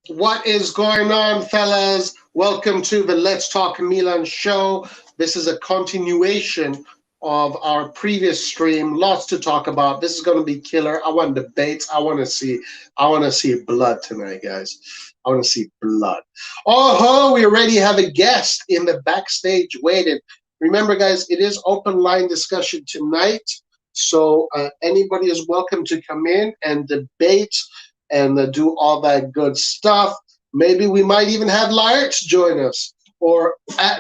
What is going on, fellas? Welcome to the Let's Talk Milan show. This is a continuation of our previous stream. Lots to talk about. This is going to be killer. I want debates. I want to see blood tonight, guys. I want to see blood. Oh, we already have a guest in the backstage waiting. Remember, guys, it is open line discussion tonight. So anybody is welcome to come in and debate and do all that good stuff. Maybe we might even have Lyrics join us. Or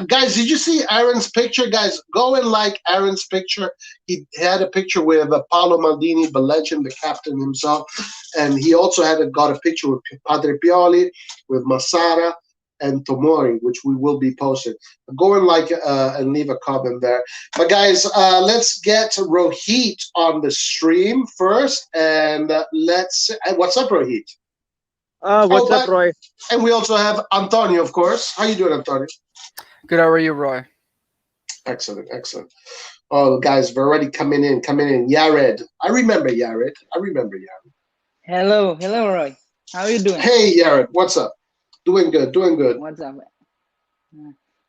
guys, did you see Aaron's picture? Guys, go and like Aaron's picture. He had a picture with Paolo Maldini, the legend, the captain himself, and he also got a picture with Padre Pioli, with Massara and Tomori, which we will be posting. Go and like and leave a comment there. But guys, let's get Rohit on the stream first, and let's. What's up, Rohit? What's up, Roy? And we also have Antonio, of course. How you doing, Antonio? Good, how are you, Roy? Excellent, excellent. Oh, guys, we're already coming in. Yared. I remember Yared. Hello, Roy. How are you doing? Hey, Yared, what's up? Doing good. What's up?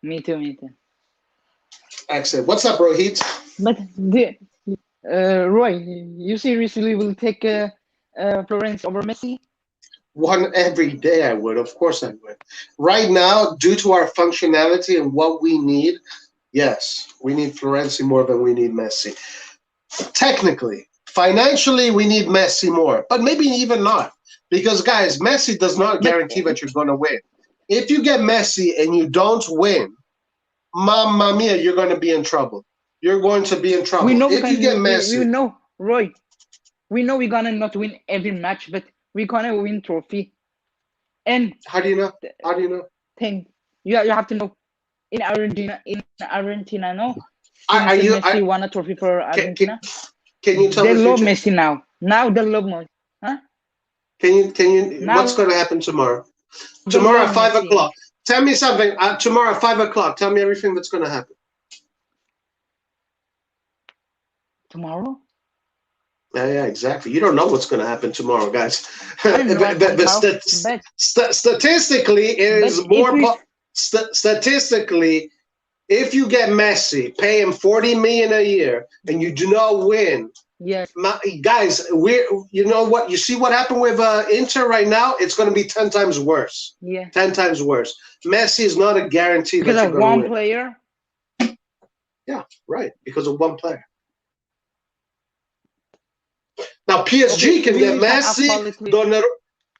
Me too. Excellent. What's up, Rohit? But Roy, you seriously will take Florence over Messi? One every day I would. Of course I would. Right now, due to our functionality and what we need, yes, we need Florenzi more than we need Messi. Technically, financially, we need Messi more, but maybe even not. Because, guys, Messi does not guarantee that you're going to win. If you get Messi and you don't win, mamma mia, you're going to be in trouble. You're going to be in trouble. We know if you get Messi. We know, Roy, we know we're going to not win every match, but we're going to win trophy. And how do you know? Thing you have to know in Argentina, no. Are you? Messi won a trophy for Argentina. Can you tell me? They love Messi now. Now they love Messi. Huh? Can you? Now, what's going to happen tomorrow? Tomorrow at 5 o'clock. Tell me something. Tomorrow at 5 o'clock. Tell me everything that's going to happen. Tomorrow? Yeah, exactly. You don't know what's going to happen tomorrow, guys. Statistically, it is more. Statistically, if you get Messi, pay him 40 million a year, and you do not win. Yes, guys, you know what? You see what happened with Inter right now? It's going to be 10 times worse. Yeah, 10 times worse. Messi is not a guarantee because that you're going to win. Because of one player. Yeah, right. Because of one player. Now PSG can get Messi.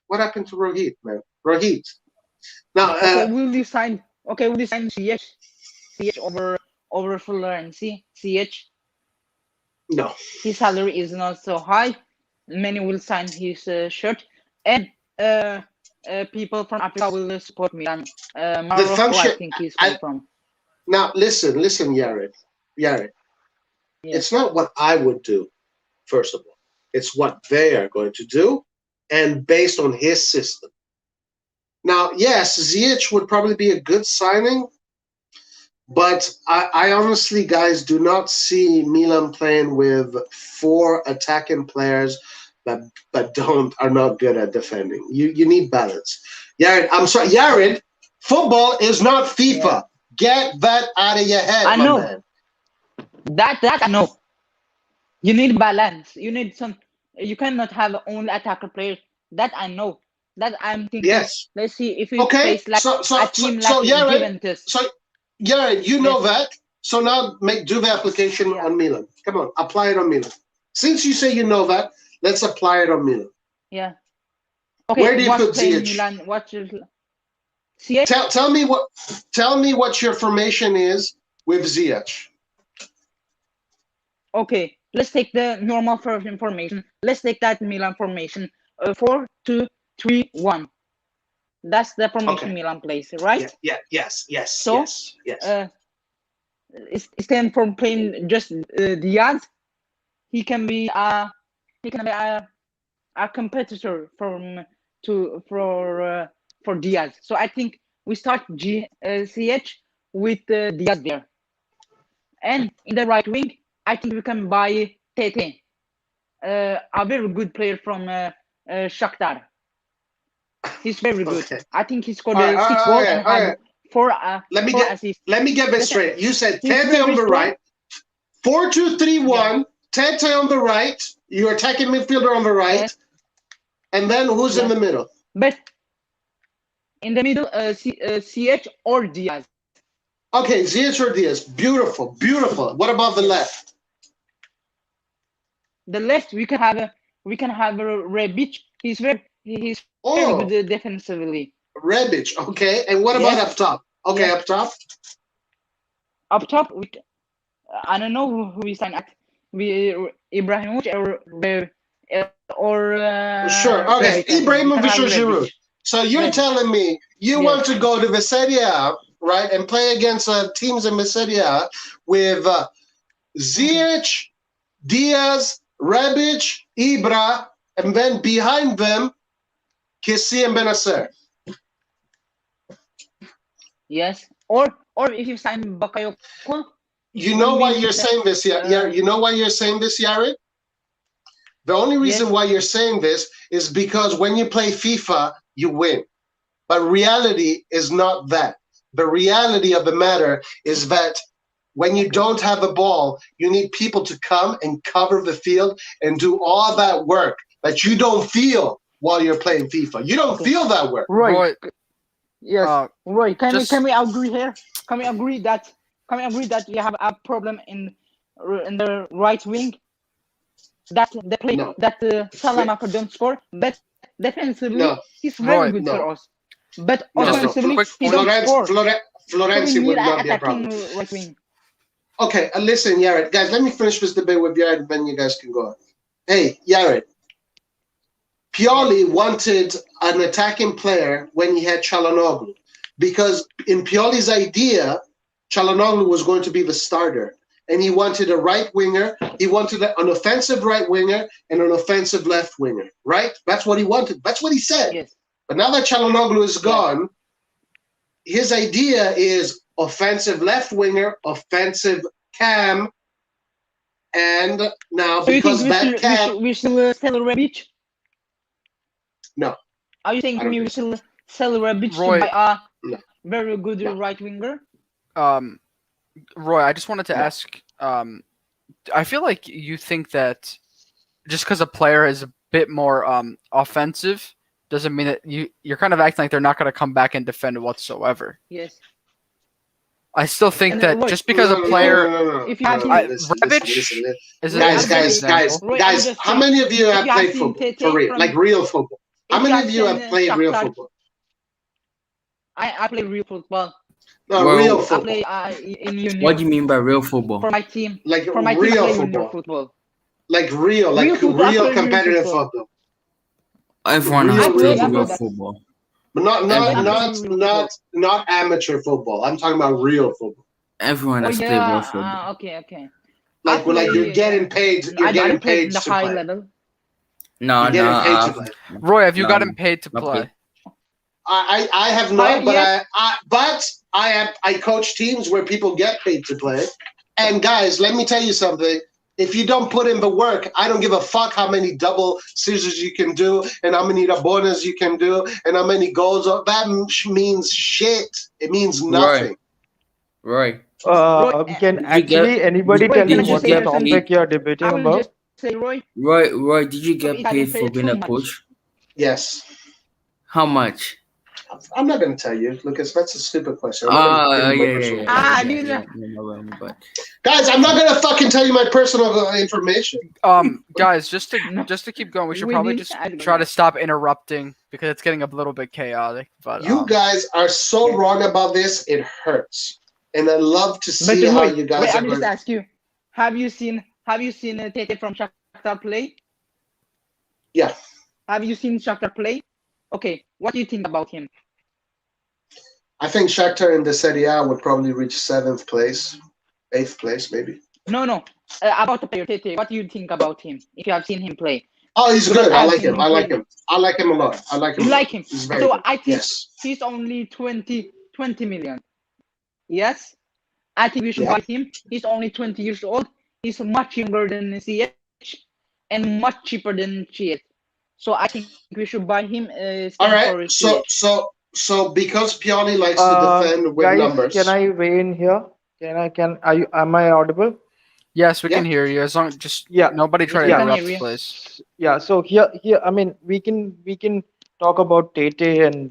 What happened to Rohit, man? Rohit. Now, will you sign? Okay, will you sign CH over Florenzi? CH. No. His salary is not so high. Many will sign his shirt, and people from Africa will support Milan. Morocco, I think he's from. Now, listen, Yared. Yes. It's not what I would do, first of all. It's what they are going to do, and based on his system. Now, yes, Ziyech would probably be a good signing, but I honestly, guys, do not see Milan playing with 4 attacking players that are not good at defending. You need balance. Yared, I'm sorry, Yared, football is not FIFA. Yeah. Get that out of your head, I know. Man. That I know. You need balance. You need some. You cannot have only attacker players. That I know. That I'm thinking. Yes. Let's see if we face like a team like Juventus. So, Yared, you know that. So now do the application on Milan. Come on, apply it on Milan. Since you say you know that, let's apply it on Milan. Yeah. Okay. Where do you put Ziyech? Milan, what's your Ziyech? Tell me what your formation is with Ziyech. Okay, let's take the normal formation. Let's take that Milan formation. 4-2-3-1. That's the formation Milan plays, right? Yes. So, yes. Instead from playing just Diaz, he can be a competitor for Diaz. So I think we start CH with Diaz there, and in the right wing, I think we can buy Tete, a very good player from Shakhtar. He's very good. Okay. I think he scored All right, 6 all goals right, and all had right. four Let assists. me get this straight. You said He's Tete very on the strong. right, 4-2-3-1. Tete on the right. Your attacking midfielder on the right, Yes. and then who's in Yes. the middle? But in the middle, CH or Diaz. Okay, Ziyech or Diaz. Beautiful, beautiful. What about the left? The left we can have a Rebic. He's very good defensively. Rebic. Okay, and what about up top? Okay, up top. Up top, I don't know who we signed at. Ibrahimovic or sure. Okay, Ibrahimovic or Giroud. So you're telling me you want to go to the Serie A, right, and play against teams in the Serie A with Ziyech, Diaz, Rebic, Ibra, and then behind them, Kessie and Benacer. Yes, or if you sign Bakayoko. You know why you're saying this, You know why you're saying this, Yared? The only reason why you're saying this is because when you play FIFA, you win. But reality is not that. The reality of the matter is that when you don't have the ball, you need people to come and cover the field and do all that work that you don't feel while you're playing FIFA. You don't feel that work. Roy. Yes. Roy, can we agree here? Can we agree that we have a problem in the right wing? That the play that Salamanca don't score, but defensively he's very good for us. But offensively he don't score. Florenzi would not be a problem. Right wing. Okay, listen, Yared. Guys, let me finish this debate with Yared, and then you guys can go on. Hey, Yared. Pioli wanted an attacking player when he had Çalhanoğlu, because in Pioli's idea, Çalhanoğlu was going to be the starter. And he wanted a right winger. He wanted an offensive right winger and an offensive left winger, right? That's what he wanted. That's what he said. Yes. But now that Çalhanoğlu is gone, his idea is offensive left winger, offensive cam, and now so because that cam... We should sell Rebic? No. Are you saying we should sell Rebic to buy a very good right winger? Roy, I just wanted to ask, I feel like you think that just because a player is a bit more offensive doesn't mean that you're kind of acting like they're not going to come back and defend whatsoever. Yes. I still think that just because a player... If you have Guys, how many of you have played football? For real, like real football? How many of you have played real football? I play real football. No, real football. I play in union. What do you mean by real football? For my team. Like for my real team, football. Like real competitive football. Everyone has played real football. But not amateur football. I'm talking about real football. Everyone has played real football. Okay. Like you're getting paid. You're getting paid to high play. level. No. Roy, have you gotten paid to play? I have not, but I coach teams where people get paid to play. And guys, let me tell you something. If you don't put in the work, I don't give a fuck how many double scissors you can do and how many rabonas you can do and how many goals. That means shit. It means nothing. Right. Can actually anybody tell me what the topic you're debating about? Roy, did you get paid for being a coach? Yes. How much? I'm not going to tell you, Lucas. That's a stupid question. Yeah. Guys, I'm not going to fucking tell you my personal information. Guys, just to keep going, we should probably just try to stop interrupting because it's getting a little bit chaotic. But you guys are so wrong about this. It hurts, and I love to see how you guys. I'm just ask you, have you seen Tete from Shakhtar play? Yeah. Have you seen Shakhtar play? Okay, what do you think about him? I think Shakhtar in the Serie A would probably reach 7th place, 8th place, maybe. No. About the player Tete, what do you think about him? If you have seen him play. Oh, he's good. I like him. I like him a lot. You like him? So I think he's only 20 million. Yes? I think we should buy him. He's only 20 years old. He's much younger than CH and much cheaper than CH. So I think we should buy him. All Stand right. for So because Pioli likes to defend with Guys, numbers. can I weigh in here? Am I audible? Yes, we Yeah. can hear you. As long just Yeah. nobody try to we can interrupt, hear you. please. Yeah. So here. I mean, we can talk about Tete and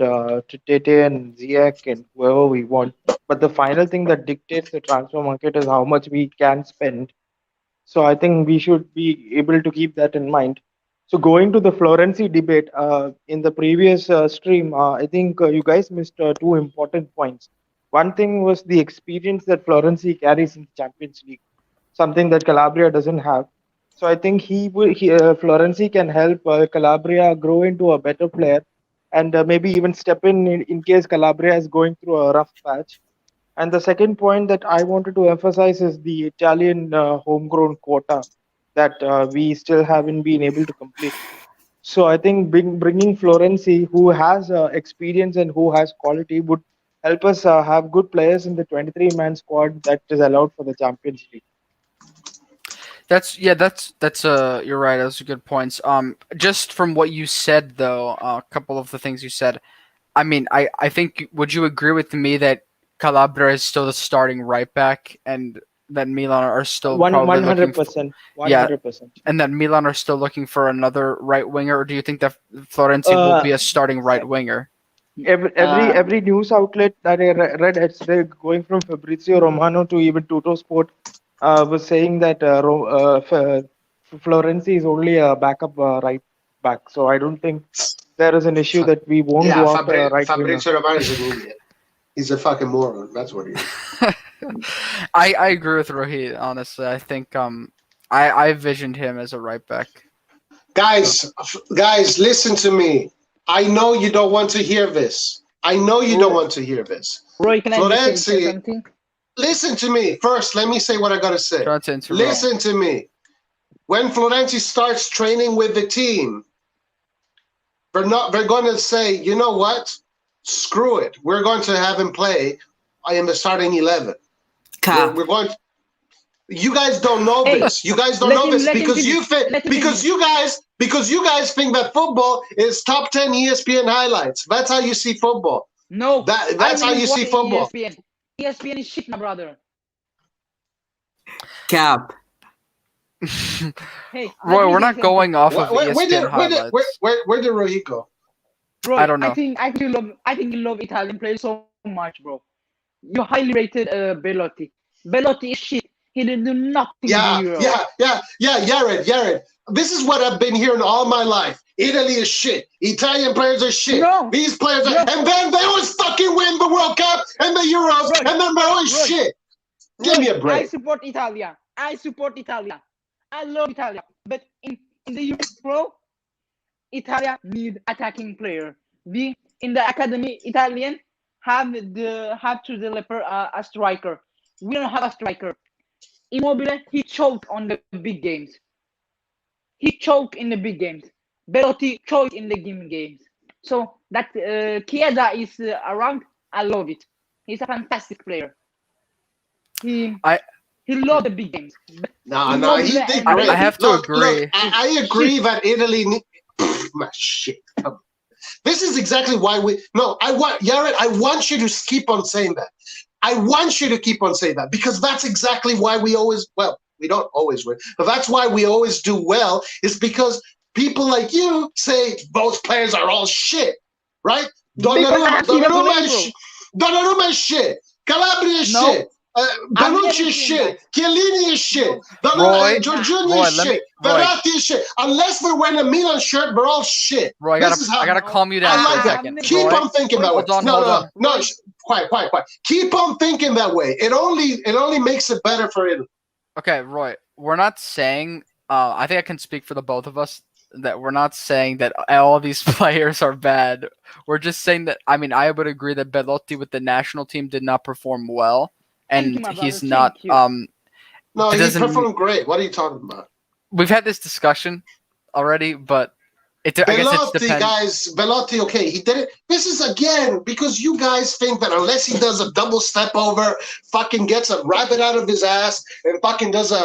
Ziyech and whoever we want, but the final thing that dictates the transfer market is how much we can spend. So I think we should be able to keep that in mind. So going to the Florenzi debate, in the previous stream, I think you guys missed two important points. One thing was the experience that Florenzi carries in the Champions League, something that Calabria doesn't have. So I think Florenzi can help Calabria grow into a better player, and maybe even step in case Calabria is going through a rough patch. And the second point that I wanted to emphasize is the Italian homegrown quota that we still haven't been able to complete. So I think bringing Florenzi, who has experience and who has quality, would help us have good players in the 23-man squad that is allowed for the Champions League. That's you're right. Those are good points. Just from what you said though, a couple of the things you said. I mean, I think would you agree with me that Calabria is still the starting right back, and that Milan are still probably looking 100%, yeah, 100%. and that Milan are still looking for another right winger, or do you think that Florenzi will be a starting right winger? Every news outlet that I read, yesterday, going from Fabrizio Romano to even Tutto Sport, was saying that Florenzi is only a backup right back. So I don't think there is an issue that we won't go after a right winger. Fabrizio Romano is an idiot. He's a fucking moron. That's what he is. I agree with Rohit, honestly. I think I visioned him as a right back. Guys, listen to me. I know you don't want to hear this. Don't want to hear this. Roy, can I say Florenzi, something? listen to me. First, let me say what I gotta say. Listen to me. When Florenzi starts training with the team, they're going to say, you know what? Screw it. We're going to have him play in the starting 11. We're going to, you guys don't know this. You guys don't know this because you guys think that football is top 10 ESPN highlights. That's how you see football. No, that's how you see football. ESPN is shit, my brother. Cap. Hey, Roy, we're not going off of ESPN highlights. Where did Rohit go? Bro, I don't know. I think you love Italian players so much, bro. You highly rated Belotti. Belotti is shit. He didn't do nothing in Europe. Yared. This is what I've been hearing all my life. Italy is shit. Italian players are shit. No, these players are, and then they always fucking win the World Cup and the Euros, and then they're always shit. Give me a break. I support Italia. I love Italia. But in the Euro, Italia need attacking player. In the academy, Italian have to deliver a striker. We don't have a striker. Immobile, he choked on the big games. He choked in the big games. Belotti choked in the games. So that Chiesa is around. I love it. He's a fantastic player. He loved the big games. No, he did great. I have to agree. Look, I agree that Italy. My shit. This is exactly why Yared, I want you to keep on saying that. I want you to keep on saying that because that's exactly why we don't always win, but that's why we always do well, is because people like you say those players are all shit, right? Donnarumma is shit. Calabria is shit. Bonucci is shit. Chiellini is shit. Jorginho is shit. Verratti is shit. Unless we're wearing a Milan shirt, we're all shit. Roy, I gotta calm you down for a second. Keep on thinking that way. No. Quiet. Keep on thinking that way. It only makes it better for Italy. Okay, Roy. We're not saying. I think I can speak for the both of us that we're not saying that all these players are bad. We're just saying that. I mean, I would agree that Belotti with the national team did not perform well. And he's not. No, he performed great. What are you talking about? We've had this discussion already, but Belotti, guys, Belotti, okay, he did it. This is again because you guys think that unless he does a double step over, fucking gets a rabbit out of his ass, and fucking does a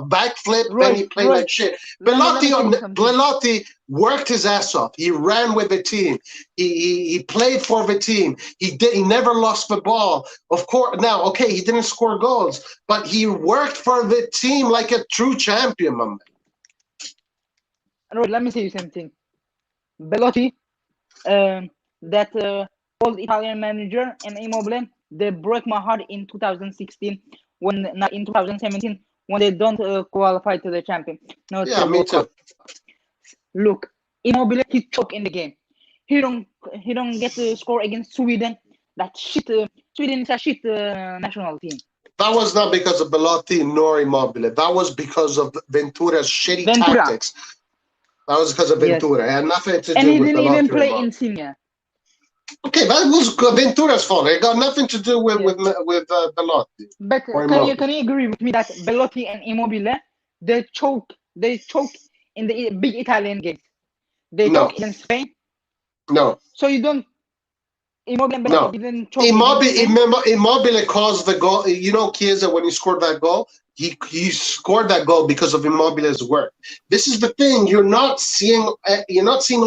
backflip, then he play like shit. Belotti worked his ass off. He ran with the team. He played for the team. He never lost the ball. Of course, now okay, he didn't score goals, but he worked for the team like a true champion, man. Let me say you something. Belotti, that old Italian manager, and Immobile, they broke my heart in 2016 not in 2017 when they don't qualify to the champion. No, yeah, me too. Look, Immobile, he choked in the game. He don't get to score against Sweden. That shit. Sweden is a shit national team. That was not because of Belotti nor Immobile. That was because of Ventura's shitty tactics. That was because of Ventura. Yes. It had nothing to do with Belotti. And he didn't even play Insigne. Okay, that was Ventura's fault. It got nothing to do with Belotti. But can you agree with me that Belotti and Immobile, they choke in the big Italian games? They choke in Spain? No. So you don't... Immobile and Belotti didn't choke. Immobile caused the goal. You know, Chiesa, when he scored that goal, he scored that goal because of Immobile's work. This is the thing. You're not seeing all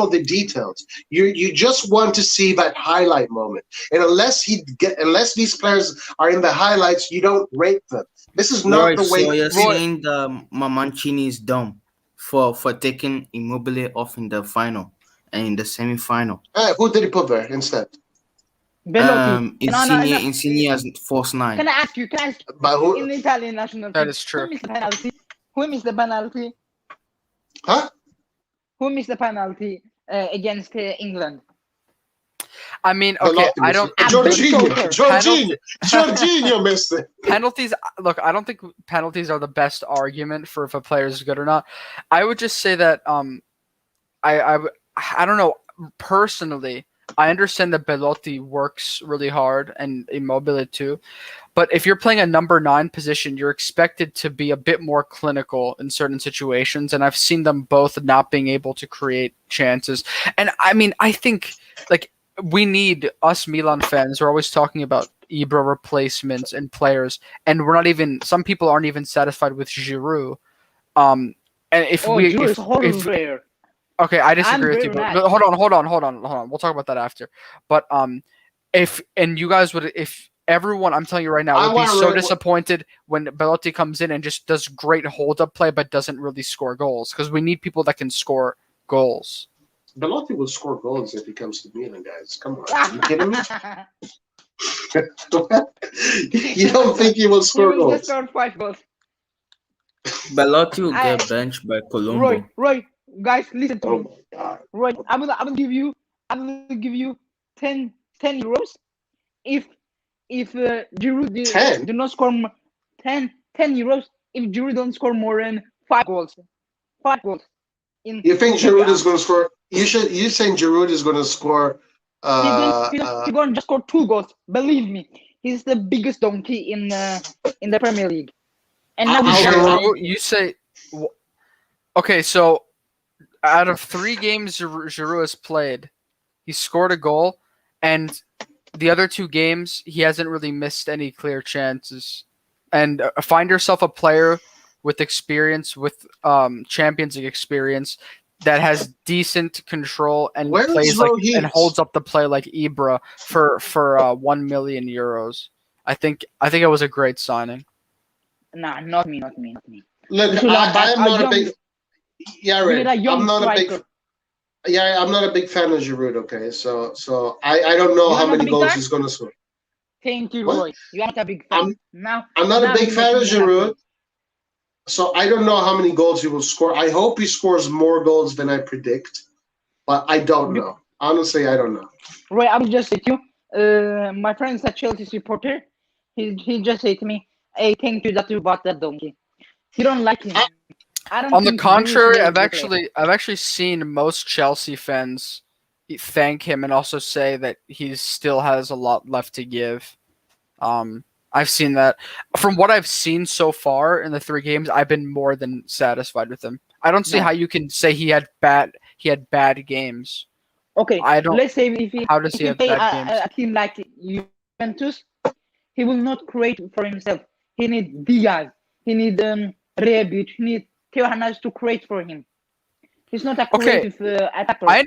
the details. You just want to see that highlight moment. And unless these players are in the highlights, you don't rate them. This is not the way. So you're saying the Mancini is dumb for taking Immobile off in the final and in the semi-final. Who did he put there instead? Insigne as false nine. Can I ask you? In the Italian national team? That is true. Who missed the penalty? Huh? Who missed the penalty against England? I mean, okay, I don't. Jorginho missed it. Penalties. Look, I don't think penalties are the best argument for if a player is good or not. I would just say that I don't know personally. I understand that Belotti works really hard and Immobile too, but if you're playing a number 9 position, you're expected to be a bit more clinical in certain situations, and I've seen them both not being able to create chances. And I mean, I think like we need us Milan fans. We're always talking about Ibra replacements and players, and we're not even. Some people aren't even satisfied with Giroud. And if okay, I disagree with you. But hold on. We'll talk about that after. But if everyone, I'm telling you right now, would be so disappointed when Belotti comes in and just does great hold-up play, but doesn't really score goals, because we need people that can score goals. Belotti will score goals if he comes to Milan, guys. Come on, are you kidding me? You don't think he will score goals? He will score 5 goals. Belotti will get benched by Colombo. Roy. Guys, listen to me. Right, I will give you 10 euros if Giroud do not score 10 euros if Giroud don't score more than 5 goals. 5 goals. You think Giroud is going to score? You saying Giroud is going to score? He's going to just score 2 goals. Believe me, he's the biggest donkey in the Premier League. And now Giroud, you say, okay, so. Out of 3 games Giroud has played, he scored a goal, and the other 2 games he hasn't really missed any clear chances. And find yourself a player with experience, with Champions League experience, that has decent control and plays and holds up the play like Ibra for 1 million euros. I think it was a great signing. Nah, not me. Look, I am not a big. Yeah, right. I'm not a big fan of Giroud. Okay, so I don't know how many goals he's going to score. Thank you, Roy. You are not a big fan. I'm not a big fan of Giroud, so I don't know how many goals he will score. I hope he scores more goals than I predict, but I don't know. Honestly, I don't know. Roy, I will just say to you, my friend is a Chelsea supporter. He just said to me, "Hey, thank you that you bought that donkey." He don't like him. On the contrary, I've actually seen most Chelsea fans thank him and also say that he still has a lot left to give. I've seen that. From what I've seen so far in the 3 games, I've been more than satisfied with him. I don't see how you can say he he had bad games. Okay, I don't. let's say if he How does he have play bad games? a team like Juventus, he will not create for himself. He needs Diaz. He needs Rebic. He needs Theo Hernandez to create for him. He's not a creative attacker. I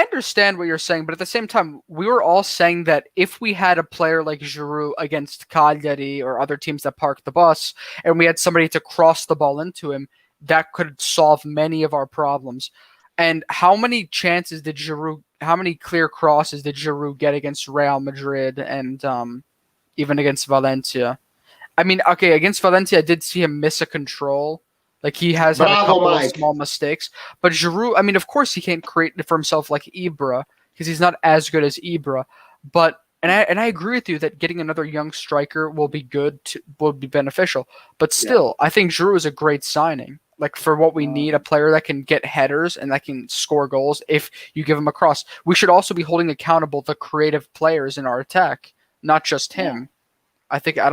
understand what you're saying, but at the same time, we were all saying that if we had a player like Giroud against Cagliari or other teams that park the bus, and we had somebody to cross the ball into him, that could solve many of our problems. And how many chances did Giroud? How many clear crosses did Giroud get against Real Madrid and even against Valencia? I mean, okay, against Valencia, I did see him miss a control. Like, he has had a couple of small mistakes. But Giroud, I mean, of course he can't create it for himself like Ibra, because he's not as good as Ibra. But and I agree with you that getting another young striker will be will be beneficial. But still, I think Giroud is a great signing. Like, for what we need, a player that can get headers and that can score goals if you give him a cross. We should also be holding accountable the creative players in our attack, not just him. I think I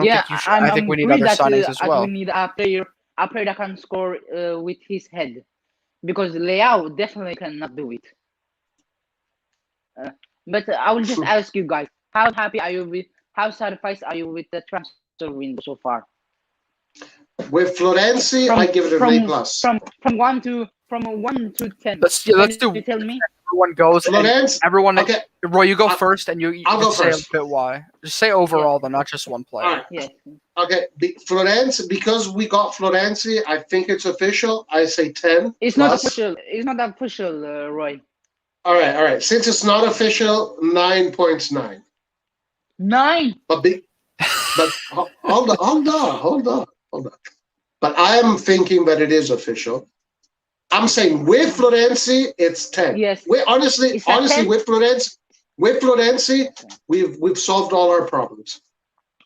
think we need other signings as well. We need a player that can score with his head, because Leao definitely cannot do it. But I will just ask you guys, how happy are you with? How satisfied are you with the transfer window so far? With Florenzi, I give it an A+. From 1 to 10. Let's do. You tell me. Everyone goes. Florenzi. Everyone. Okay. Roy, you go first, and I'll go say first. a bit why. Just say overall, though, not just one player. All right. Yeah. Okay. Florenzi, because we got Florenzi, I think it's official. I say 10. It's not official. It's not official, Roy. All right. Since it's not official, 9.9. 9. But hold on. But I am thinking that it is official. I'm saying with Florenzi, it's 10. Yes. Honestly, with Florenzi, we've solved all our problems.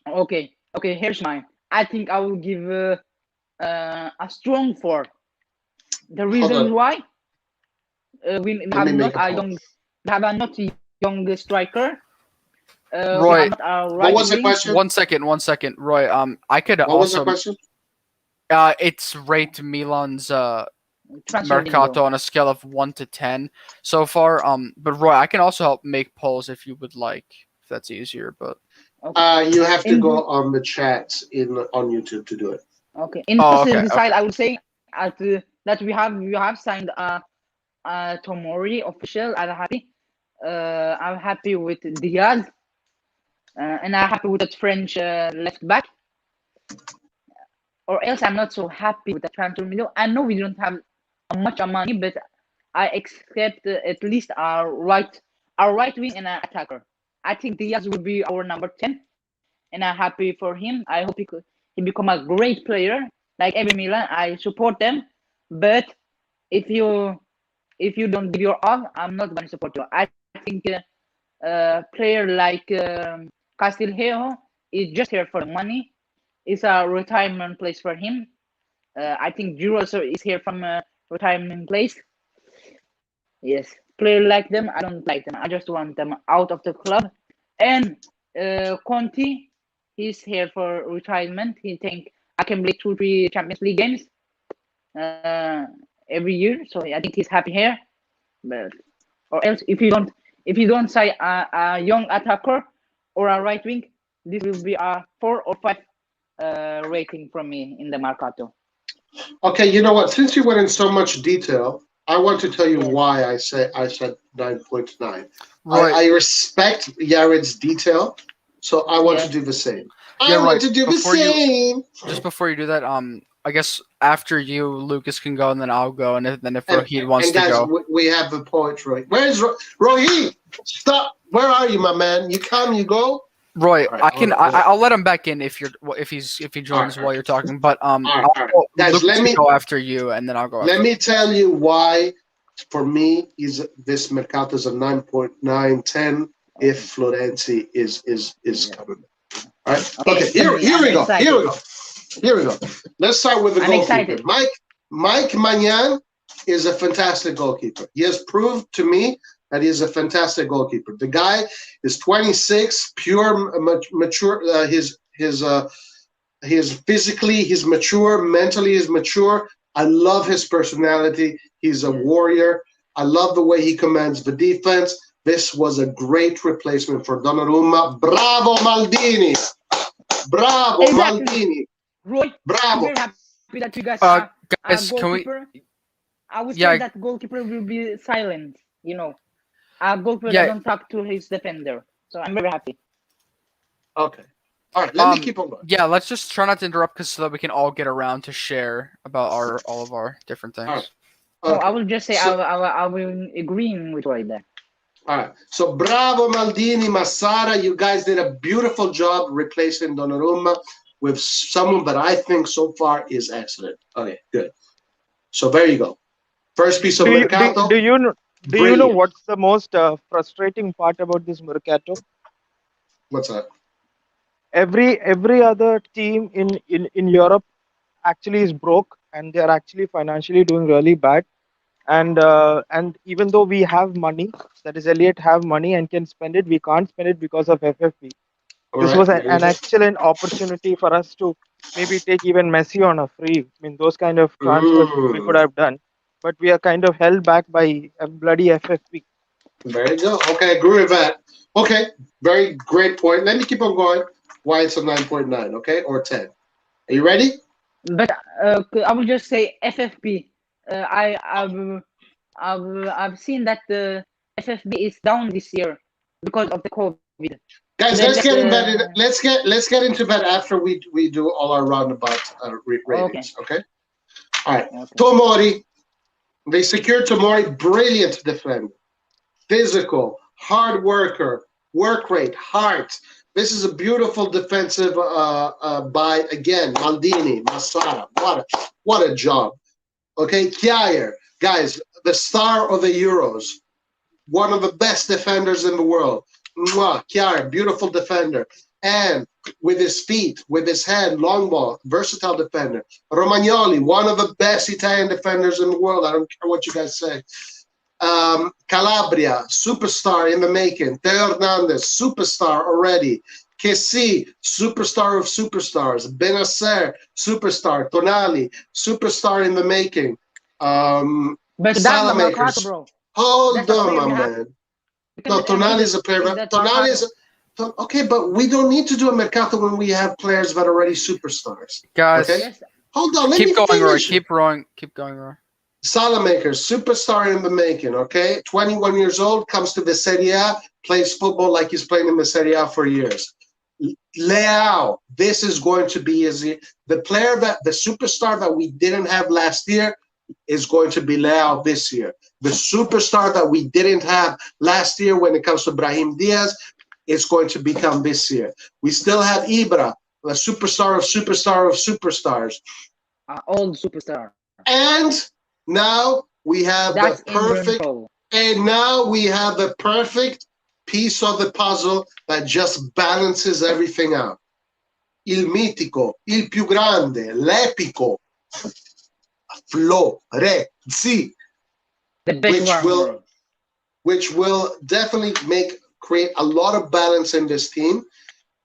Okay. Here's mine. I think I will give a strong 4. The reason why we have not a young striker. Roy, what was the question? 1 second, Roy. I could what was the question? It's rate Milan's transfer Mercato window on a scale of 1 to 10 so far. But Roy, I can also help make polls if you would like, if that's easier. But you have to go on the chat on YouTube to do it. Okay. In the side, I would say that we have signed Tomori official. I'm happy. I'm happy with Diaz, and I'm happy with that French left back. Or else I'm not so happy with the transfer window. I know we don't have much money, but I expect at least our right wing and our attacker. I think Diaz will be our number 10, and I'm happy for him. I hope he become a great player. Like every Milan, I support them. But if you don't give your all, I'm not going to support you. I think a player like Castillo is just here for the money. It's a retirement place for him. I think Giroud also is here from a retirement place. Yes, player like them, I don't like them. I just want them out of the club. And Conti, he's here for retirement. He think I can play 2-3 Champions League games every year. So I think he's happy here. But or else, if you don't say a young attacker or a right wing, this will be a 4 or 5 rating from me in the Mercato. Okay, you know what? Since you went in so much detail, I want to tell you why I said 9.9. Right. I respect Yared's detail, so I want to do the same. Just before you do that, I guess after you, Lucas can go, and then I'll go, and then if Rohit wants guys, to go, we have the poet, Rohit. Where's Rohit? Stop! Where are you, my man? You come, you go. Roy, right, I'll let him back in if he joins while you're talking. But guys, let me go after you, and then I'll go. Let me tell you why. For me, this Mercato is a 9.9, 10 if Florenzi is coming. All right. Okay. Here we go. Let's start with the goalkeeper. Mike Magnan is a fantastic goalkeeper. He has proved to me that he is a fantastic goalkeeper. The guy is 26, pure, mature. He's physically, he's mature. Mentally, he's mature. I love his personality. He's a warrior. I love the way he commands the defense. This was a great replacement for Donnarumma. Bravo, Maldini. Bravo, Exactly. Maldini. Roy, Bravo. I'm very happy that you guys guys, can we? I would say that goalkeeper will be silent. You know, a goalkeeper doesn't talk to his defender. So I'm very happy. Okay. All right. Let me keep on going. Yeah, let's just try not to interrupt, so that we can all get around to share about all of our different things. All right. Okay. No, I will just say I will agree with Roy there. All right. So bravo, Maldini, Massara. You guys did a beautiful job replacing Donnarumma with someone that I think so far is excellent. Okay, good. So there you go. First piece of Mercato. Do you know what's the most frustrating part about this Mercato? What's that? Every other team in Europe actually is broke, and they're actually financially doing really bad. And even though we have money, that is Elliot have money and can spend it, we can't spend it because of FFP. This was an excellent opportunity for us to maybe take even Messi on a free. I mean, those kind of transfers we could have done, but we are kind of held back by a bloody FFP. There you go. Okay, agree with that. Okay, very great point. Let me keep on going. Why it's a 9.9, okay, or 10. Are you ready? But I will just say FFP. I've seen that the FFB is down this year because of the COVID. Guys, let's get into that after we do all our roundabout ratings. Okay. All right. Okay. Tomori. They secured Tomori. Brilliant defender, physical, hard worker, work rate, heart. This is a beautiful defensive by again Maldini, Massara. What a job. Okay, Kjaer, guys, the star of the Euros, one of the best defenders in the world. Mwah, Kjaer, beautiful defender. And with his feet, with his head, long ball, versatile defender. Romagnoli, one of the best Italian defenders in the world. I don't care what you guys say. Calabria, superstar in the making. Teo Hernandez, superstar already. Kessi, superstar of superstars. Benacer, superstar. Tonali, superstar in the making. But that's Mercato, bro. Hold on, my man. No, Tonali is a player. Tonali is okay, but we don't need to do a Mercato when we have players that are already superstars. Guys, okay? Hold on. Keep going, Roy. Keep going, Roy. Salamaker, superstar in the making, okay? 21 years old, comes to the Serie A, plays football like he's playing in the Serie A for years. Leao, this is going to be the superstar that we didn't have last year is going to be Leao this year. The superstar that we didn't have last year when it comes to Brahim Diaz is going to become this year. We still have Ibra, the superstar of superstars. Old superstar. And now we have the perfect piece of the puzzle that just balances everything out. Il mitico, il più grande, l'epico, Florenzi, which will definitely create a lot of balance in this team.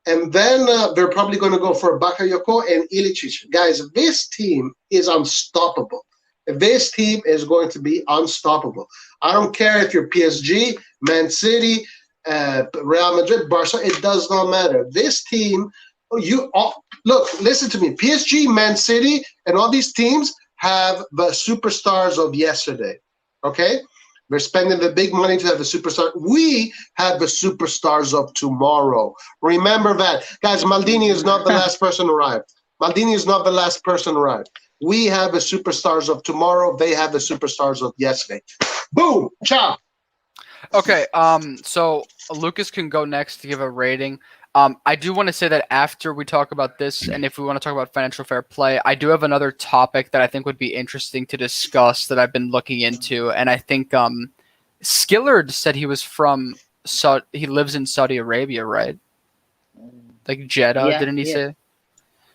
And then they're probably going to go for Bakayoko and Ilicic. Guys, this team is unstoppable. This team is going to be unstoppable. I don't care if you're PSG, Man City, Real Madrid, Barca. It does not matter. This team, look, listen to me. PSG, Man City, and all these teams have the superstars of yesterday. Okay? They're spending the big money to have the superstar. We have the superstars of tomorrow. Remember that. Guys, Maldini is not the last person arrived. Maldini is not the last person arrived. We have the superstars of tomorrow. They have the superstars of yesterday. Boom. Ciao. Okay, so Lucas can go next to give a rating. I do want to say that after we talk about this, and if we want to talk about financial fair play, I do have another topic that I think would be interesting to discuss that I've been looking into, and I think Skillard said he was from he lives in Saudi Arabia, right? Like Jeddah, didn't he say?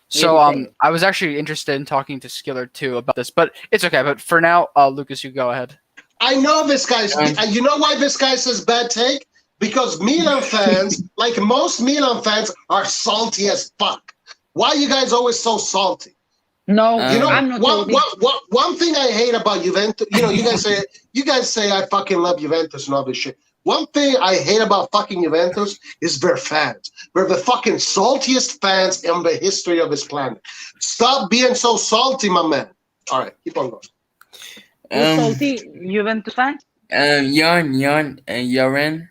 So I was actually interested in talking to Skillard too about this, but it's okay. But for now, Lucas, you go ahead. I know this guy's. You know why this guy says bad take? Because Milan fans, like most Milan fans, are salty as fuck. Why are you guys always so salty? No, I'm not one thing I hate about Juventus. You guys say I fucking love Juventus and all this shit. One thing I hate about fucking Juventus is their fans. They're the fucking saltiest fans in the history of this planet. Stop being so salty, my man. All right, keep on going. Who's salty? Juventus fan? Yarn, and Yaren.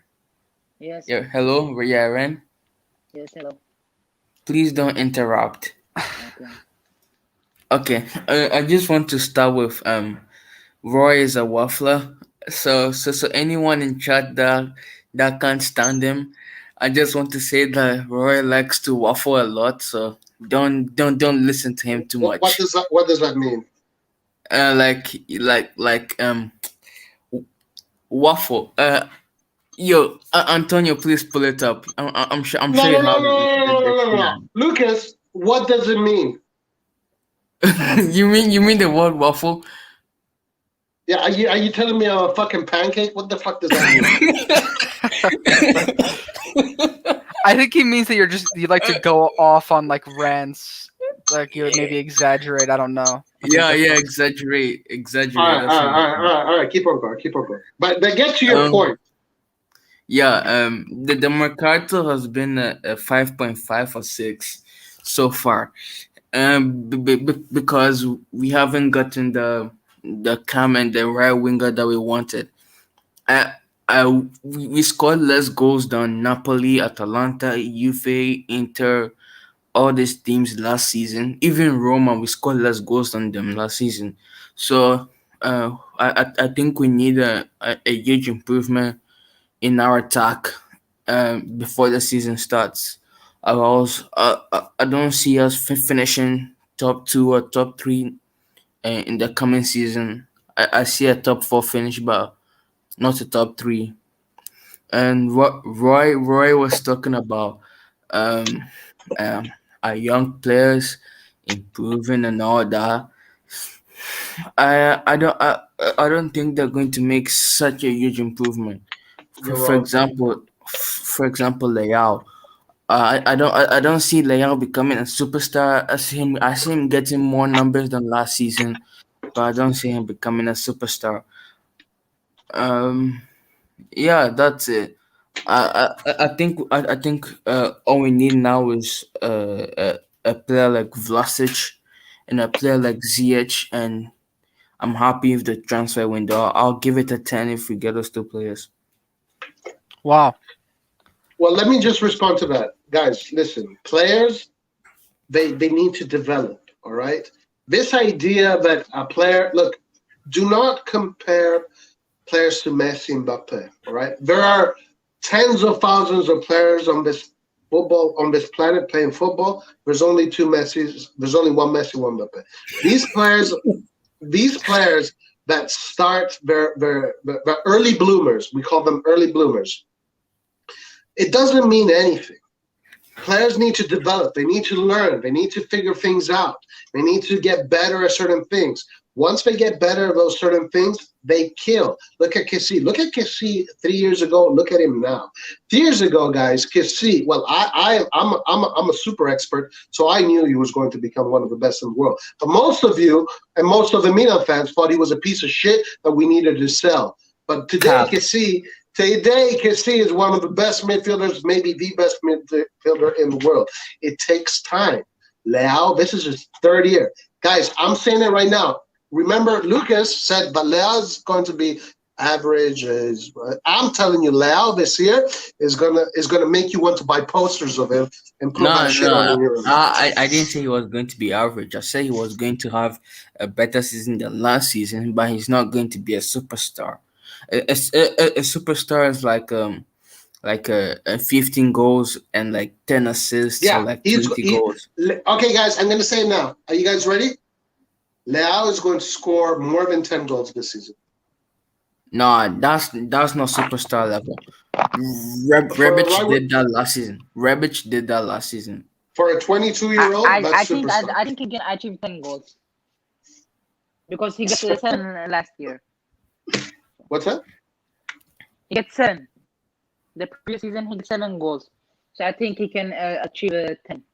Yes. Yeah, hello, Yaren. Yes, hello. Please don't interrupt. Okay, I just want to start with Roy is a waffler. So anyone in chat that can't stand him, I just want to say that Roy likes to waffle a lot. So don't listen to him too much. What does that mean? Waffle. Yo, Antonio, please pull it up. I'm sure. I'm sure you have. No. Lucas, what does it mean? You mean the word waffle? Yeah, are you telling me I'm a fucking pancake? What the fuck does that mean? I think he means that you like to go off on like rants, like you would maybe exaggerate. I don't know. Yeah, exaggerate. All right. Keep on going. But get to your point. Yeah, the Mercato has been a 5.5 or 6 so far, because we haven't gotten the cam and the right winger that we wanted. We scored less goals than Napoli, Atalanta, Juve, Inter, all these teams last season. Even Roma, we scored less goals than them last season. So I think we need a huge improvement in our attack before the season starts. I don't see us finishing top 2 or top 3 in the coming season. I see a top 4 finish, but not a top 3. And what Roy was talking about, our young players improving and all that. I don't think they're going to make such a huge improvement. For example, Leao. I don't see Leao becoming a superstar. I see him getting more numbers than last season, but I don't see him becoming a superstar. Yeah, that's it. I think all we need now is a player like Vlasic and a player like Ziyech, and I'm happy with the transfer window. I'll give it a 10 if we get those 2 players. Wow. Well, let me just respond to that. Guys, listen, players, they need to develop, all right? This idea that a player, look, do not compare players to Messi and Mbappe, all right? There are tens of thousands of players on this planet playing football. There's only 2 Messis. There's only one Messi, one Mbappe. These players that start their early bloomers, we call them early bloomers. It doesn't mean anything. Players need to develop. They need to learn. They need to figure things out. They need to get better at certain things. Once they get better at those certain things, they kill. Look at Kessie. Look at Kessie 3 years ago. Look at him now. 3 years ago, guys, Kessie. Well, I'm a super expert, so I knew he was going to become one of the best in the world. But most of you and most of the Milan fans thought he was a piece of shit that we needed to sell. But today, Kessie is one of the best midfielders, maybe the best midfielder in the world. It takes time. Leao, this is his 3rd year. Guys, I'm saying it right now. Remember, Lucas said, but Leao's going to be average. I'm telling you, Leao this year is gonna make you want to buy posters of him and put that shit on your room. I didn't say he was going to be average. I said he was going to have a better season than last season, but he's not going to be a superstar. A superstar is like 15 goals and like 10 assists, or like 20 goals. Okay, guys, I'm gonna say it now. Are you guys ready? Leao is going to score more than 10 goals this season. No, that's not superstar level. Rebic did that last season. For a 22-year-old, I think he can achieve 10 goals because he got 7 last year. What's that? He gets 7. The previous season, he got 7 goals. So I think he can achieve 10.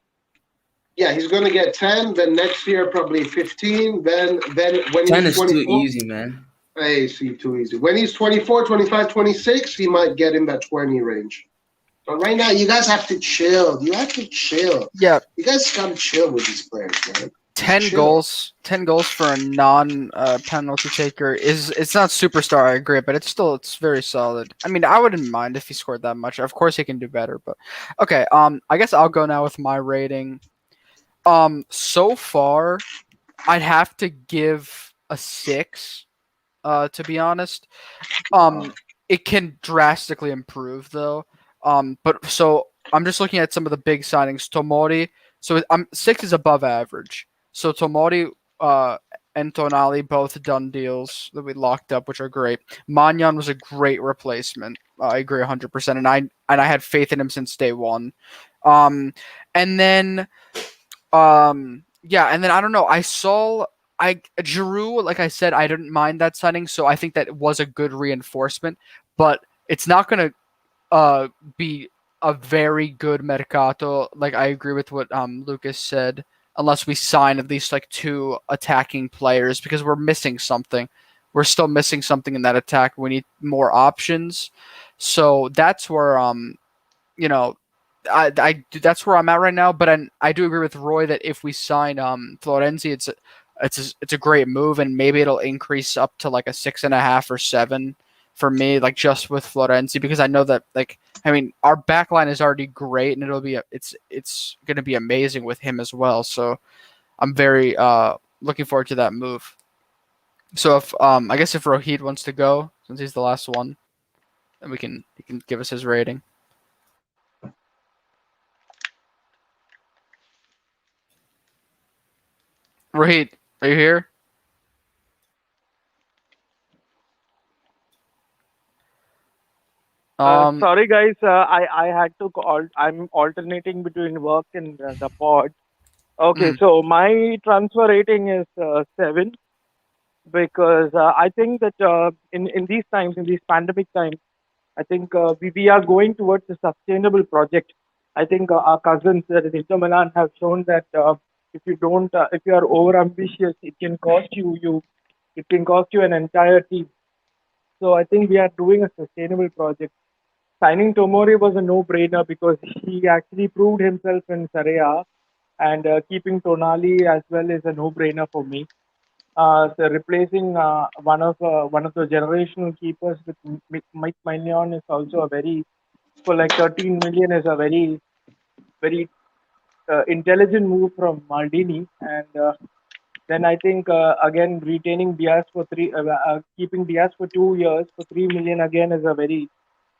Yeah, he's going to get 10. Then next year probably 15. Then when 10 he's is too 24, easy, man. hey, see, too easy. When he's 24, 25, 26, he might get in that 20 range. But right now, you guys have to chill. You have to chill. Yeah, You guys got to chill with these players, man. 10 chill. goals, 10 goals for a non penalty taker is it's not superstar, I agree, but it's very solid. I mean, I wouldn't mind if he scored that much. Of course he can do better, but okay, I guess I'll go now with my rating. So far I'd have to give a 6 to be honest. It can drastically improve though. But so I'm just looking at some of the big signings. Tomori, so I'm 6 is above average. So Tomori and Tonali both done deals that we locked up, which are great. Manyan was a great replacement. I agree 100%, and I had faith in him since day one. And then yeah, and then I don't know. I saw I Giroud, like I said, I didn't mind that signing, so I think that was a good reinforcement. But it's not gonna be a very good mercato. Like I agree with what Lucas said, unless we sign at least like 2 attacking players because we're missing something. We're still missing something in that attack. We need more options. So that's where you know that's where I'm at right now. But I do agree with Roy that if we sign Florenzi, it's a great move, and maybe it'll increase up to like a 6.5 or 7 for me, like just with Florenzi, because I know that like I mean our back line is already great, and it's gonna be amazing with him as well. So I'm very looking forward to that move. So if I guess if Rohit wants to go since he's the last one, then he can give us his rating. Rohit, are you here? Sorry, guys. I had to call. I'm alternating between work and the pod. Okay, Mm, so my transfer rating is 7 because I think that in these times, in these pandemic times, I think we are going towards a sustainable project. I think our cousins, that is Inter Milan, have shown that if you are over ambitious, it can cost you an entire team. So I think we are doing a sustainable project. Signing Tomori was a no-brainer because he actually proved himself in Serie A, and keeping Tonali as well is a no-brainer for me. So replacing one of the generational keepers with Mike Mignon is also a very for like 13 million is a very intelligent move from Maldini, and then I think again retaining Diaz for keeping Diaz for 2 years for 3 million again is a very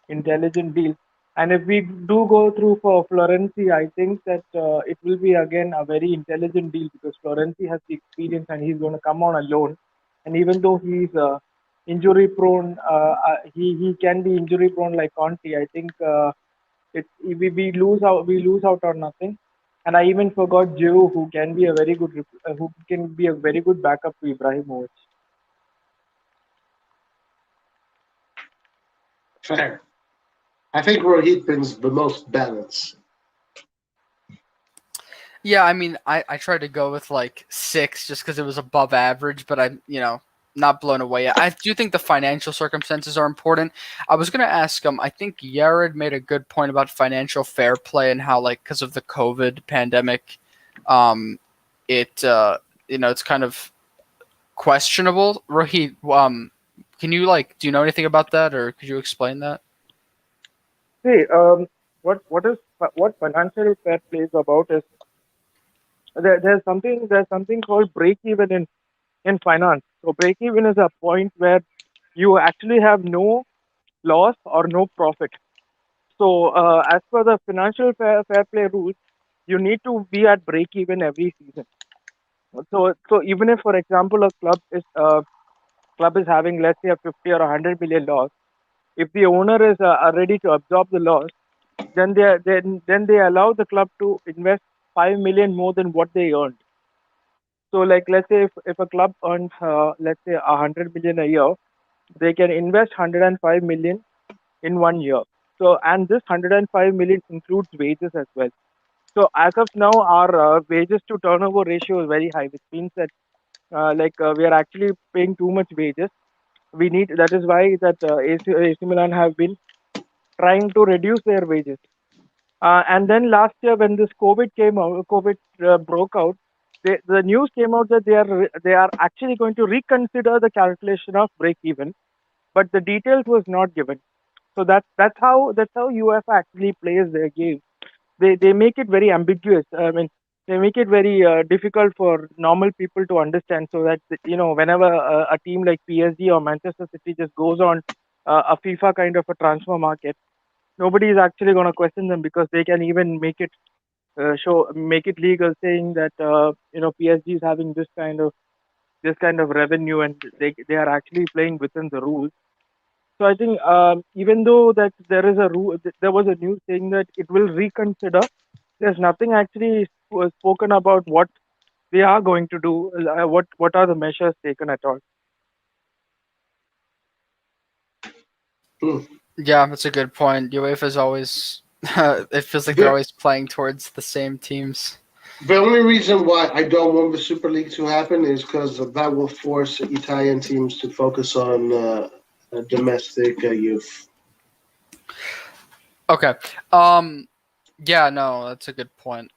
intelligent deal. And if we do go through for Florenzi, I think that it will be again a very intelligent deal because Florenzi has the experience and he's going to come on a loan. And even though he's injury prone, he can be injury prone like Conti. I think we lose out on nothing. And I even forgot Joe, who can be a very good who can be a very good backup to Ibrahimovic. Fair. I think Rohit brings the most balance. yeah, I mean, I tried to go with like 6 just because it was above average, but I'm not blown away yet. I do think the financial circumstances are important. I was gonna ask I think Yared made a good point about financial fair play and how like because of the COVID pandemic, um, it it's kind of questionable. Rohit, can you do you know anything about that, or could you explain that? See, what financial fair play is about is there's something called break even in finance. So break even is a point where you actually have no loss or no profit. So as per the financial fair play rules, you need to be at break even every season. So even if, for example, a club is having, let's say, a 50 or 100 million loss, if the owner is are ready to absorb the loss, then they allow the club to invest 5 million more than what they earned. So like let's say if a club earns let's say 100 million a year, they can invest 105 million in one year. So and this 105 million includes wages as well. So as of now, our wages to turnover ratio is very high, which means that we are actually paying too much wages. We need that is why that AC Milan have been trying to reduce their wages. And then last year when this COVID broke out, the news came out that they are actually going to reconsider the calculation of break even, but the details was not given. So that's how UEFA actually plays their game. They make it very ambiguous. I mean, they make it very difficult for normal people to understand. So that whenever a team like PSG or Manchester City just goes on a FIFA kind of a transfer market, nobody is actually going to question them because they can even make it legal, saying that PSG is having this kind of revenue and they are actually playing within the rules. So I think even though that there is a rule, there was a news saying that it will reconsider. There's nothing actually spoken about what they are going to do. What are the measures taken at all? Yeah, that's a good point. UEFA's always it feels like they're always playing towards the same teams. The only reason why I don't want the Super League to happen is because that will force Italian teams to focus on domestic youth. Okay. Yeah, no, that's a good point.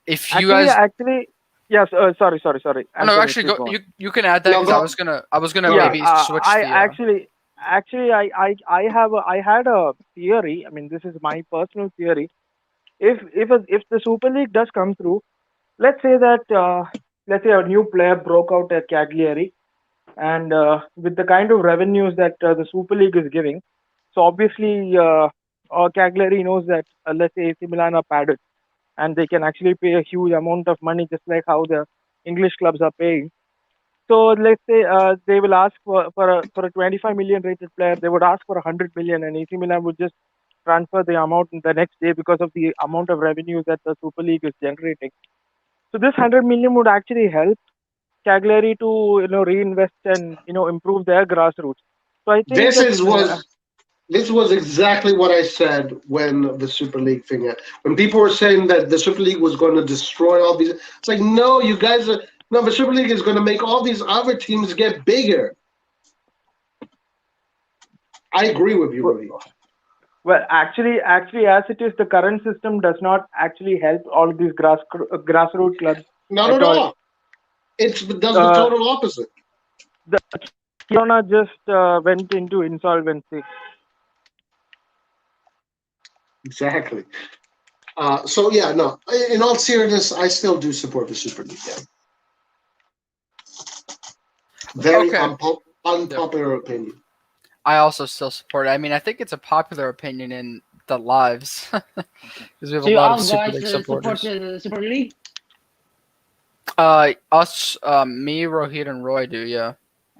If you Yes. Sorry. no, Anthony, actually, please go. on. You can add that because I was gonna Yeah. maybe switch I the. actually I had a theory. I mean, this is my personal theory. If the Super League does come through, let's say that let's say a new player broke out at Cagliari, and with the kind of revenues that the Super League is giving, so obviously Cagliari knows that let's say AC Milan are padded, and they can actually pay a huge amount of money, just like how the English clubs are paying. So let's say they will ask for a 25 million rated player, they would ask for 100 million, and AC Milan would just transfer the amount the next day because of the amount of revenue that the Super League is generating. So this 100 million would actually help Cagliari to reinvest and improve their grassroots. So I think This was exactly what I said when the Super League thing happened. When people were saying that the Super League was going to destroy all these, it's like, no, you guys are no. The Super League is going to make all these other teams get bigger. I agree with you, Rudy. Well, actually, as it is, the current system does not actually help all these grassroots clubs. Not at all. It does the total opposite. The Girona just went into insolvency. Exactly. So yeah, no. In all seriousness, I still do support the Super League. Yeah. Very unpopular opinion. I also still support it. I mean, I think it's a popular opinion in the lives because we have a lot of Super League supporters. Support the Super League? Us, me, Rohit, and Roy do. Yeah.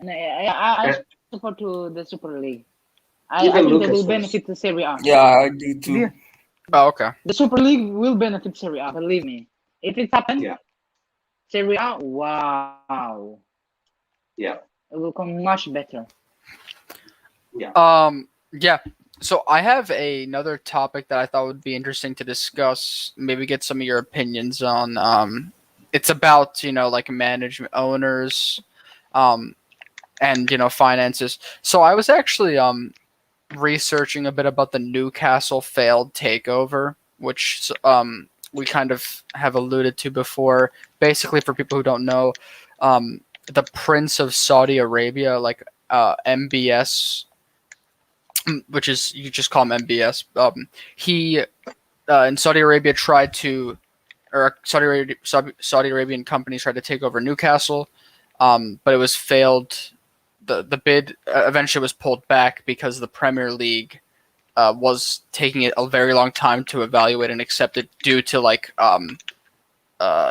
I support to the Super League. I Even think Lucas they will does. benefit the Serie A. Yeah, I do too. Yeah. Oh, okay. The Super League will benefit Serie A, believe me. If it happens, Serie A, wow. Yeah. It will come much better. Yeah. Yeah. So I have another topic that I thought would be interesting to discuss. Maybe get some of your opinions on. It's about like management, owners, and finances. So I was actually researching a bit about the Newcastle failed takeover, which we kind of have alluded to before. Basically, for people who don't know, the Prince of Saudi Arabia, like MBS, which is you just call him MBS. He in Saudi Arabia tried to, or Saudi Arabian companies tried to take over Newcastle, but it was failed. The bid eventually was pulled back because the Premier League was taking it a very long time to evaluate and accept it due to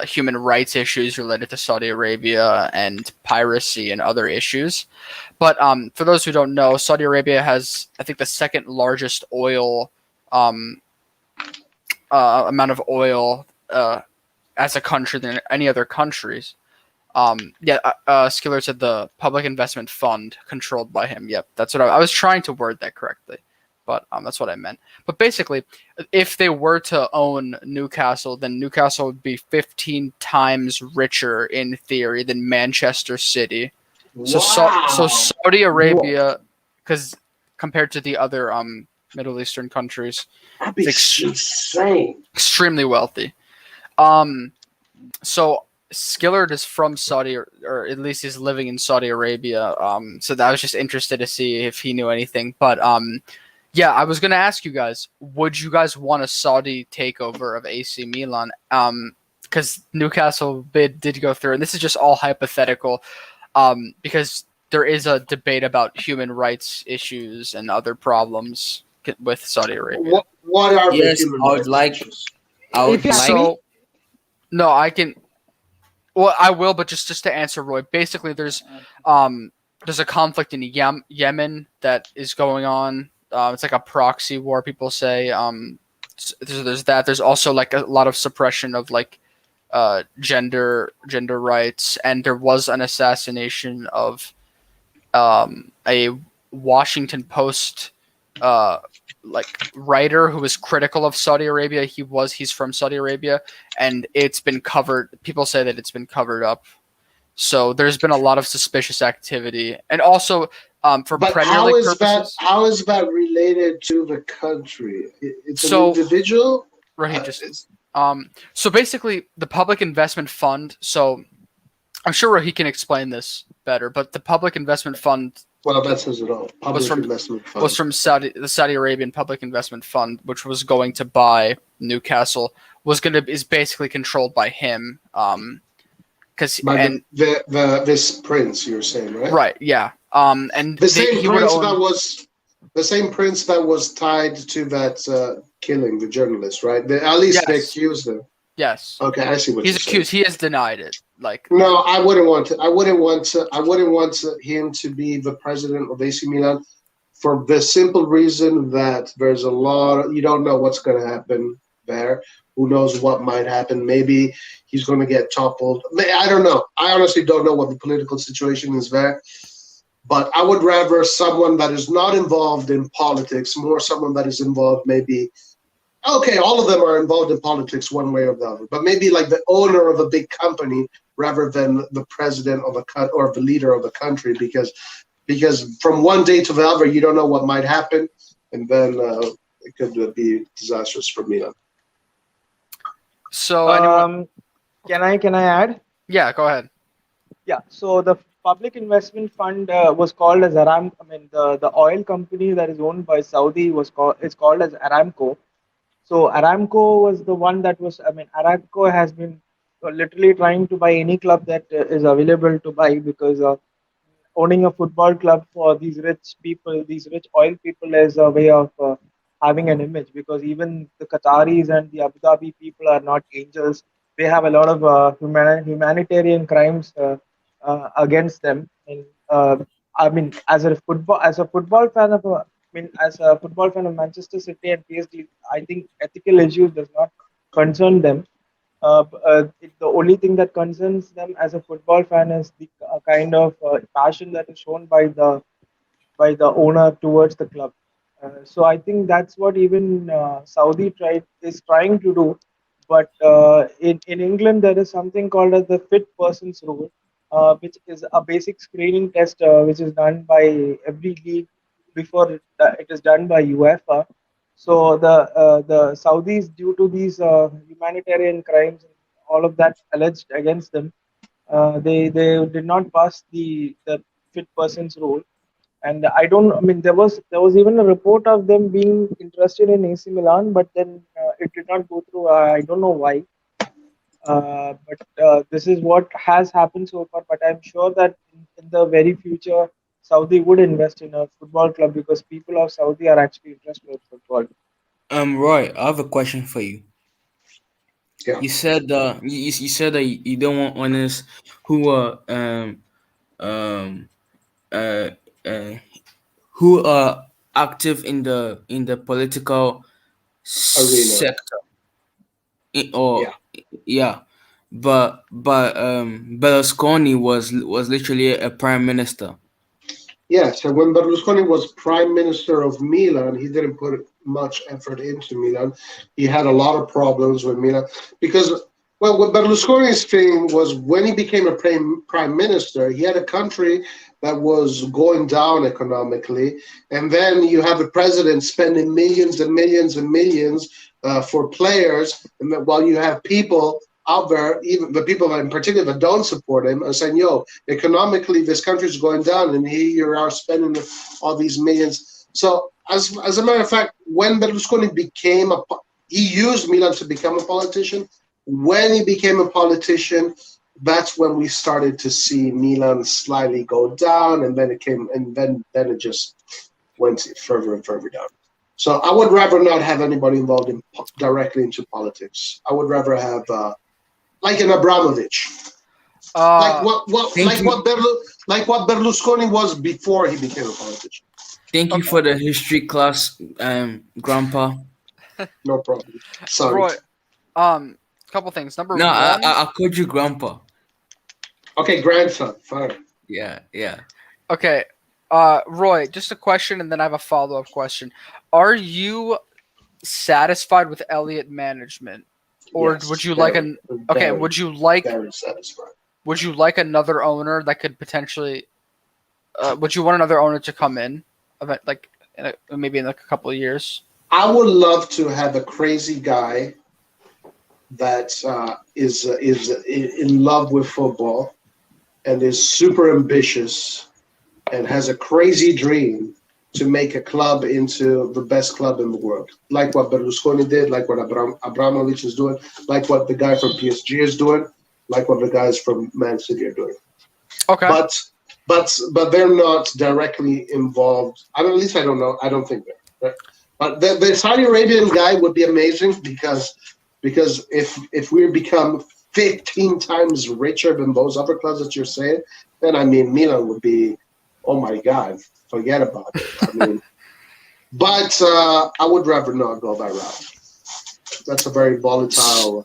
human rights issues related to Saudi Arabia and piracy and other issues. But for those who don't know, Saudi Arabia has, I think, the second largest oil amount of oil as a country than any other countries. Skiller said the Public Investment Fund controlled by him. Yep, that's what I was trying to word that correctly. but that's what I meant. But basically, if they were to own Newcastle, then Newcastle would be 15 times richer in theory than Manchester City. So Wow. Saudi Arabia, because compared to the other Middle Eastern countries, That'd be it's insane. extremely wealthy. So Skillard is from Saudi, or at least he's living in Saudi Arabia. So I was just interested to see if he knew anything. But yeah, I was gonna ask you guys: would you guys want a Saudi takeover of AC Milan? Because Newcastle bid did go through, and this is just all hypothetical. Because there is a debate about human rights issues and other problems with Saudi Arabia. What are the Yes, human I would rights like. issues? I would If you ask like. me, So no, I can. Well, I will, but just to answer Roy, basically there's a conflict in Yemen that is going on. It's like a proxy war, people say. There's that. There's also like a lot of suppression of like gender rights, and there was an assassination of a Washington Post uh, like writer who was critical of Saudi Arabia. He's from Saudi Arabia, and it's been covered. People say that it's been covered up. So there's been a lot of suspicious activity, and also for But Premier League purposes. how is that related to the country? It's an So individual. Raheem so basically, the Public Investment Fund. So I'm sure he can explain this better, but the Public Investment Fund Well, that says it all. Public investment fund. was from the Saudi Arabian Public Investment Fund, which was going to buy Newcastle, is basically controlled by him. By this prince, you're saying, right? Right, yeah. And the same prince that was tied to that killing the journalist, right? At least they accused him. Yes. Okay, I see what he's you're accused. saying. He has denied it. Like no, I wouldn't want him to be the president of AC Milan for the simple reason that there's a lot. You don't know what's going to happen there. Who knows what might happen? Maybe he's going to get toppled. I don't know. I honestly don't know what the political situation is there. But I would rather someone that is not involved in politics, more someone that is involved maybe. Okay, all of them are involved in politics one way or the other, but maybe like the owner of a big company rather than the president of or the leader of a country, because from one day to the other, you don't know what might happen, and then it could be disastrous for Milan. So, can I add? Yeah, go ahead. Yeah. So the public investment fund was called as Aram. I mean, the oil company that is owned by Saudi is called as Aramco. So Aramco was the one that was. I mean, Aramco has been literally trying to buy any club that is available to buy, because owning a football club for these rich people, these rich oil people, is a way of having an image, because even the Qataris and the Abu Dhabi people are not angels. They have a lot of humanitarian crimes against them. And I mean, as a football fan of as a football fan of Manchester City and PSG, I think ethical issues does not concern them. The only thing that concerns them as a football fan is the kind of passion that is shown by the owner towards the club. So I think that's what even Saudi is trying to do. But in England, there is something called as the fit persons rule, which is a basic screening test which is done by every league before it is done by UEFA. So the Saudis, due to these humanitarian crimes and all of that alleged against them, they did not pass the fit persons rule. And I don't. I mean, there was even a report of them being interested in AC Milan, but then it did not go through. I don't know why. But this is what has happened so far. But I'm sure that in the very future, Saudi would invest in a football club, because people of Saudi are actually interested in football. Roy, I have a question for you. Yeah. You said you said that you don't want owners who are um uh, uh who are active in the political Arena. sector, or Yeah. yeah, but Berlusconi was literally a prime minister. Yes, and when Berlusconi was prime minister of Milan, he didn't put much effort into Milan. He had a lot of problems with Milan because, well, what Berlusconi's thing was when he became a prime minister, he had a country that was going down economically, and then you have a president spending millions and millions and millions for players, and that while you have people out there, even the people in particular that don't support him, are saying, "Yo, economically, this country's going down, and here you are spending all these millions." So, as a matter of fact, when Berlusconi he used Milan to become a politician. When he became a politician, that's when we started to see Milan slightly go down, and then it just went further and further down. So, I would rather not have anybody involved directly into politics. I would rather have. Like an Abramovich, like what Berlusconi was before he became a politician. Thank you for the history class, Grandpa. No problem. Sorry. Roy, couple things. Number one. I called you Grandpa. Okay, grandson. Fine. Yeah. Okay, Roy, just a question, and then I have a follow-up question. Are you satisfied with Elliott management? Or yes, would you like would you like very satisfied. Would you like another owner that could potentially would you want another owner to come in maybe in a couple of years? I would love to have a crazy guy that is in love with football and is super ambitious and has a crazy dream to make a club into the best club in the world, like what Berlusconi did, like what Abramovich is doing, like what the guy from PSG is doing, like what the guys from Man City are doing. Okay. But they're not directly involved. At least I don't know. I don't think they're. But the Saudi Arabian guy would be amazing because if we become 15 times richer than those other clubs that you're saying, then I mean Milan would be, oh my God. Forget about it. I mean, but I would rather not go that route. That's a very volatile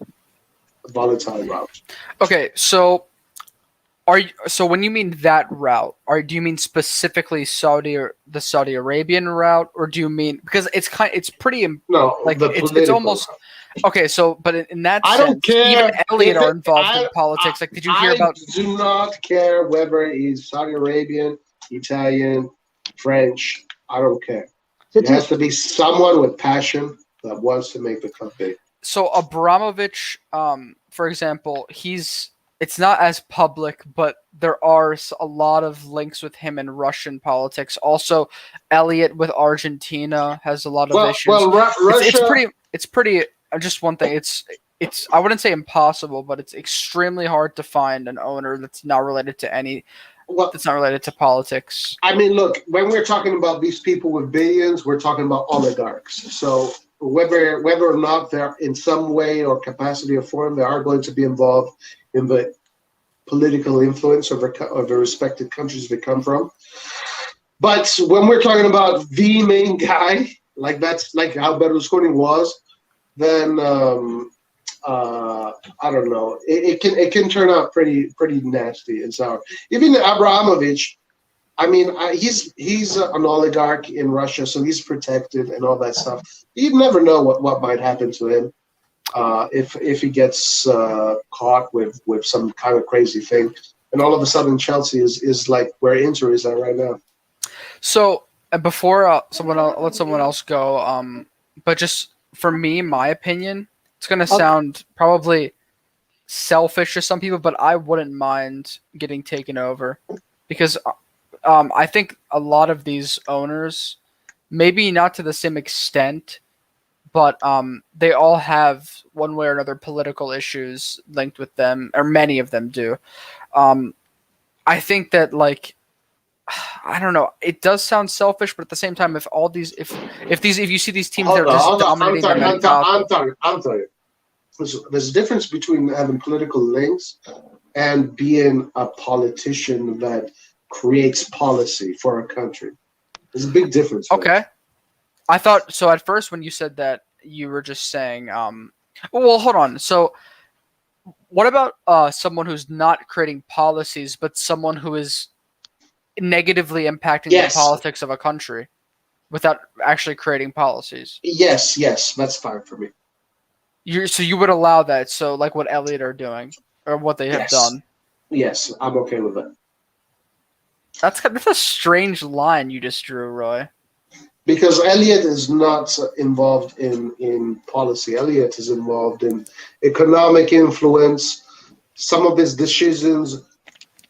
route. Okay, so when you mean that route, do you mean specifically the Saudi Arabian route, or do you mean because it's pretty no like it's almost okay. So, but in that I sense, don't care. Even Elliott are involved in politics. Like, did you hear about? I do not care whether he's Saudi Arabian, Italian, French, I don't care. It has to be someone with passion that wants to make the club big. So Abramovich, for example, it's not as public, but there are a lot of links with him in Russian politics. Also, Elliott with Argentina has a lot of issues. Well, Russia. It's pretty. Just one thing. It's. I wouldn't say impossible, but it's extremely hard to find an owner that's not related to that's not related to politics. I mean, look, when we're talking about these people with billions, we're talking about oligarchs. So whether or not they're in some way or capacity or form, they are going to be involved in the political influence of the respective countries they come from. But when we're talking about the main guy, like how Berlusconi was, then I don't know. It can turn out pretty nasty and sour. Even Abramovich, I mean, he's an oligarch in Russia, so he's protected and all that stuff. You never know what might happen to him if he gets caught with some kind of crazy thing, and all of a sudden Chelsea is like where Inter is at right now. So before let someone else go, but just for me, my opinion. It's going to sound probably selfish to some people, but I wouldn't mind getting taken over because I think a lot of these owners, maybe not to the same extent, but they all have one way or another political issues linked with them, or many of them do. I think that I don't know. It does sound selfish, but at the same time, if you see these teams that are just dominating I'm sorry. There's a difference between having political links and being a politician that creates policy for a country. There's a big difference. Okay. I thought so at first when you said that you were just saying, well, hold on. So what about someone who's not creating policies, but someone who is negatively impacting the Yes, politics of a country without actually creating policies. yes, that's fine for me. So you would allow that. So like what Elliot are doing or what they have Yes, done. yes, I'm okay with that. That's a strange line you just drew, Roy. Because Elliot is not involved in policy. Elliot is involved in economic influence. Some of his decisions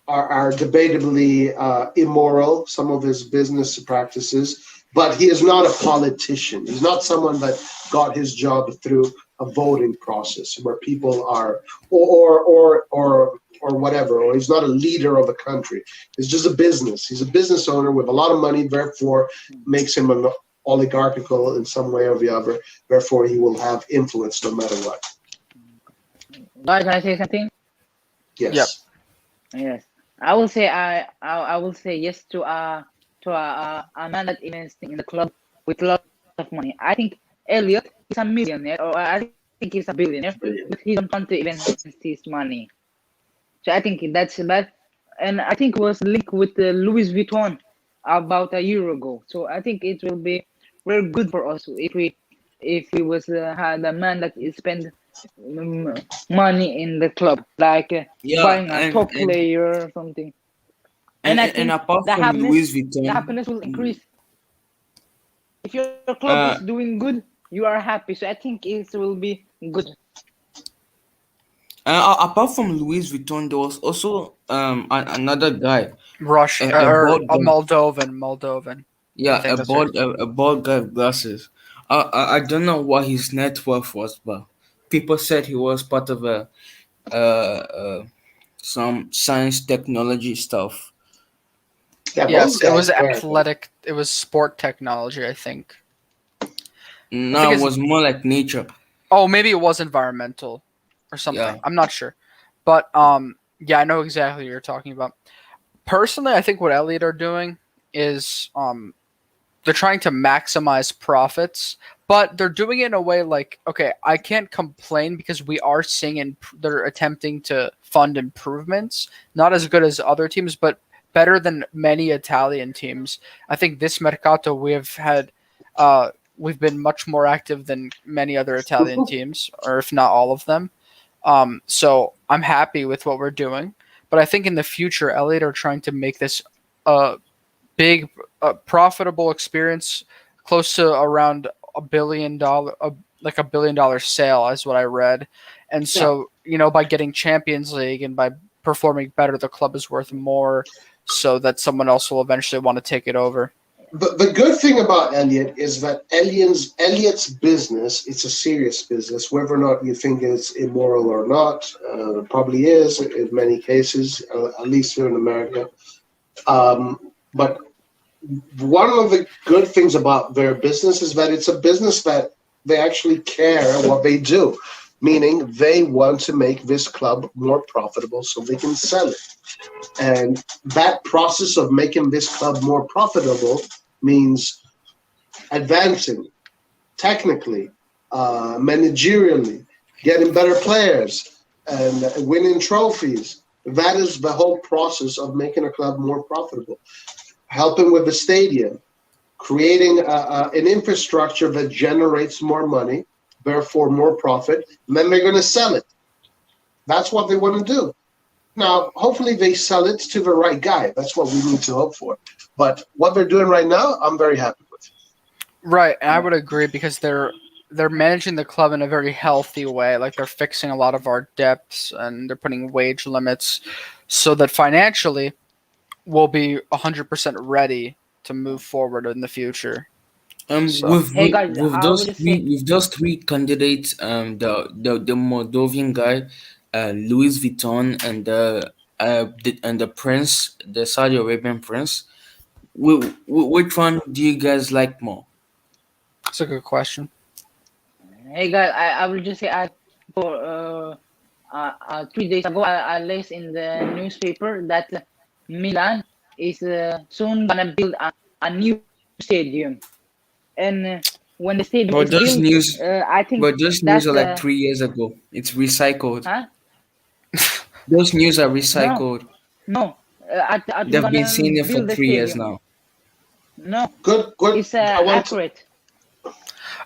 are debatably immoral, some of his business practices, but he is not a politician. He's not someone that got his job through a voting process where people are, or whatever, or he's not a leader of a country. It's just a business. He's a business owner with a lot of money, therefore makes him an oligarchical in some way or the other. Therefore, he will have influence no matter what. Can I say something? Yes. Yep. Yes, I will say I will say yes to a man that investing in the club with lots of money. I think Elliot is a millionaire, or I think he's a billionaire, but he don't want to invest his money. So I think that's bad, and I think it was linked with Louis Vuitton about a year ago. So I think it will be very good for us if we was had a man that spend money in the club, like Yeah, buying a top player or something. And I think apart the from Louis the Vuitton, happiness will increase. If your club is doing good, you are happy. So I think it will be good. apart from Louis Vuitton, there was also another guy, Russia a or bald a guy. Moldovan. Yeah, I think that's right. a bald guy with glasses. I don't know what his net worth was, but people said he was part of a some science technology stuff. Yeah, Yes, those it was guys are. athletic. It was sport technology, I think. I No, think it it's was more like nature. oh maybe it was environmental or something. Yeah. I'm not sure, but yeah, I know exactly what you're talking about. Personally, I think what Elliot are doing is they're trying to maximize profits, but they're doing it in a way like, okay, I can't complain because we are seeing they're attempting to fund improvements, not as good as other teams, but better than many Italian teams. I think this Mercato we've been much more active than many other Italian teams, or if not all of them. So I'm happy with what we're doing, but I think in the future, Elliot are trying to make this a big, profitable experience, close to around like $1 billion sale, is what I read. And so, by getting Champions League and by performing better, the club is worth more, so that someone else will eventually want to take it over. The good thing about Elliot is that Elliot's business, it's a serious business, whether or not you think it's immoral or not. It probably is in many cases, at least here in America. But one of the good things about their business is that it's a business that they actually care what they do, meaning they want to make this club more profitable so they can sell it. And that process of making this club more profitable means advancing technically, managerially, getting better players, and winning trophies. That is the whole process of making a club more profitable. Helping with the stadium, creating an infrastructure that generates more money, therefore more profit, and then they're going to sell it. That's what they want to do. Now, hopefully they sell it to the right guy. That's what we need to hope for. But what they're doing right now, I'm very happy with. Right, and I would agree because they're managing the club in a very healthy way. Like they're fixing a lot of our debts and they're putting wage limits so that financially we'll be 100% ready to move forward in the future. So. Hey guys, I will just say with those three candidates, the Moldovan guy, Louis Vuitton, and the prince, the Saudi Arabian prince. Which one do you guys like more? That's a good question. hey guys, I will just say for 3 days ago I read in the newspaper that Milan is soon gonna build a new stadium, and when the stadium But is those built, news, I think but those news that are like 3 years ago. It's recycled. huh? Those news are No, recycled. no, we're They've been gonna saying it for build the 3 years stadium. now. No, Good, good. it's I want. accurate.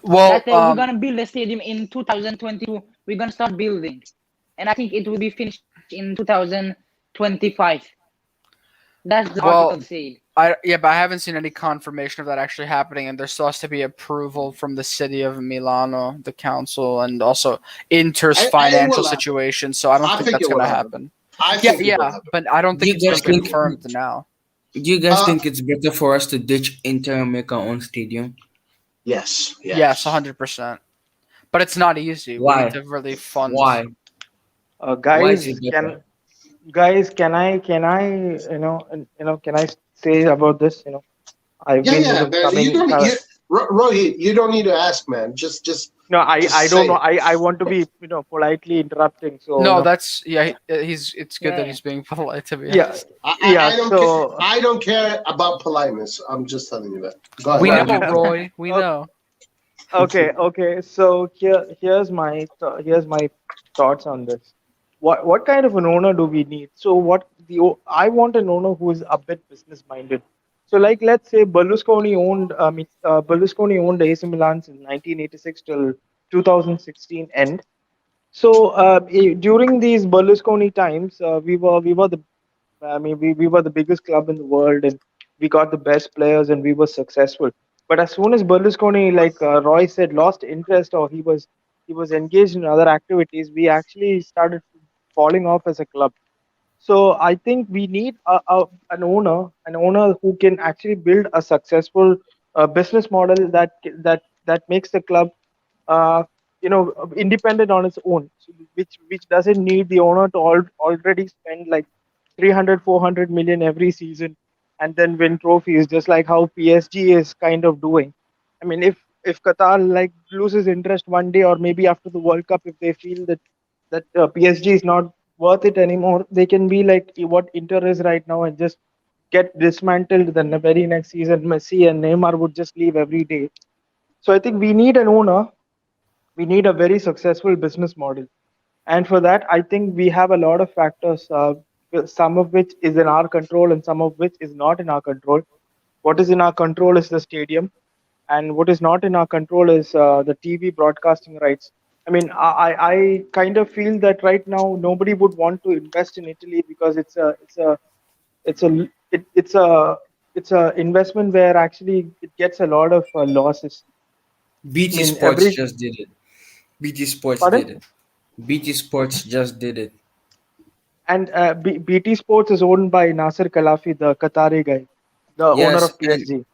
Well, That we're gonna build a stadium in 2022. We're gonna start building, and I think it will be finished in 2025. That's the article well, said. but I haven't seen any confirmation of that actually happening, and there still has to be approval from the city of Milano, the council, and also Inter's It financial will happen. situation. So I don't I think think that's it will gonna happen. happen. I Yeah, think it will yeah, happen. but I don't Do think you it's been guys think? confirmed now. Do you guys Uh, think it's better for us to ditch Inter and make our own stadium? yes, Yes, yes. 100%. But it's not easy. We need Why? to really fund. Why? Why is Guys, it better? can I can I say about this? I've Yeah, been yeah, man. You coming. don't. Rohit, you don't need to ask, man. No, I Just don't say know. it. I want to be politely interrupting. So No, that's yeah. He's. It's good that Yeah. he's being polite. To be yeah, honest, yeah. I don't care. So I don't care about politeness. I'm just telling you that. Go we ahead. know, Roy. We o- know. okay. So here's my thoughts on this. What kind of an owner do we need? So I want an owner who is a bit business minded. So like let's say Berlusconi owned AC Milan since 1986 till 2016 end. So during these Berlusconi times, we were the biggest club in the world, and we got the best players, and we were successful. But as soon as Berlusconi, like Roy said, lost interest, or he was engaged in other activities, we actually started falling off as a club. So I think we need an owner who can actually build a successful business model that makes the club, uh, independent on its own, so which doesn't need the owner to already spend like 300, 400 million every season and then win trophies, just like how PSG is kind of doing. I mean, if Qatar like loses interest one day, or maybe after the World Cup, if they feel that PSG is not worth it anymore, they can be like what Inter is right now and just get dismantled. Then the very next season, Messi and Neymar would just leave every day. So I think we need an owner. We need a very successful business model, and for that, I think we have a lot of factors. Some of which is in our control, and some of which is not in our control. What is in our control is the stadium, and what is not in our control is the TV broadcasting rights. I mean, I kind of feel that right now nobody would want to invest in Italy because it's a it's a investment where actually it gets a lot of losses. I BT mean, Sports every just did it. BT Sports pardon. did it. BT Sports just did it. And BT Sports is owned by Nasser Khelafi, the Qatari guy, the owner Yes, of PSG.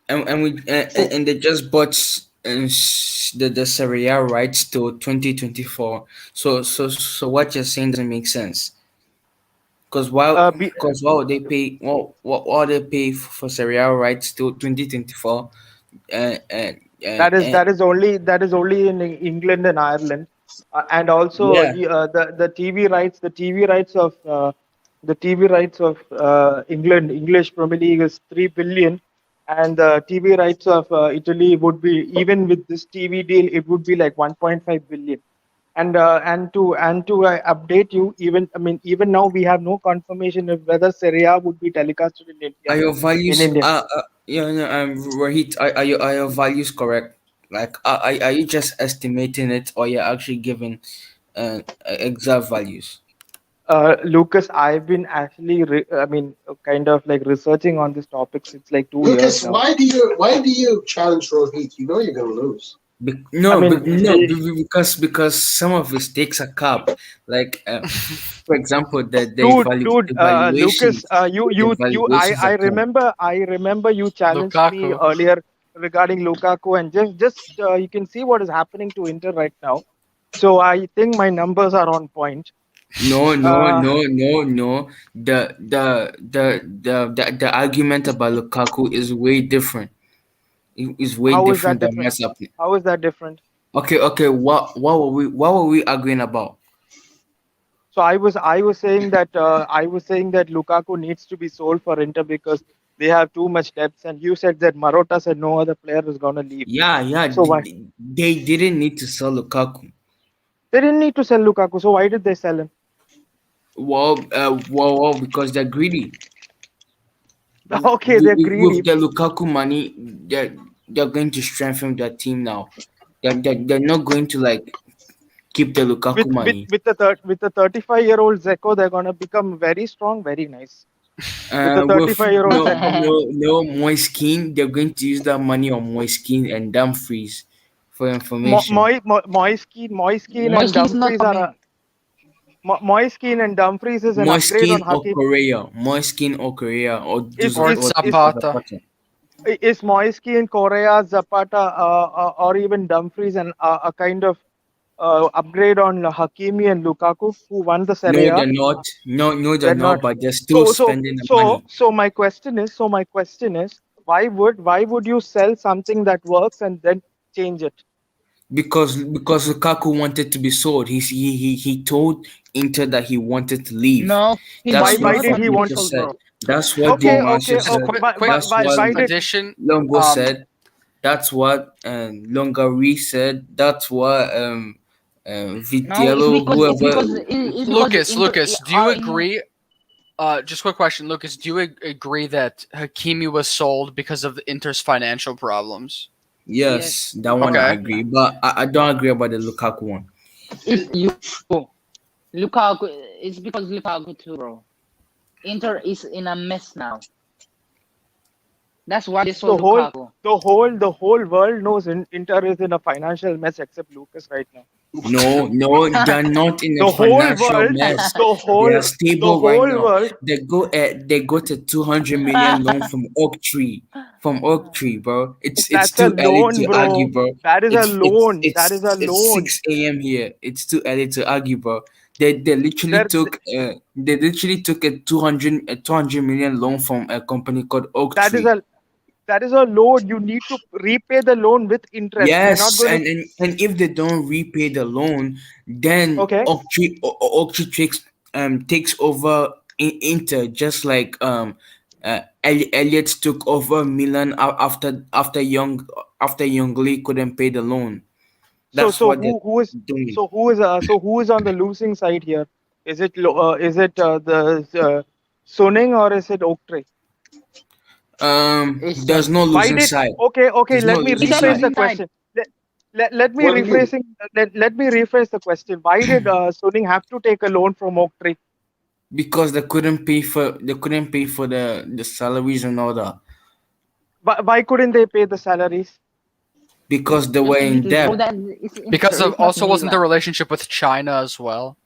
and they just bought the Serie A rights to 2024. So what you're saying doesn't make sense. Because Uh, B, why would they pay? Why would they pay for Serie A rights to 2024? And that is only in England and Ireland, and also yeah, the TV rights, the TV rights of English Premier League is 3 billion, and the TV rights of Italy would be, even with this TV deal, it would be like 1.5 billion. And to update you, even now we have no confirmation of whether Serie A would be telecasted in are India. your In values India. Rohit, are your values correct? Like, are you just estimating it, or you're actually giving exact values? Lucas, I've been actually, kind of like researching on this topic since like 2 years Lucas, now. why do you challenge Rohit? You know you're gonna lose. I mean, No, because some of his takes are cap. Like, for example, Lucas, the evaluations I are cap. remember you challenged me Lukaku. earlier regarding Lukaku, and just you can see what is happening to Inter right now. So I think my numbers are on point. No, no, Uh, no, no, no. The argument about Lukaku is way different. It is way how is that different than different? what's happening. How is that different? Okay. What were we arguing about? So I was saying that Lukaku needs to be sold for Inter because they have too much depth, and you said that Marotta said no other player is gonna leave. Yeah. So why They didn't need to sell Lukaku. they didn't need to sell Lukaku? So why did they sell him? Well, because they're greedy. Okay, they're greedy. With the Lukaku money, they're going to strengthen their team now. They're not going to like keep the Lukaku money. With the 35-year-old Zeko, they're gonna become very strong, very nice. With the With 35-year-old Zeko. no Moiskin, they're going to use that money on Moiskin and Dumfries for information. Moiskin and Moisky is not Dumfries are coming. Moiskin and Dumfries is an upgrade Moiskin on or Hakim. Korea, Moiskin or Korea or Is Or is or is Zapata. is Moiskin, Correa, Zapata, or even Dumfries, and a kind of upgrade on Hakimi and Lukaku, who won the No, Serie A? they're not. No, they're They're not. not. But they're still So so spending the so money so my question is, why would you sell something that works and then change it? because Lukaku wanted to be sold. He told Inter that he wanted to leave. No, he That's don't. what Why Not did he want to be want? Fabrizio sold, said. bro. That's what Di Okay, Marzio okay, Just said. okay. quick, But quick but That's why, what why did addition. Longo said. That's what Longari said. That's what No, Vitiello, whoever. it's because Inter Lucas, do you are in. agree? Just quick question, Lucas. Do you agree that Hakimi was sold because of the Inter's financial problems? Yes, Yes, that one I Okay. agree, but I don't agree about the Lukaku one. it's you. Lukaku. It's because Lukaku too, bro. Inter is in a mess now. That's why they the sold whole Lukaku. the whole world knows Inter is in a financial mess except Lucas right now. No, they're not in a The whole financial world, mess. the They whole are the stable right whole now. world. They got a 200 million loan from Oak Tree. From Oak Tree, bro. It's That's a too early loan, to argue, bro. bro. That is a loan. That is a It's loan. 6 a.m. here. It's too early to argue, bro. There, they literally took a 200 million loan from a company called Oak that is Tree. a that is a loan. You need to repay the loan with interest. You're not Yes, going to. and if they don't repay the loan, then Okay. Oaktree takes over Inter, just like Elliot took over Milan after Youngly couldn't pay the loan. So That's so what they're who who is doing. so who is on the losing side here? Is it the Suning or is it Oaktree? It's There's no Why losing did side. okay? There's no Let me losing it's a rephrase side the losing side. question. Let me What do you mean? let me rephrase the question. Why did Suning have to take a loan from Oaktree? because they couldn't pay for the salaries and all that Why couldn't they pay the salaries? because they were in Because bro, debt. that is Because Inter. of It's not also wasn't the Milan. relationship with China as well.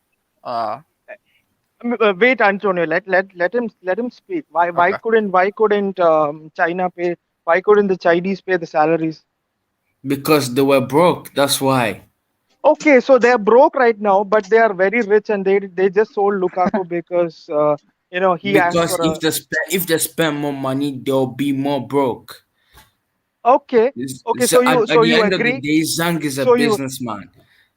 Wait, Antonio. Let him speak. Why Okay. couldn't China pay? Why couldn't the Chinese pay the salaries? Because they were broke. That's why. Okay, so they're broke right now, but they are very rich, and they just sold Lukaku because he asked Because for a. if they spend more money, they'll be more broke. Okay, okay. So at So the you end of the agree? day, Zhang is a So you businessman.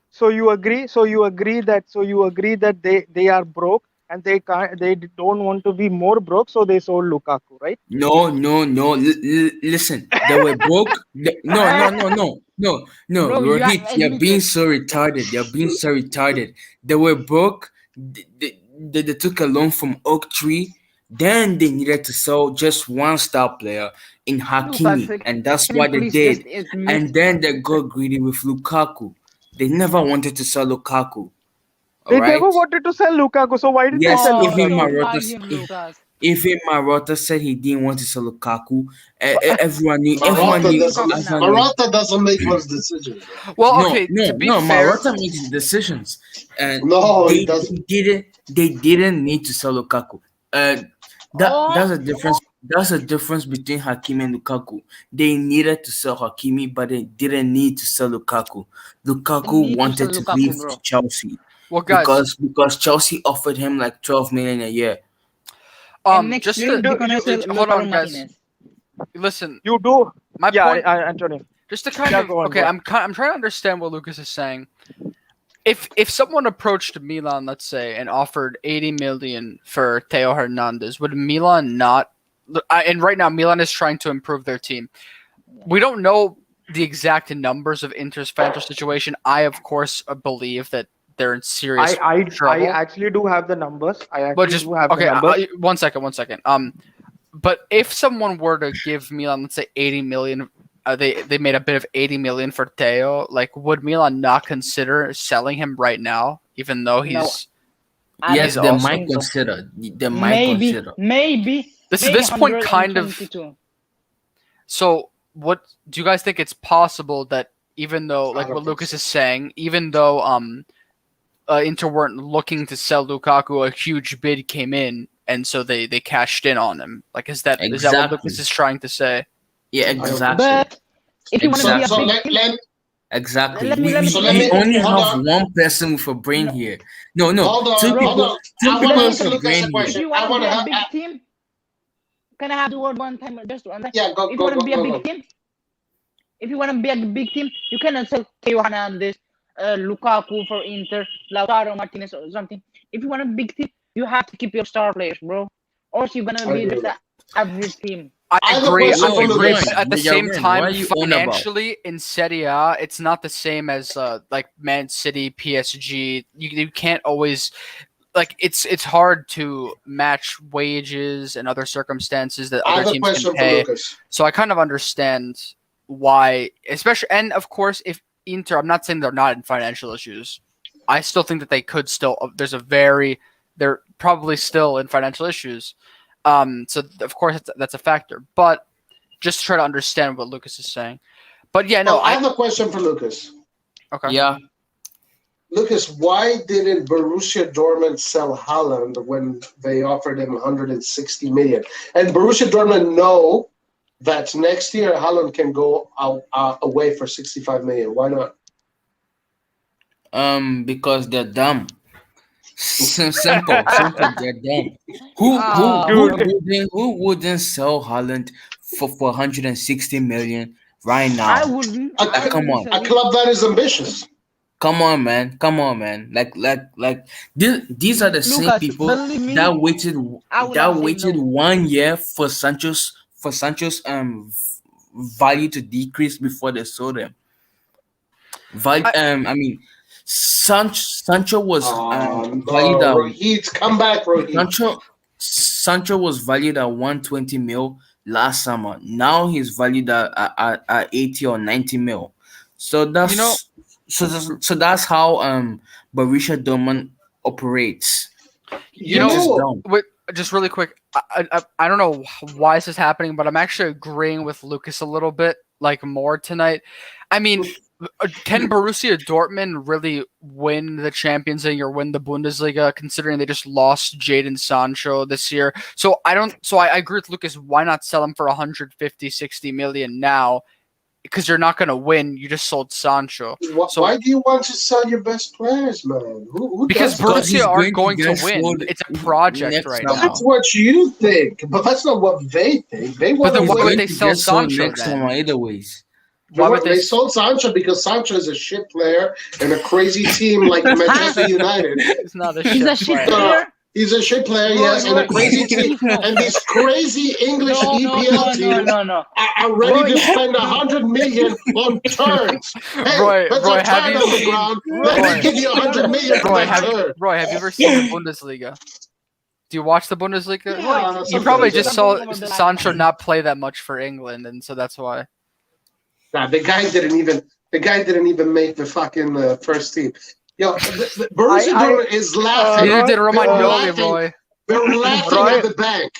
so you agree that they are broke and they don't want to be more broke, so they sold Lukaku, right? No. Listen, they were broke. No. Bro, you have Rohit, you're being admitted. so retarded. You're being so retarded. They were broke. They took a loan from Oak Tree. Then they needed to sell just one star player in Lucas, Hakimi, and that's can you what they please just did. admit? And then they got greedy with Lukaku. They never wanted to sell Lukaku. All They never right. wanted to sell Lukaku, so why did they Yes, sell Oh, even Lukaku? don't Marotta, argue, Lucas. even Marotta said he didn't want to sell Lukaku. Everyone knew. Why you Everyone Marotta saying knew. doesn't. Lukaku Everyone now? knew. Marotta doesn't make those decisions, bro. Well, No, okay. no, To be no. fair, Marotta makes the decisions, and No, he doesn't. they didn't need to sell Lukaku. Uh, Oh, that's a difference. That's a difference between Hakimi and Lukaku. They needed to sell Hakimi, but they didn't need to sell Lukaku. they Lukaku need to sell wanted to Lukaku, leave bro. to Chelsea well, guys. because Chelsea offered him like 12 million a year. And next Just You to year they're do gonna you sell hold Lautaro on, guys. Martinez. Listen, you do my yeah, point. Antonio. Just to kind Yeah, of go on, okay. go on. I'm trying to understand what Lucas is saying. If someone approached Milan, let's say, and offered 80 million for Theo Hernandez, would Milan not? And right now, Milan is trying to improve their team. We don't know the exact numbers of Inter's financial situation. I, of course, believe that they're in serious I trouble. actually do have the numbers. But just do have okay. the numbers. 1 second. But if someone were to give Milan, let's say 80 million, they made a bid of 80 million for Theo. Like, would Milan not consider selling him right now, even though he's I Yes, don't they also- might think so. consider. They might Maybe, consider. maybe, this point kind of. 122. So, what do you guys think? It's possible that even though, I like don't what think Lucas so. is saying, even though Inter weren't looking to sell Lukaku, a huge bid came in, and so they cashed in on him. Like, is that what Exactly. Lucas is trying to say? Yeah, I don't think exactly. But if you want to be a So big team, Exactly. let me So We let me only hold have on. one person with a brain No. here. No, no. Hold Two on, Bro, hold people. on. Two I people want to with ask a Lucas brain a here. if question. you I want to want be to a have. big team, can I have the word one time? Just one time. Yeah, go, If you go, want to go, be a go, big go. team, if you want to be a big team, you cannot sell Theo Hernandez, Lukaku for Inter, Lautaro Martinez or something. If you want a big team, you have to keep your star players, bro. Or you're gonna I be agree just with an average team. I have a agree. question I for agree, Lucas. but at the Yeah, same Ren, time, what are you on about? financially in Serie A, it's not the same as like Man City, PSG. You can't always like it's hard to match wages and other circumstances that I other have a teams can question for pay. Lucas. So I kind of understand why, especially, and of course, if Inter, I'm not saying they're not in financial issues. I still think that they could still. They're probably still in financial issues. So of course that's a factor, but just to try to understand what Lucas is saying. But yeah, no, Oh, I have a question for Lucas. okay. Yeah. Lucas, why didn't Borussia Dortmund sell Haaland when they offered him 160 million? And Borussia Dortmund know that next year Haaland can go out, away for 65 million. Why not? Because they're dumb. Simple. They're dumb. Dude. Who wouldn't sell Holland for 160 million right I now? wouldn't. A, I Like, come wouldn't on. sell a him. club that is ambitious. Come on, man. Come on, man. Like these are the same Lucas, people believe me, that waited I would have said no. 1 year for Sancho's value to decrease before they sold him. I mean, Sancho was valued No, at Rohit, come back, Rohit. Sancho was valued at 120 mil last summer. Now he's valued at 80 or 90 mil. So You know, so that's how Borussia Dortmund operates. you They're just know, dumb. wait, just really quick. I don't know why this is happening, but I'm actually agreeing with Lucas a little bit, like more tonight. I mean, can Borussia Dortmund really win the Champions League or win the Bundesliga, considering they just lost Jadon Sancho this year? So I agree with Lucas. Why not sell him for 150, 60 million now? Because you're not going to win. You just sold Sancho. So Why do you want to sell your best players, man? Who because does that? Because he's Borussia aren't going to get win. sold It's a project next right summer. now. That's what you think, but that's not what they think. They want But then to why win. would they to sell get sold Sancho next then? summer either ways. Why would They sold Sancho because Sancho is a shit player and a crazy team like Manchester United. He's not a He's shit a shit player. player. He's a shit player, yes, and a crazy team. And these crazy English No, EPL teams no. are ready to Roy, spend 100 million on turns. Hey, Roy, let's Roy, a have turn you on the seen? ground. Let Roy, me give you 100 million for Roy, that turn. have you ever seen the Bundesliga? Do you watch the Bundesliga? Yeah, You sometimes, probably yeah. just saw Sancho not play that much for England, and so that's why. Nah, the guy didn't even make the fucking first team. Yo, the Borussia Dortmund is laughing. Neither did They're Romagnoli, laughing. Roy. They're laughing Roy- at the bank.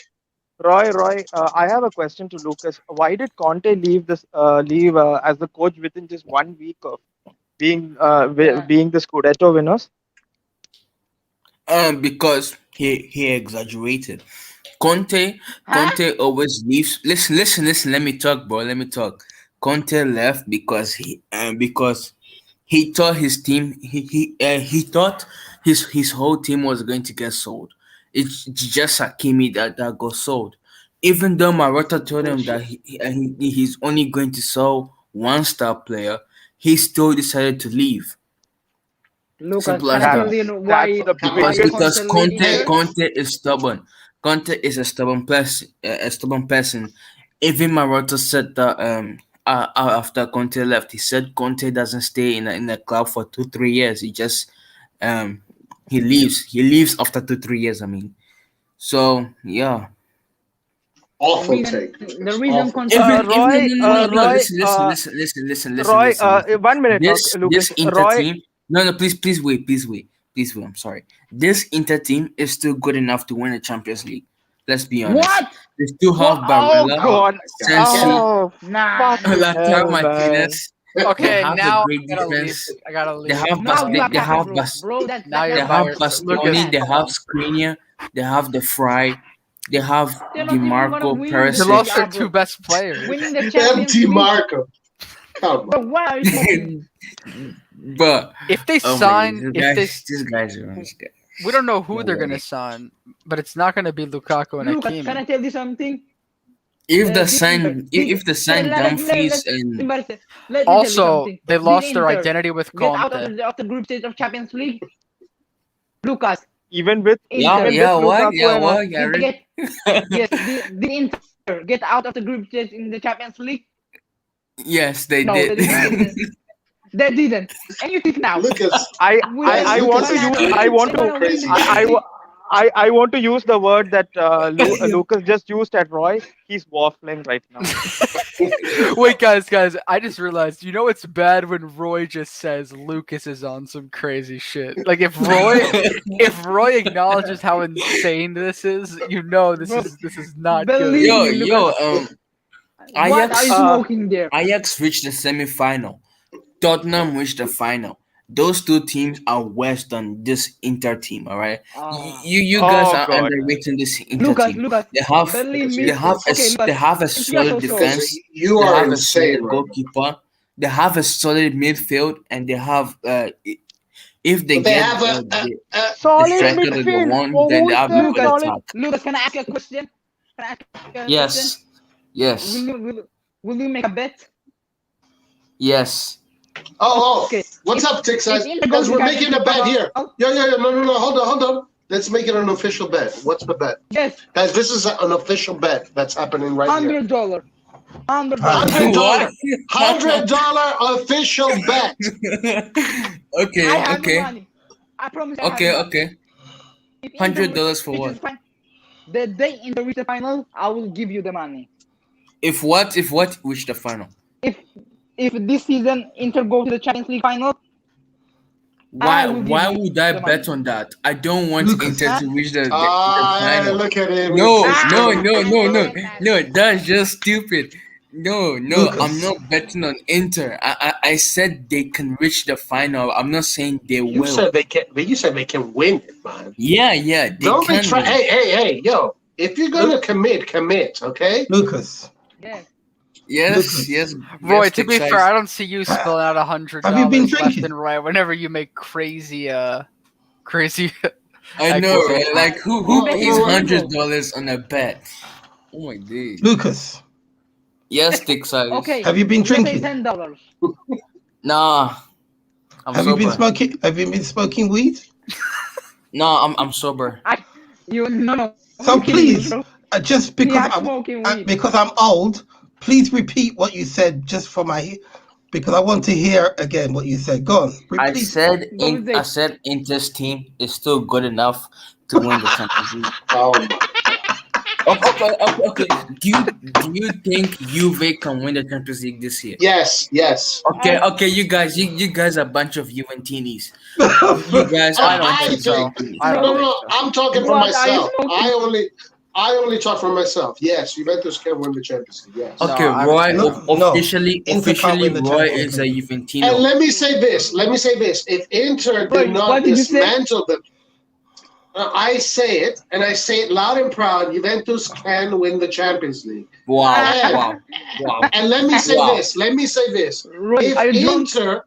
Roy, I have a question to Lucas. Why did Conte leave as the coach within just 1 week of being the Scudetto winners? Because he exaggerated. Conte always leaves. Listen. Let me talk, bro. Let me talk. Conte left because he thought his team he thought his whole team was going to get sold. It's just Hakimi that got sold. Even though Marotta told him that he's only going to sell one star player, he still decided to leave. Lucas, Simple can as I that. tell you That's why the why biggest. Because Conte leave Inter? Conte is stubborn. Conte is a stubborn person. A stubborn person. Even Marotta said that after Conte left, he said Conte doesn't stay in a club for 2-3 years. He just um he leaves. He leaves after 2 3 years. I mean, so yeah. Awful take. The reason Even contract. if no Roy, no no no no Roy, Roy. listen. 1 minute, This Lucas. Inter Roy, team, no, please wait. I'm sorry. This Inter team is still good enough to win the Champions League. Let's be honest. What? They still What? have oh Barella, Oh God, my God. Sensi, oh Nah. fucking Lautaro hell, man. Martinez. They Okay, have a now great I gotta leave. defense. I gotta They leave. have Now you are They capping, have bro. That's Now they you're not by have enough. yourself. Bastoni, Lucas, they come have on. Skriniar, they have the Fry, they have They're not even gonna DiMarco win the They Serie lost Perisic. their A, two bro. best players. Winning the Champions Empty League. Marco. Come Bro, on. why are you smoking? But If they oh my sign, god, if they, these guys are on scale. we don't know who No they're gonna way. sign, but it's not gonna be Lukaku and Lucas, can I Hakimi. tell you something? If the Did Inter, sign if the sign Dumfries and let me tell you Also, something. they Did lost their Inter identity with get out Conte. of the group stage of Champions League? Lucas, Even with yeah, Inter, Lukaku and what, did they Gary? get, yes, did Inter get out of the group stage in the Champions League? Yes, they No, did. they didn't. They didn't. And you think now, Lucas. I with Guys, I this want Lucas to is use financial, I tweeting want they're some to gonna win crazy the I, Champions I, shit. League. wa- I want to use the word that Lucas just used at Roy. He's waffling right now. Wait, guys, I just realized. You know it's bad when Roy just says Lucas is on some crazy shit. Like if Roy acknowledges how insane this is, you know this Bro, is not believe good. yo, me, yo, Lucas. What are Ajax, you smoking there? Ajax reached the semi-final. Tottenham reached the final. Those two teams are worse than this Inter team. All right, Ah, you guys Oh are God. underrating this Inter team. Lucas, They have believe Lucas, me. Okay, they Lucas, have a since you are solid so sure, Lucas, defense. you They are have a insane solid right now. goalkeeper. They have a solid midfield, and they have if they But they get have a the Solid striker that they midfield. want, Oh, then they who have a said good Lucas, solid? attack. Lucas, can I ask you a question? Can I ask you a question? Yes, Will yes, you will you make a bet? yes. Okay, what's up, Tick if Size? Inter goes Guys, to we're the Champions making a League bet final, here. Yeah, no, hold on. Let's make it an official bet. What's the bet? yes, Guys, this is an official bet that's happening right here. $100, $100. What? $100 official bet. I Okay, have the okay, money. I promise I have the money. okay. If Inter $100 for reaches what? the final, the day Inter reaches the final, I will give you the money. If what? If what? Reach the final. If if this season Inter goes to the Champions League final, I will give Why you would I the bet money. on that? I don't want Lucas. Inter Huh? to reach the final. Look at him. No, He's no. That's just stupid. No, I'm Lucas. not betting on Inter. I said they can reach the final. I'm not saying they You will. said they can. You said they can win it, man. Yeah, they Don't be can try. win. Hey, yo! If you're gonna commit, okay? Lucas. Yes. Yes. Roy, Yes, to be Tick fair, Size. I don't see you spilling out $100 Have you been left drinking? and right whenever you make crazy crazy I know, right? accusations. Like who You make pays it Well, simple. $100 on a bet? Oh my days. Lucas. Yes, Tick Size. Okay. Have you been Let's say drinking? $10. Nah, I'm Have you been sober. smoking? Have you been smoking weed? No, I'm sober. No. So You kidding me, please, bro? just He has smoking weed. because I'm old, please repeat what you said just for my, because I want to hear again what you said. Go on, I repeat. said Inter's team is still good enough to win the Champions League. oh my! Okay. Do you think Juve can win the Champions League this year? Yes. Okay. You guys are a bunch of Juventinis. You guys are I a don't bunch I think of so. think. I don't No. think so. I'm talking for What are you myself. smoking? I only talk for myself. Yes, Juventus can win the Champions League. Yes. No, Okay, I Roy. No, Officially, Inter can't win the Roy Champions is a League. And Juventino. let me say this. If Inter did Roy, not what did you say? dismantle them, I say it, and I say it loud and proud. Juventus can win the Champions League. Wow. And let me say Wow. this. Roy, If are you drunk? Inter,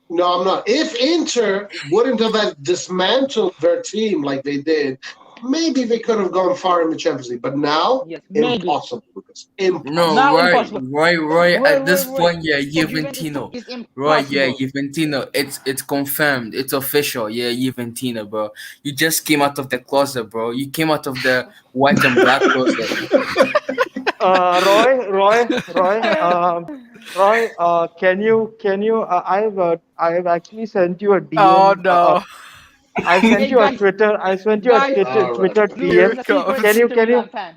no, I'm not. If Inter wouldn't have dismantled their team like they did, maybe they could have gone far in the Champions League. But now, Yes, maybe. impossible, Lucas. Impossible. No, Now Roy. impossible. At this Roy. point, yeah, For Juventus, Juventino. it's Roy, yeah, impossible. Juventino. It's confirmed. It's official. Yeah, Juventino, bro. You just came out of the closet, bro. You came out of the white and black closet. Roy, can you? I have actually sent you a Oh DM. no. I sent Hey you a guys, Twitter. I sent you a guys, All Twitter right. Here Lucas DM. is it a secret comes. Can you Inter can you Milan fan.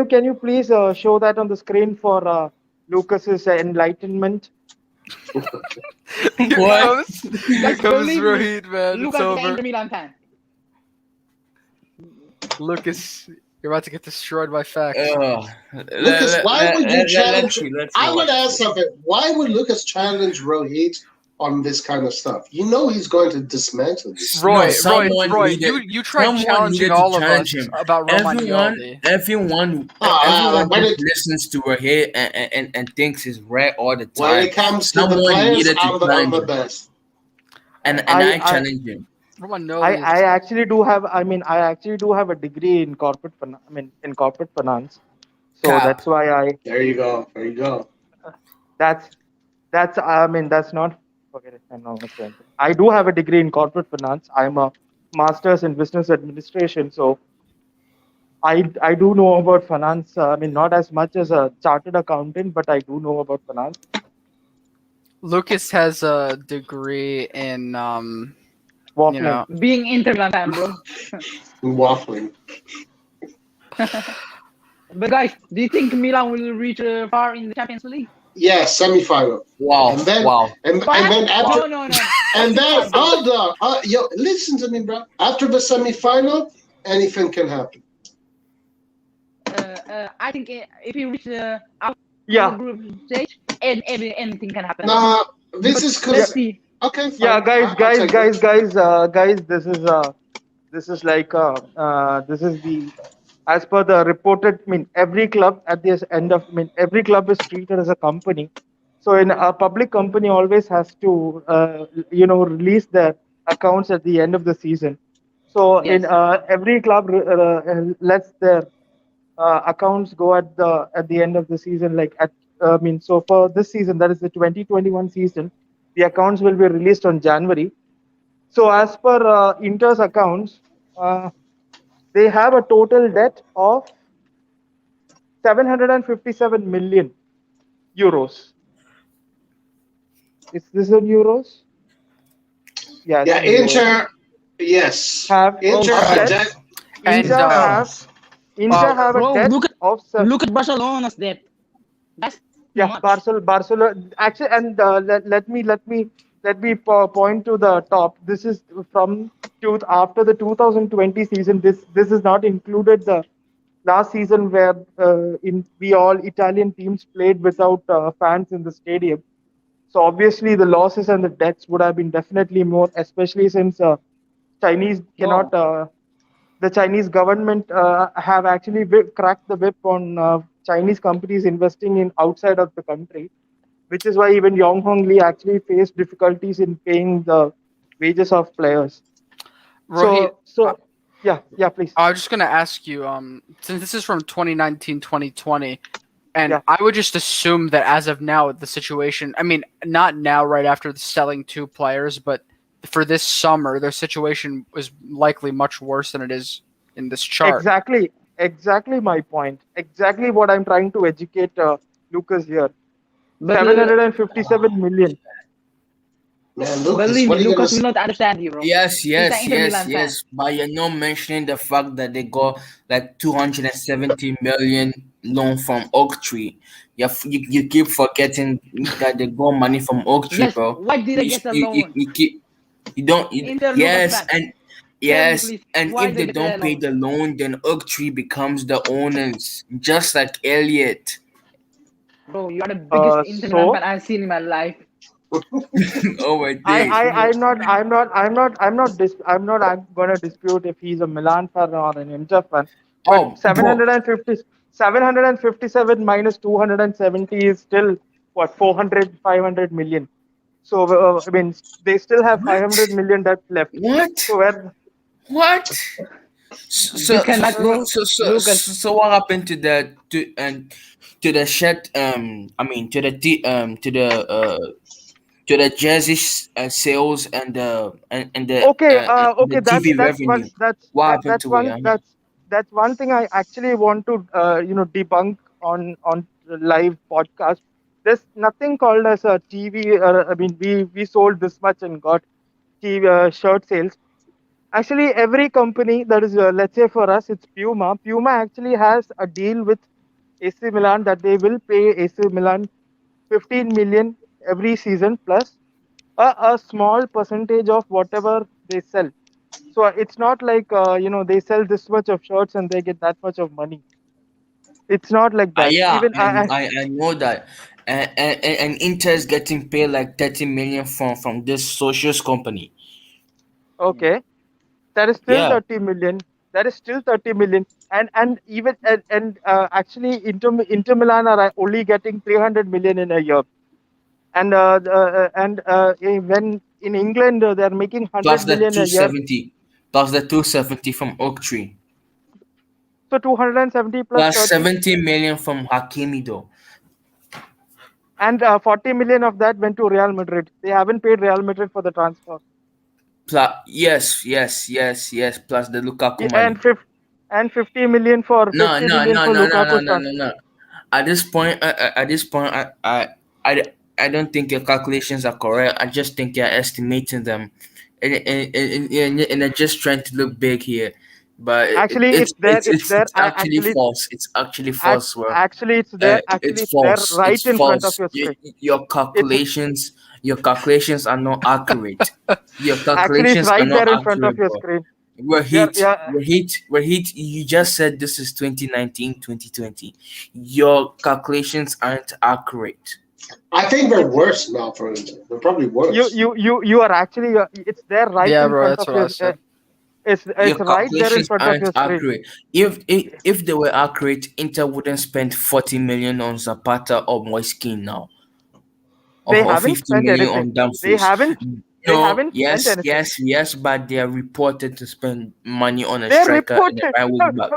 can you please show that on the screen for Lucas's enlightenment? Here What? comes. Here Guys, comes believe me, Rohit, man. It's Lucas is an over. Inter Milan fan. Lucas, you're about to get destroyed by facts. Lucas, why would you challenge? Let's I would watch. ask something. Why would Lucas challenge Rohit on this kind of stuff? You know he's going to dismantle you. Roy, someone Roy, needed. you tried Someone challenging needed to all of challenge us him. about Romagnoli. Everyone When just it listens to her here and thinks it's right all the when time. it comes to the Someone players, needed to I'm challenge the him, best. and I I challenged him. Romagnoli is. I actually do have. I actually do have a degree in in corporate finance. So Cap. that's why I There you go. There you go. that's that's not forget it. I'm not gonna say anything. I do have a degree in corporate finance. I'm a master's in business administration. So I do know about finance. Not as much as a chartered accountant, but I do know about finance. Lucas has a degree in you Waffling. know. Being Inter Milan fan, bro. Waffling. But guys, do you think Milan will reach far in the Champions League? Yeah, semi-final. Wow. And then Wow. and then after No. and then Bro. hold on. Yo, listen to me, bro. After the semi-final, anything can happen. I think if you reach out Yeah. the group stage, anything can happen. Nah, this But is let's because see. okay, fine. Yeah, guys, I'll take it. guys. This is like this is the as per the reported. Every club at the end of. Every club is treated as a company. So in a public company, always has to release their accounts at the end of the season. So in Yes. every club lets their accounts go at the end of the season. So for this season, that is the 2021 season, the accounts will be released on January. So as per Inter's accounts, they have a total debt of 757 million euros. Is this in euros? Yeah, it's Yeah, in euros. Inter. Yes, Have Inter a have debt. that. And Inter have Inter have a Bro, debt look of at Barcelona's debt. That's yeah, much. Barcelona actually, and let me point to the top. This is from after the 2020 season. This is not included the last season where in we all Italian teams played without fans in the stadium. So obviously the losses and the debts would have been definitely more, especially since Chinese Bro, cannot. The Chinese government have actually cracked the whip on Chinese companies investing in outside of the country, which is why even Yong Hong Lee actually faced difficulties in paying the wages of players. Rohit, Yeah, please. I was just gonna ask you, since this is from 2019, 2020, and Yeah. I would just assume that as of now, the situation, I mean, not now right after selling two players, but for this summer, their situation was likely much worse than it is in this chart. Exactly my point. Exactly what I'm trying to educate Lucas here. but 757 million. Man, Lucas, believe what me, are you gonna? Lucas will not understand you, bro. Yes, He's an Inter Milan fan. But you're not mentioning the fact that they got like 270 million loan from Oak Tree. You keep forgetting that they got money from Oak Tree, Yes. bro. Why did they get a loan? You don't Inter Lucas yes fan. and Tell me, yes please, and why if they they get don't a pay loan? the loan, then Oak Tree becomes the owners, just like Elliot. Bro, you are the biggest Inter Milan So fan I've seen in my life. Oh my days. I'm gonna dispute if he's a Milan fan or an Inter fan. But Oh, bro. 757 minus 270 is still what 400 500 million. So they still have What? 500 million debt left. What? So where What? You cannot, bro. Lucas, So what happened to the to the shirt I mean to the jersey sales and the TV revenue? What happened to it? I mean, that's one thing I actually want to debunk on live podcast. There's nothing called as a TV. We sold this much and got TV shirt sales. Actually, every company that is, let's say for us, it's Puma. Puma actually has a deal with AC Milan that they will pay AC Milan 15 million every season plus a small percentage of whatever they sell. So it's not like they sell this much of shirts and they get that much of money. It's not like that. Yeah, Even I know that. And Inter is getting paid like 30 million from this socials company. okay, that is still Yeah, 30 million. That is still 30 million. And even actually Inter Milan are only getting 300 million in a year. When in England they're making plus 100 the million a year. 270, plus the 270 from Oak Tree, So 270 plus plus 30 70 million from Hakimi though. and 40 million of that went to Real Madrid. They haven't paid Real Madrid for the transfer. Plus, yes. Plus the Lukaku Yeah, money. and 50 million for No, 50 no, million no, for no, no, no, Lukaku's no, transfer. no, no. At this point, I, I don't think your calculations are correct. I just think you're estimating them, and they're just trying to look big here. But Actually, it's there. it's actually false. It's actually false, bro. Actually, it's there. It's Actually, it's there false. right It's in front of false. your screen. Your It's your calculations are not accurate. Your actually it's calculations are right not there in front of accurate, your bro. screen. Wahid, Yeah. Wahid, you just said this is 2019, 2020. Your calculations aren't accurate. I think they're It's worse now for Inter. They're probably worse. you are actually it's there right Yeah, in bro, front that's of what I your said. it's Your right there in calculations front of aren't your screen. accurate. If they were accurate, Inter wouldn't spend 40 million on Zapata or Moiskin now, They or haven't 50 spent million anything. on They Dumfries. haven't they No, haven't spent yes, anything. yes, yes, but they are reported to spend money on a They striker and a reported right wing back.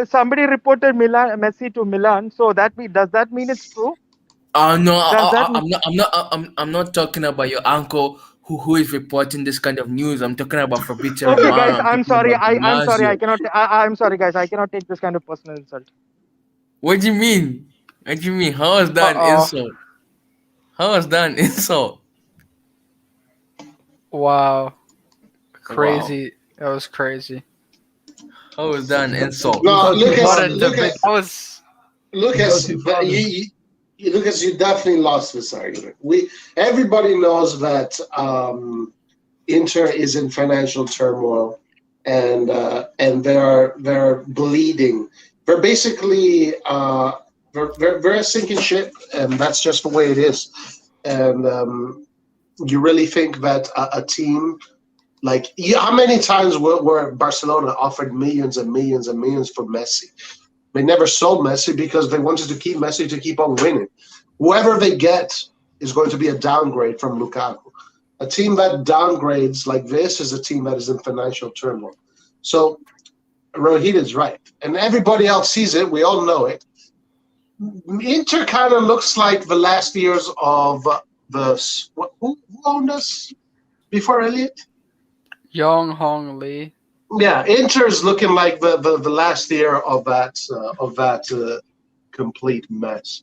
somebody reported Milan Messi to Milan. So does that mean it's true? No, Does that mean I'm not talking about your uncle who is reporting this kind of news. I'm talking about Fabrizio okay, Romano. guys? I'm I'm talking sorry. about I'm sorry. Damasio. I'm sorry, guys. I cannot take this kind of personal insult. What do you mean? What do you mean? How is that an Uh oh. insult? How is that an insult? Wow. Wow. Crazy. That was crazy. How is that an insult? You No, go too What far, a man. debate. That was. You go Lucas, too but far, man. Lucas, you definitely lost this argument. Everybody knows that Inter is in financial turmoil, and they're bleeding. They're basically they're a sinking ship, and that's just the way it is. And you really think that a team like how many times were Barcelona offered millions and millions and millions for Messi? They never sold Messi because they wanted to keep Messi to keep on winning. Whoever they get is going to be a downgrade from Lukaku. A team that downgrades like this is a team that is in financial turmoil. So Rohit is right, and everybody else sees it. We all know it. Inter kind of looks like the last years of who owned us before Elliot? Young Hong Lee. Yeah, Inter's looking like the last year of that complete mess.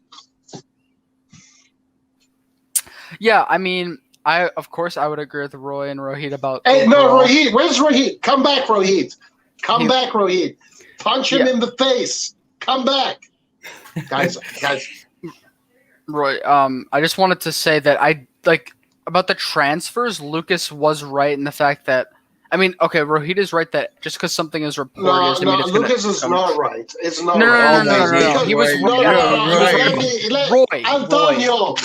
Yeah, I mean, of course I would agree with Roy and Rohit about Hey, no, overall. Rohit, where's Rohit? Come back, Rohit. Come back, Rohit. Punch him Yeah. in the face. Come back, guys. Roy, I just wanted to say that I like about the transfers. Lucas was right in the fact that, I mean, okay, Rohit is right that just because something is reported No, doesn't mean no, it's gonna Lucas is come not true. right. It's not No, no, right no, no, no, because no, no, no. because He was no, right. no, He was let right. me let Roy, Antonio,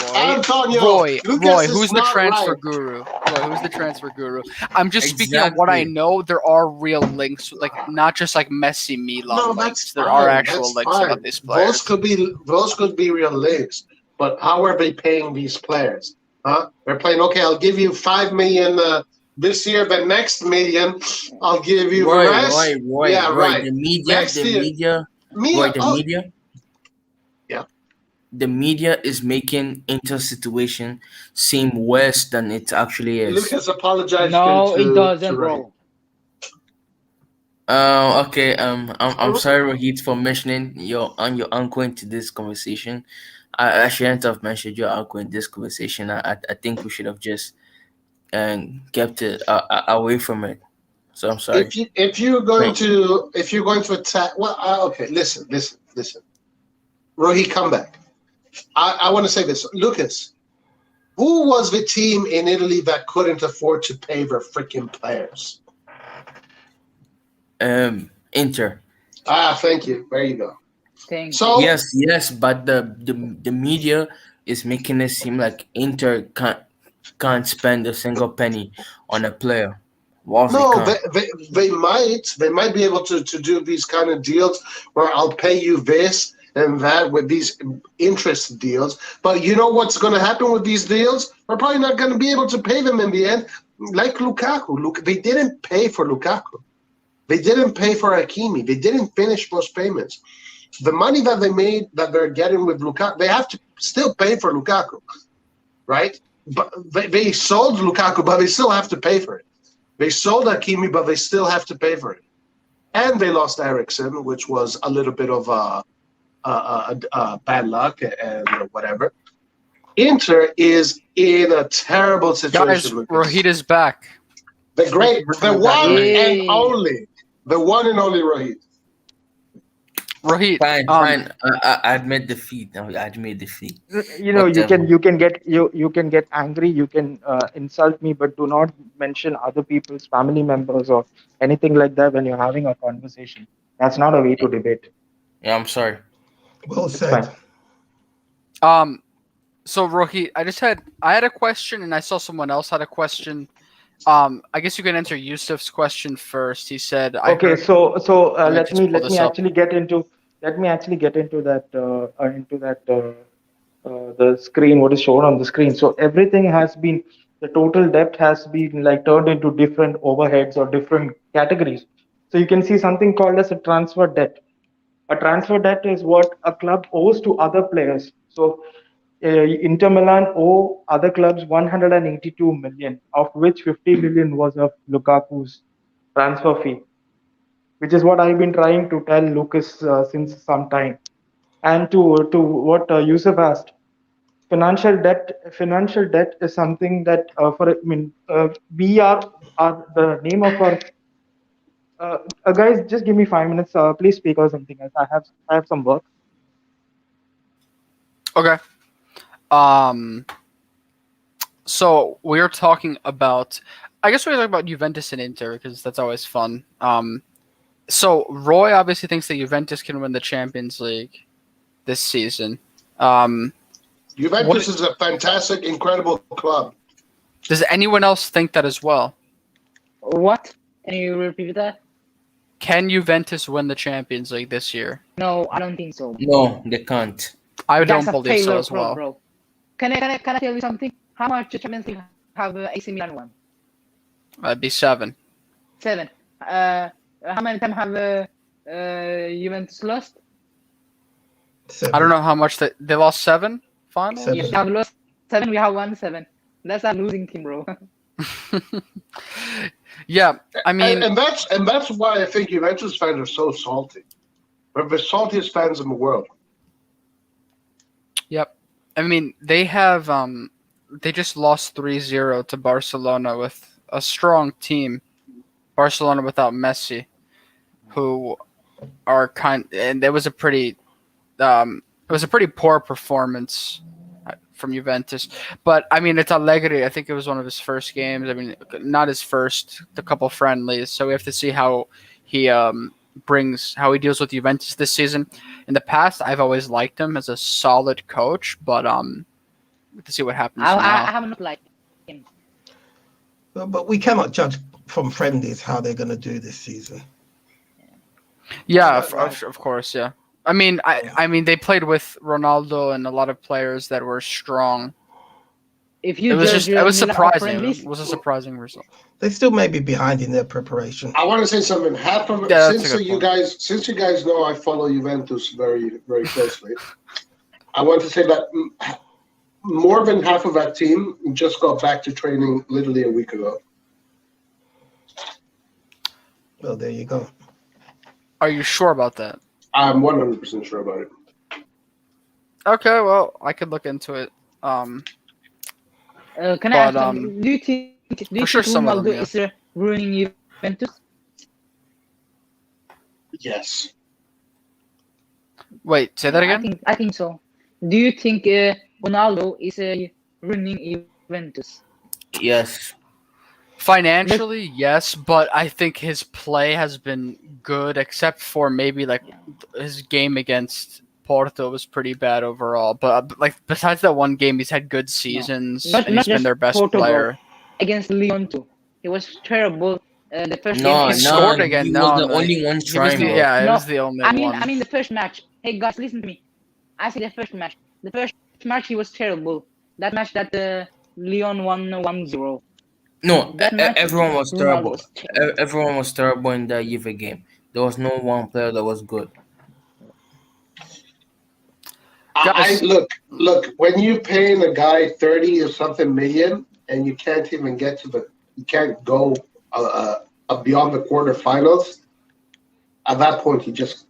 Roy, Lucas who's is the not transfer right. guru? Roy, who's the transfer guru? I'm just speaking on what I Exactly. know. There are real links, like not just like Messi, Milan No, links. that's There are fine. actual That's links about fine. these Those players. could be real links. But how are they paying these players? Huh? They're playing. Okay, I'll give you 5 million this year, but next million, I'll give you the rest. Yeah, Roy. right. Next The year, media, Roy, Mia. Oh, yeah. the media is making Inter situation seem worse than it actually is. Lucas apologized No, it to doesn't, Ray. bro. Okay. I'm sorry, Rohit, for mentioning your uncle into this conversation. I shouldn't have mentioned your uncle in this conversation. I think we should have just kept it away from it. So I'm sorry. If you're going to attack, well, okay. Listen. Rohit, come back. I want to say this, Lucas. Who was the team in Italy that couldn't afford to pay their freaking players? Inter. Thank you. There you go. So Yes, but the media is making it seem like Inter can't spend a single penny on a player. No, they might be able to do these kind of deals where I'll pay you this and that with these interest deals. But you know what's going to happen with these deals? We're probably not going to be able to pay them in the end. Like Lukaku. Look, they didn't pay for Lukaku. They didn't pay for Hakimi. They didn't finish those payments. The money that they made, that they're getting with Lukaku, they have to still pay for Lukaku, right? But they sold Lukaku, but they still have to pay for it. They sold Hakimi, but they still have to pay for it. And they lost Eriksen, which was a little bit of bad luck and whatever. Inter is in a terrible situation. Guys, Rohit is back. The one and only Rohit. Rohit, fine. I admit defeat. I admit defeat. You can get angry. You can insult me, but do not mention other people's family members or anything like that when you're having a conversation. That's not a way to debate. Yeah, I'm sorry. Well said. So Rohit, I had a question, and I saw someone else had a question. I guess you can answer Yusuf's question first. He said, "Okay, so let me actually get into that the screen. What is shown on the screen? So everything has been, the total debt has been like turned into different overheads or different categories. So you can see something called as a transfer debt. A transfer debt is what a club owes to other players. So Inter Milan owe other clubs 182 million, of which 50 million was of Lukaku's transfer fee, which is what I've been trying to tell Lucas since some time. And to what Yusuf asked, financial debt is something that we are the name of our guys. Just give me 5 minutes. Please speak or something else. I have some work. Okay. So we're talking about, I guess we're talking about Juventus and Inter because that's always fun. So Roy obviously thinks that Juventus can win the Champions League this season. Juventus is a fantastic, incredible club. Does anyone else think that as well? What? Can you repeat that? Can Juventus win the Champions League this year? No, I don't think so. No, they can't. I don't believe so as well. Bro. Can I tell you something? How much Champions League have AC Milan won? That'd be 7. 7. How many times have Juventus lost? 7. I don't know how much they lost 7 finals. 7. You have lost 7. We have won 7. That's a losing team, bro. Yeah, I mean, and that's why I think Juventus fans are so salty. They're the saltiest fans in the world. Yep. I mean, they have they just lost 3-0 to Barcelona with a strong team. Barcelona without Messi, who are and it was a pretty poor performance from Juventus. But I mean, it's Allegri. I think it was one of his first games. I mean, not his first, the couple friendlies. So we have to see how he deals with Juventus this season. In the past, I've always liked him as a solid coach, but we have to see what happens now. I haven't liked him. But we cannot judge from friendlies how they're going to do this season. Yeah, of course, yeah. I mean, I mean, they played with Ronaldo and a lot of players that were strong. If you it was surprising. It was a surprising result. They still may be behind in their preparation. I want to say something. Since you guys know I follow Juventus very, very closely, I want to say that more than half of that team just got back to training literally a week ago. Well, there you go. Are you sure about that? I'm 100% sure about it. Okay, well, I could look into it. Can I ask something? Do you think Ronaldo is ruining Juventus? Yes. Wait, say that Yeah, again. I think so. Do you think Ronaldo is ruining Juventus? Yes. Financially, yes, but I think his play has been good, except for maybe like Yeah. his game against Porto was pretty bad overall. But like besides that one game, he's had good seasons Not and he's been just their best Porto, bro. player. Against Lyon too. He was terrible. The first game No, He against no, scored Lyon. again. he was No, the no, only one he was trying, the bro. yeah, it No, was the only one. I mean the first match. Hey guys, listen to me. I say the first match. The first match he was terrible. That match that Lyon won 1-0. No, That match everyone was Ronaldo terrible. was terrible. Everyone was terrible in that Juve game. There was no one player that was good. Guys, Look. When you paying a guy 30 or something million, and you can't even get to you can't go beyond the quarterfinals. At that point, you just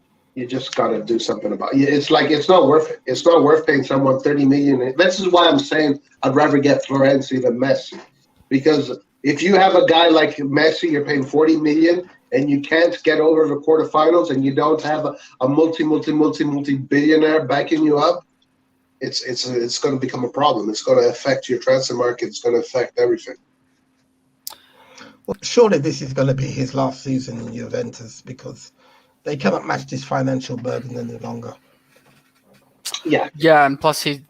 got to do something about it. It's like it's not worth it. It's not worth paying someone 30 million. This is why I'm saying I'd rather get Florenzi than Messi, because if you have a guy like Messi, you're paying 40 million, and you can't get over the quarterfinals, and you don't have a multi billionaire backing you up, it's going to become a problem. It's going to affect your transfer market. It's going to affect everything. Well, surely this is going to be his last season in Juventus because they cannot match this financial burden any longer. Yeah, and plus he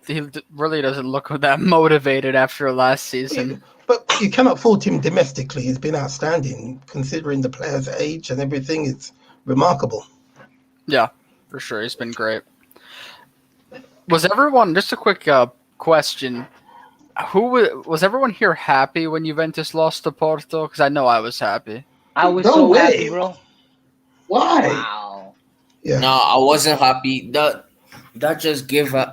really doesn't look that motivated after last season. But you cannot fault him domestically. He's been outstanding considering the player's age and everything. It's remarkable. Yeah, for sure. He's been great. Was everyone, just a quick question, was everyone here happy when Juventus lost to Porto? Because I know I was happy. I was No so way. happy, bro. Why? Wow. Yeah. No, I wasn't happy. That just gave us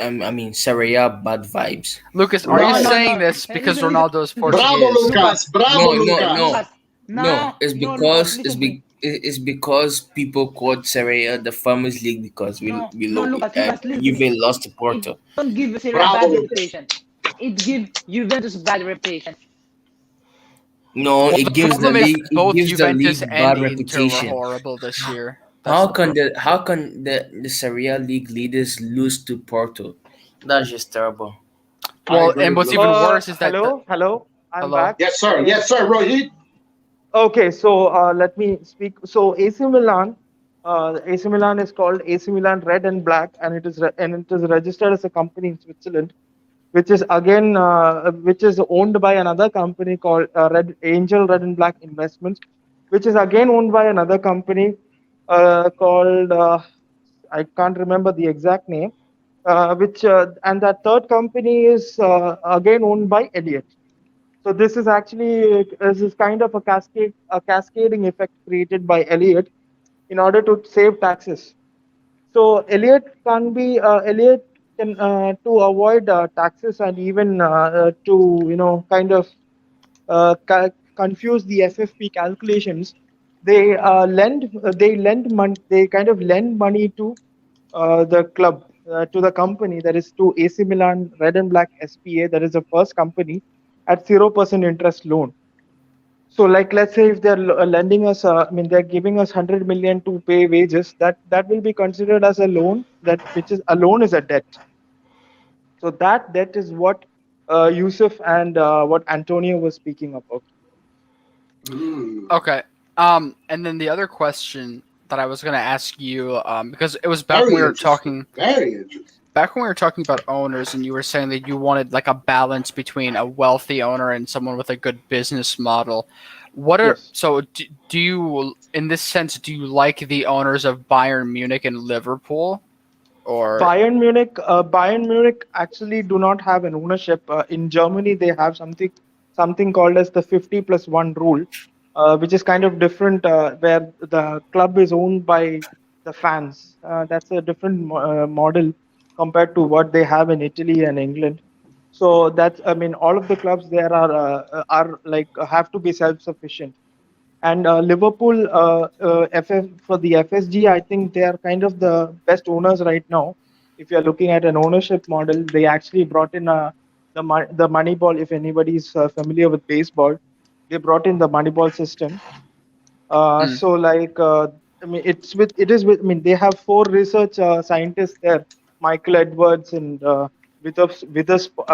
I mean Serie A bad vibes. Lucas, are No, you no, saying no. this because Listen, Ronaldo is Bravo, Portuguese? Lucas. Bravo, Lucas. No, it's no, because listen to me. it's because people called Serie A the Farmers League because we No, Lucas, listen to Juve me. lost to It Porto. don't give Serie A Bravo, bad Lucas. reputation. It gives Juventus bad reputation. No, Well, it the gives the problem is league both the Juventus league and bad Inter were reputation. horrible this year. That's How can the Serie A league leaders lose to Porto? That's just terrible. well, and what's even worse is that Hello. I'm hello. back. Yes, sir. Okay. Yes, sir, Rohit. Okay, so let me speak. So AC Milan is called AC Milan Red and Black, and it is registered as a company in Switzerland, which is owned by another company called Red and Black Investments, which is again owned by another company called I can't remember the exact name. Which and that third company is again owned by Elliott. So this is kind of a cascading effect created by Elliott in order to save taxes. So Elliott can to avoid taxes and even to kind of confuse the FFP calculations. They kind of lend money to the club, to the company, that is to AC Milan Red and Black SPA, that is the first company, at 0% interest loan. So, like, let's say if they're lending us, they're giving us 100 million to pay wages. That will be considered as a loan. Which is a loan is a debt. So that debt is what Yusuf and what Antonio was speaking about. Okay. And then the other question that I was going to ask you, because it was Very interesting. back when we were talking about owners, and you were saying that you wanted like a balance between a wealthy owner and someone with a good business model. Yes. Do you, in this sense, do you like the owners of Bayern Munich and Liverpool, or Bayern Munich actually do not have an ownership. In Germany, they have something called as the 50+1 rule, which is kind of different, where the club is owned by the fans. That's a different model compared to what they have in Italy and England. So all of the clubs there are like have to be self-sufficient. And Liverpool, for the FSG, I think they are kind of the best owners right now. If you're looking at an ownership model, they actually brought in the Moneyball. If anybody is familiar with baseball, they brought in the Moneyball system. So like I mean, I mean, they have four research scientists there, Michael Edwards and a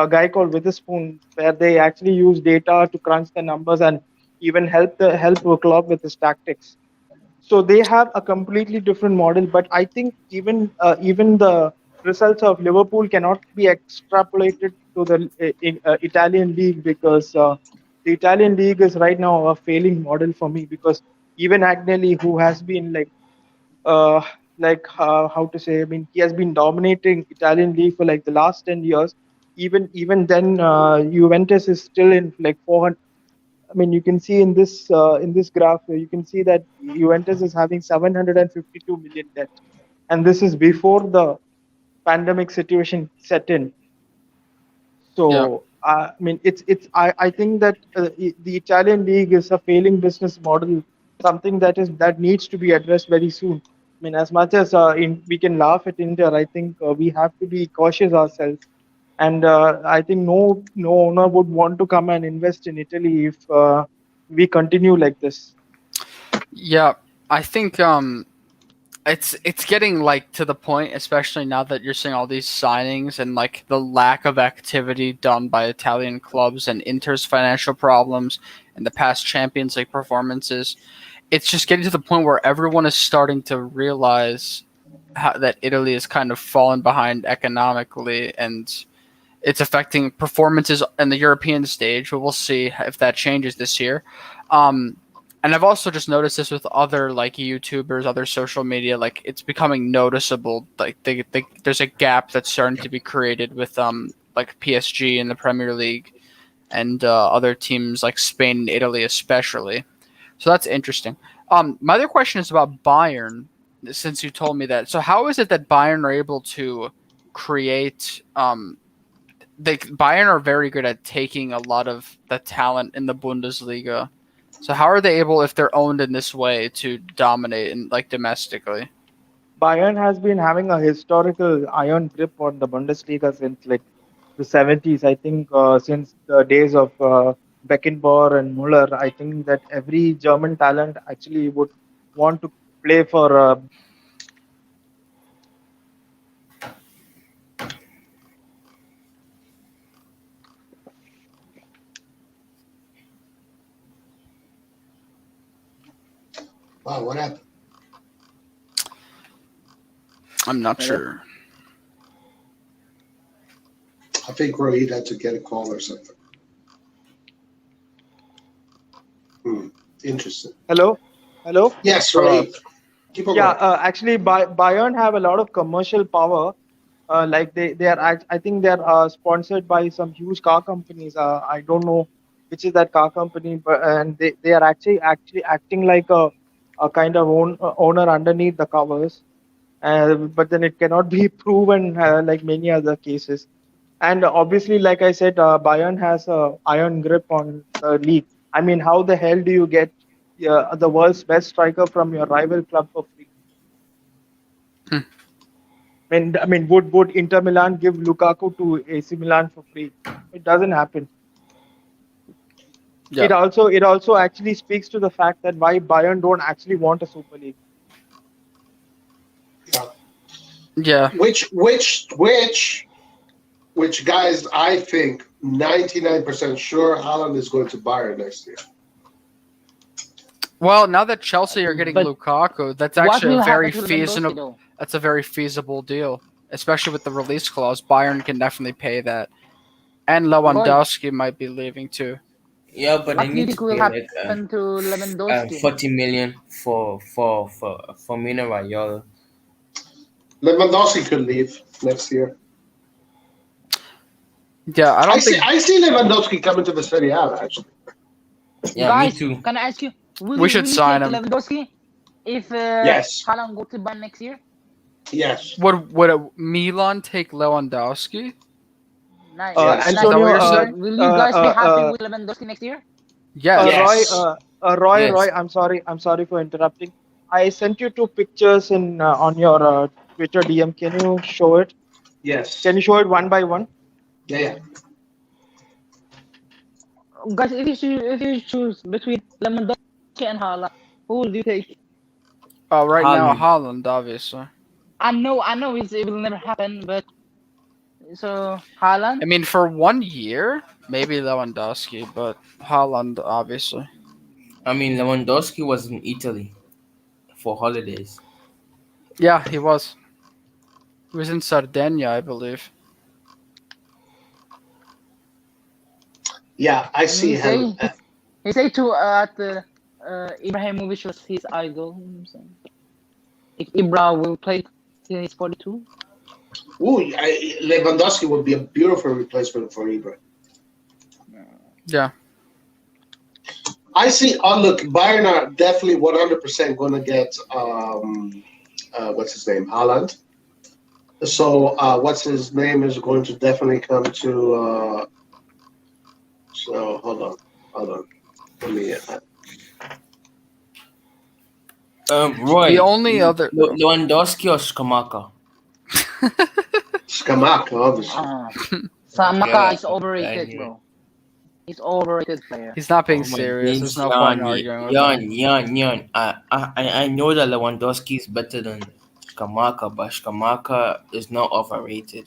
guy called Witherspoon, where they actually use data to crunch the numbers and even help Klopp with his tactics. So they have a completely different model. But I think even the results of Liverpool cannot be extrapolated to the Italian league, because the Italian league is right now a failing model for me, because even Agnelli, who has been uh, how to say, I mean, he has been dominating Italian league for like the last 10 years. Even then, Juventus is still in like 400. I mean, you can see in this graph, you can see that Juventus is having 752 million debt, and this is before the pandemic situation set in. Yeah. So I mean, I think that the Italian league is a failing business model, something that needs to be addressed very soon. I mean, as much as we can laugh at India, I think we have to be cautious ourselves. And I think no owner would want to come and invest in Italy if we continue like this. Yeah, I think it's getting like to the point, especially now that you're seeing all these signings and like the lack of activity done by Italian clubs and Inter's financial problems and the past Champions League performances. It's just getting to the point where everyone is starting to realize that Italy is kind of fallen behind economically, and it's affecting performances in the European stage. But we'll see if that changes this year. Um, and I've also just noticed this with other like YouTubers, other social media. Like it's becoming noticeable. Like there's a gap that's starting to be created with like PSG in the Premier League and other teams like Spain and Italy especially. So that's interesting. My other question is about Bayern. Since you told me that, so how is it that Bayern are able to create Bayern are very good at taking a lot of the talent in the Bundesliga. So how are they able, if they're owned in this way, to dominate in like domestically? Bayern has been having a historical iron grip on the Bundesliga since like the 70s. I think since the days of Beckenbauer and Muller, I think that every German talent actually would want to play for. Wow, what happened? I'm not sure. I think Rohit had to get a call or something. Interesting. Hello. Yes, Rohit. Keep on going. Actually, Bayern have a lot of commercial power. Like they are I think they are sponsored by some huge car companies. I don't know which is that car company, but and they are actually acting like a kind of owner underneath the covers. But then it cannot be proven like many other cases. And obviously, like I said, Bayern has a iron grip on the league. I mean, how the hell do you get the world's best striker from your rival club for free? I mean, would Inter Milan give Lukaku to AC Milan for free? It doesn't happen. Yeah. It also actually speaks to the fact that why Bayern don't actually want a Super League. Yeah. Which guys, I think 99% sure Haaland is going to Bayern next year. Well, now that Chelsea are getting Lukaku, that's actually a very feasible. Though? That's a very feasible deal, especially with the release clause. Bayern can definitely pay that, and Lewandowski might be leaving too. Yeah, but What they do you need think to will pay happen to Lewandowski? 40 million for Mino Raiola. Lewandowski could leave next year. Yeah, I see Lewandowski coming to the Serie A actually. Yeah, Guys, me too. can I ask you? We should sign him. Lewandowski if Yes. Haaland go to Bayern next year? Yes. Would Milan take Lewandowski? Nice. Antonio, will you guys be happy with Lewandowski next year? Yes. Roy, Yes. Roy, I'm sorry for interrupting. I sent you two pictures in on your Twitter DM. Can you show it? Yes. Can you show it one by one? Yeah. Guys, if you choose between Lewandowski and Haaland, Who do you take? Right now, Haaland. Haaland, obviously. I know it will never happen, but so Haaland. I mean, for 1 year, maybe Lewandowski, but Haaland, obviously. I mean, Lewandowski was in Italy for holidays. Yeah, he was. He was in Sardinia, I believe. Yeah, I And see him. he say to Ibrahimovic was his idol. So if Ibra will play till he's 42, Lewandowski would be a beautiful replacement for Ibra. Yeah. I see. Oh, look, Bayern are definitely 100% going to get what's his name, Haaland. So what's his name is going to definitely come to. So hold on. Let me. Roy. The only other. Lewandowski or Skamaka? Skamaka, obviously. Samaka is I overrated, knew it. bro. He's overrated player. He's not being Oh my serious. days, There's no point in arguing with him. Yan. I know that Lewandowski is better than Skamaka, but Skamaka is not overrated.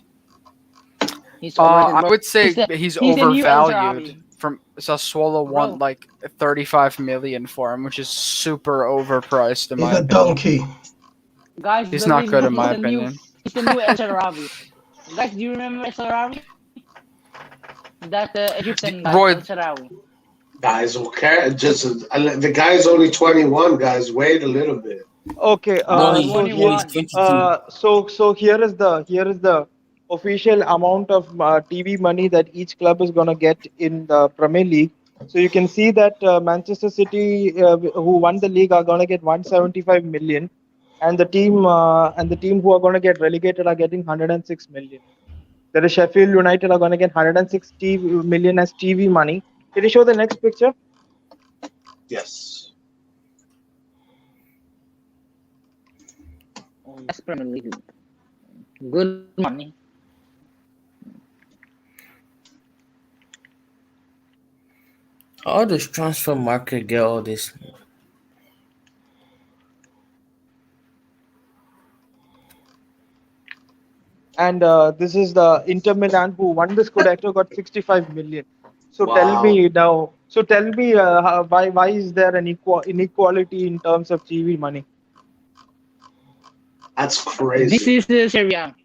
He's overrated, I bro. would say He's he's the new El overvalued. Shaarawy. From Sassuolo Bro. won like 35 million for him, which is super overpriced in He's my a opinion. donkey. Guys, He's not believe good me, in my opinion. He's the new El Shaarawy. Guys, do you remember El Shaarawy? That Egyptian guy, Roy- El Shaarawy. Guys, okay, just the guy's only 21. Guys, wait a little bit. Okay. No, he's So 21. here, 22. so here is the official amount of TV money that each club is gonna get in the Premier League. So you can see that Manchester City, who won the league, are gonna get 175 million, and the team who are gonna get relegated are getting 106 million. There is Sheffield United are gonna get 106 million as TV money. Can you show the next picture? Yes. Oh, that's Premier League. Good money. How does transfer market get all this? And this is the Inter Milan who won the Scudetto, got 65 million. So tell Wow. me now. So tell me why is there an inequality in terms of TV money? That's crazy. This is the Serie A.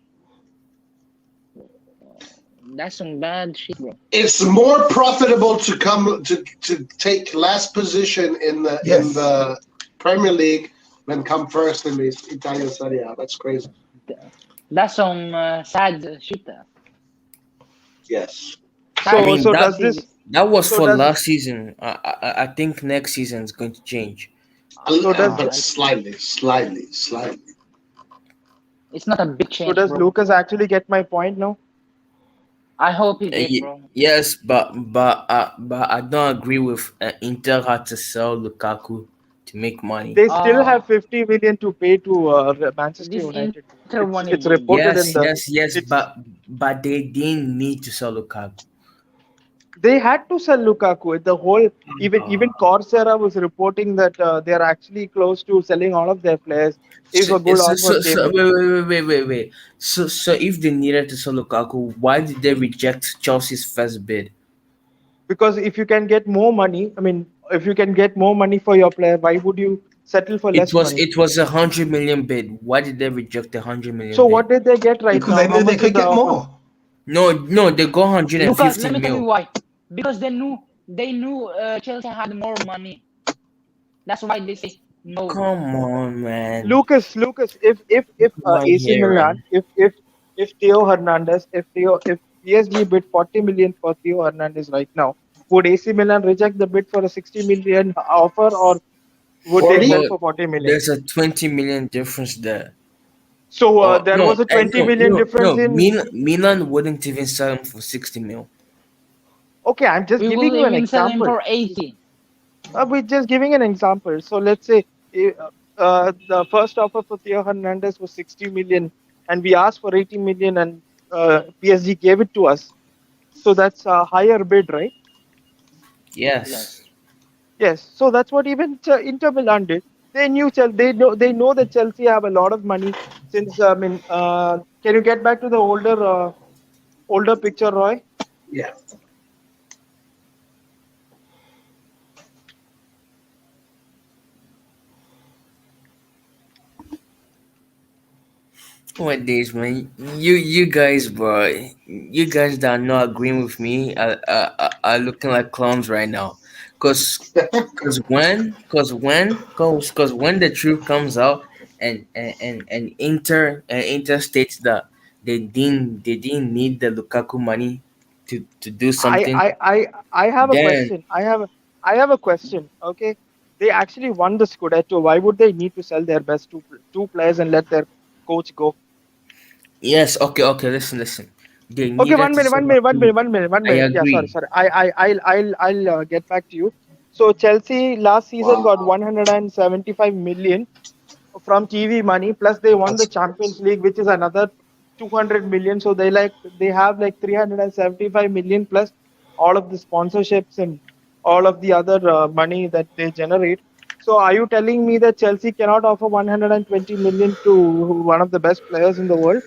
That's some bad shit, bro. It's more profitable to come to take last position in the Premier League than come first in the Italian Serie A. That's crazy. That's some sad shit. Yes. I mean, So does this? that was so for does- last season. I think next season is going to change. So does- But slightly. It's not a big change, So does bro. Lucas actually get my point now? I hope he did, bro. Yes, but I don't agree with Inter had to sell Lukaku to make money. They still have 50 million to pay to Manchester This United. Inter money, It's bro. reported in the. Yes, it's- but they didn't need to sell Lukaku. They had to sell Lukaku. The whole even Coursera was reporting that they are actually close to selling all of their players if a good offer came in. Wait. So if they needed to sell Lukaku, why did they reject Chelsea's first bid? Because if you can get more money, if you can get more money for your player, why would you settle for less money? It was 100 million bid. Why did they reject the 100 million? So bid? what did they get right Because now? they How knew they much could is the get offer? more. No, they got Lucas, 150 let me tell you mil. why. Because they knew Chelsea had more money. That's why they say no. Come on, man. Lucas, if My AC Milan, hearing. if Theo Hernandez, if PSG bid 40 million for Theo Hernandez right now, would AC Milan reject the bid for a 60 million offer, or would they 40? sell for 40 million? There's a 20 million difference there. So there was a 20 million difference in. Milan wouldn't even sell him for 60 mil. Okay, I'm just We giving will you an even sell him example. for 80. We're just giving an example. So let's say the first offer for Theo Hernandez was 60 million, and we asked for 80 million, and PSG gave it to us. So that's a higher bid, right? Yes. Yes, so that's what even Inter Milan did. They knew they know that Chelsea have a lot of money. Since can you get back to the older picture, Roy? Yeah. What days, man? You guys, bro. You guys that are not agreeing with me are looking like clowns right now. Cause, cause when the truth comes out and Inter states that they didn't need the Lukaku money to do I something, I I I have a then question. I have a question. Okay, they actually won the Scudetto. Why would they need to sell their best two players and let their coach go? yes, okay, listen. They Okay, needed one to minute, sell one a minute, one few. minute, one minute, one I minute. Yeah, sorry, agree. sorry. I'll get back to you. So Chelsea last season got Wow. 175 million from TV money, plus they won the That's Champions League, which is another 200 million. So they have like 375 million plus all of the sponsorships and all of the other money that they generate. So are you telling me that Chelsea cannot offer 120 million to one of the best players in the world?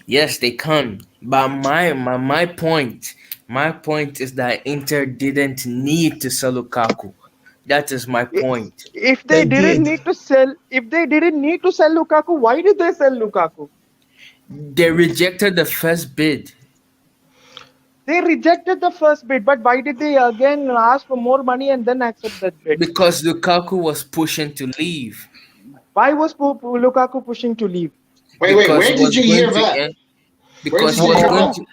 Yes, they can. But my point is that Inter didn't need to sell Lukaku. That is my I- point. If they They didn't did need to sell, if they didn't need to sell Lukaku, why did they sell Lukaku? They rejected the first bid They rejected the first bid, but why did they again ask for more money and then accept that bid? because Lukaku was pushing to leave Why was Lukaku pushing to leave? wait. because he Where did was you going hear to that? end Where because did he you was hear going that? Well, to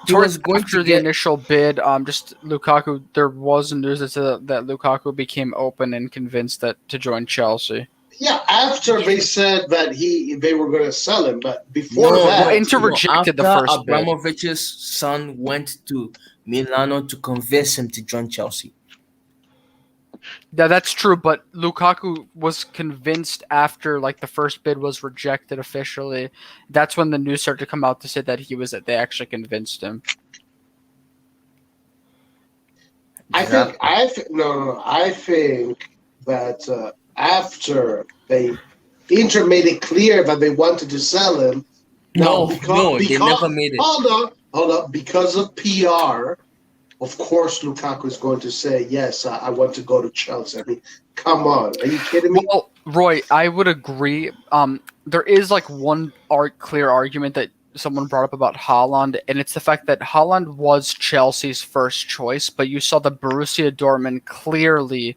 he towards was going to after the get initial bid, just Lukaku, there was news that said that Lukaku became open and convinced that to join Chelsea. Yeah, after they said that they were going to sell him, but before no Well, no that, Inter no rejected the after first bid. Abramovich's son went to Milano to convince him to join Chelsea. Yeah, that's true, but Lukaku was convinced after like the first bid was rejected officially. That's when the news started to come out to say that they actually convinced him. Exactly. no. I think that after Inter made it clear that they wanted to sell him. Now, No, they never made it. hold on, because of PR, of course, Lukaku is going to say, yes, I want to go to Chelsea. I mean, come on. Are you kidding me? Well, Roy, I would agree. There is like one clear argument that someone brought up about Haaland, and it's the fact that Haaland was Chelsea's first choice, but you saw the Borussia Dortmund clearly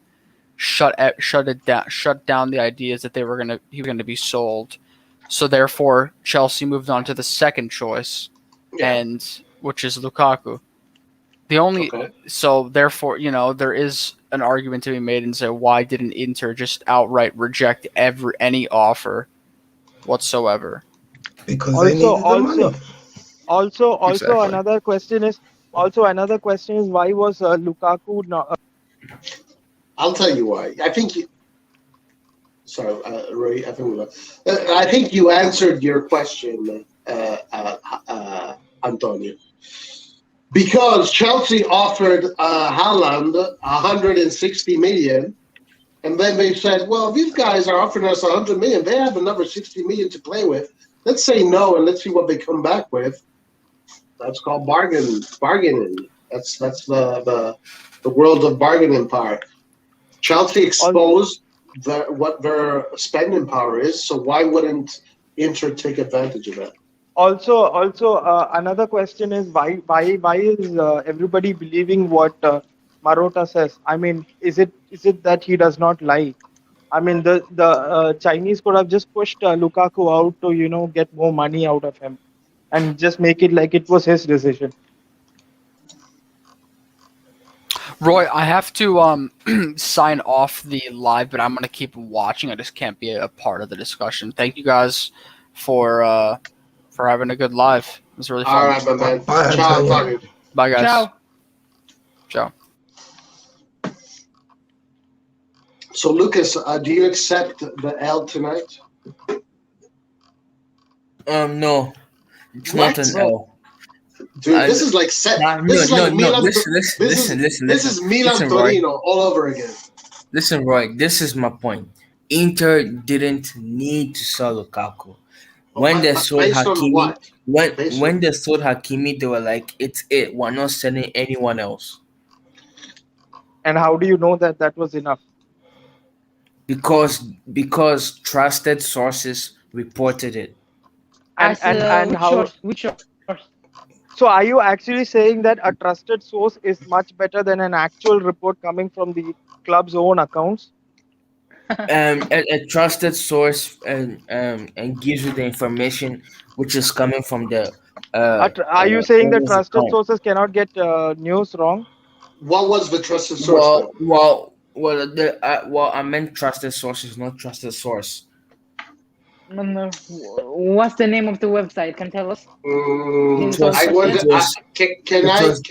shut down the ideas that he was gonna be sold. So therefore, Chelsea moved on to the second choice, Yeah. and which is Lukaku. The only Okay. so therefore, there is an argument to be made and say why didn't Inter just outright reject any offer whatsoever? because they Also, needed the money. also, also Exactly. another question is why was Lukaku not? I'll tell you why. I think you, sorry, Ray, I think you answered your question, Antonio. Because Chelsea offered Haaland 160 million, and then they said, "Well, these guys are offering us 100 million. They have another 60 million to play with. Let's say no, and let's see what they come back with." That's called bargaining. That's the world of bargaining power. Chelsea al- exposed what their spending power is, so why wouldn't Inter take advantage of that? Also, another question is why is everybody believing what Marotta says? I mean, is it that he does not lie? I mean, the Chinese could have just pushed Lukaku out to get more money out of him and just make it like it was his decision. Roy, I have to sign off the live, but I'm gonna keep watching. I just can't be a part of the discussion. Thank you guys for having a good live. It was really All fun. right, my man. Bye, Ciao, Antonio. Antonio. Bye, guys. Ciao. Ciao. So, Lucas, do you accept the L tonight? No, it's not What? an Bro, L. Dude, this is like set. This is like no. Milan. This is Milan Listen, Roy. Torino all over again. Listen, Roy. This is my point. Inter didn't need to sell Lukaku. When they sold Based on Hakimi, what? Based when on- they sold Hakimi, they were like, "It's it. We're not selling anyone else." And how do you know that that was enough? Because trusted sources reported it. And As and which how? source? Which source? So are you actually saying that a trusted source is much better than an actual report coming from the club's own accounts? A trusted source and gives you the information which is coming from the Are you saying that owner's trusted account. sources cannot get news wrong? What was the trusted source then? Well, I meant trusted sources, not trusted source. What's the name of the website? Can you tell us? It Can you was, I tell us wonder. that? it was, Can it I? was,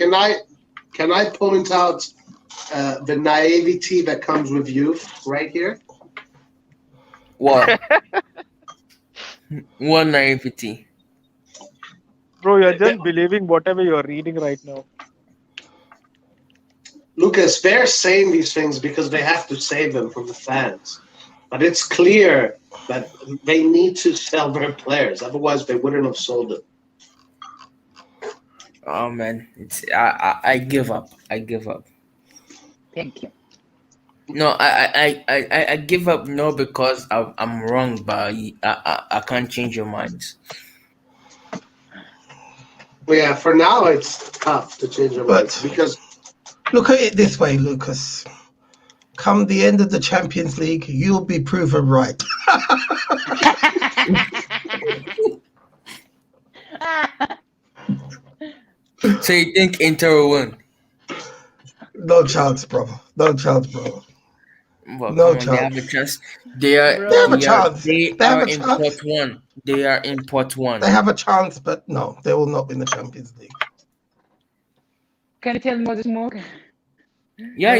Can I point out the naivety that comes with youth right here? what? One naivety. Bro, you're just believing whatever you're reading right now. Lucas, they're saying these things because they have to save them from the fans. But it's clear that they need to sell their players. Otherwise, they wouldn't have sold them. Oh man, I give up. I give up. Thank you. No, I give up. No, because I'm wrong, but I can't change your minds. But yeah, for now, it's tough to change their minds because Look at it this way, Lucas. Come the end of the Champions League, you'll be proven right. So you think Inter will win? No chance, brother. No chance, brother. Well, No come on, they have a chance. chance. They are. Bro. They have a They are. chance. They They have are a in chance. pot one. They are in pot one. They have a chance, but no, they will not win the Champions League. Can you tell me what is more? Yeah. I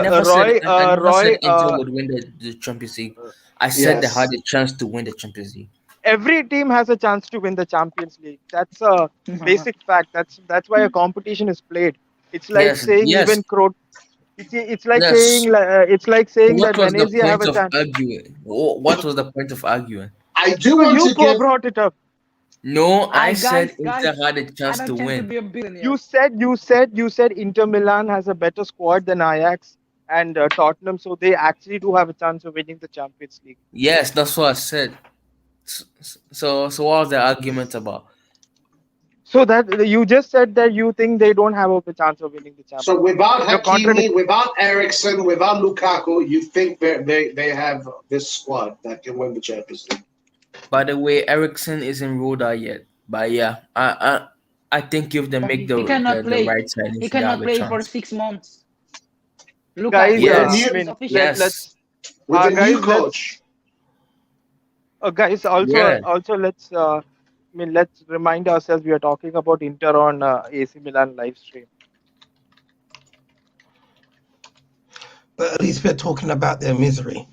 never Roy, said. I never Roy, said Inter would win the Champions League. I said they yes, had a chance to win the Champions League. every team has a chance to win the Champions League. That's a basic fact. That's why a competition is played. It's like Yes. saying Yes. even it's like Yes. saying it's like So saying what that was the Venezia have point a of chance. arguing? What was the point of arguing? I do So want you to give. brought it up. No, I said Guys, Inter had a I chance to don't tend to win. be a billionaire. You said Inter Milan has a better squad than Ajax and Tottenham, so they actually do have a chance of winning the Champions League. Yes, that's what I said. So what was the argument about? So that you just said that you think they don't have a chance of winning the So Champions League. without You're Hakimi, contradicting. without Ericsson, without Lukaku, you think they have this squad that can win the Champions League? By the way, Ericsson isn't ruled out yet. But yeah, I think if they But make he cannot the play. right He signings, they cannot have a play for chance. 6 months. Guys, With the Lukaku new- I is mean, official. Yes. let's With the guys, new coach. guys also Yeah. let's let's remind ourselves we are talking about Inter on AC Milan live stream. But at least we're talking about their misery.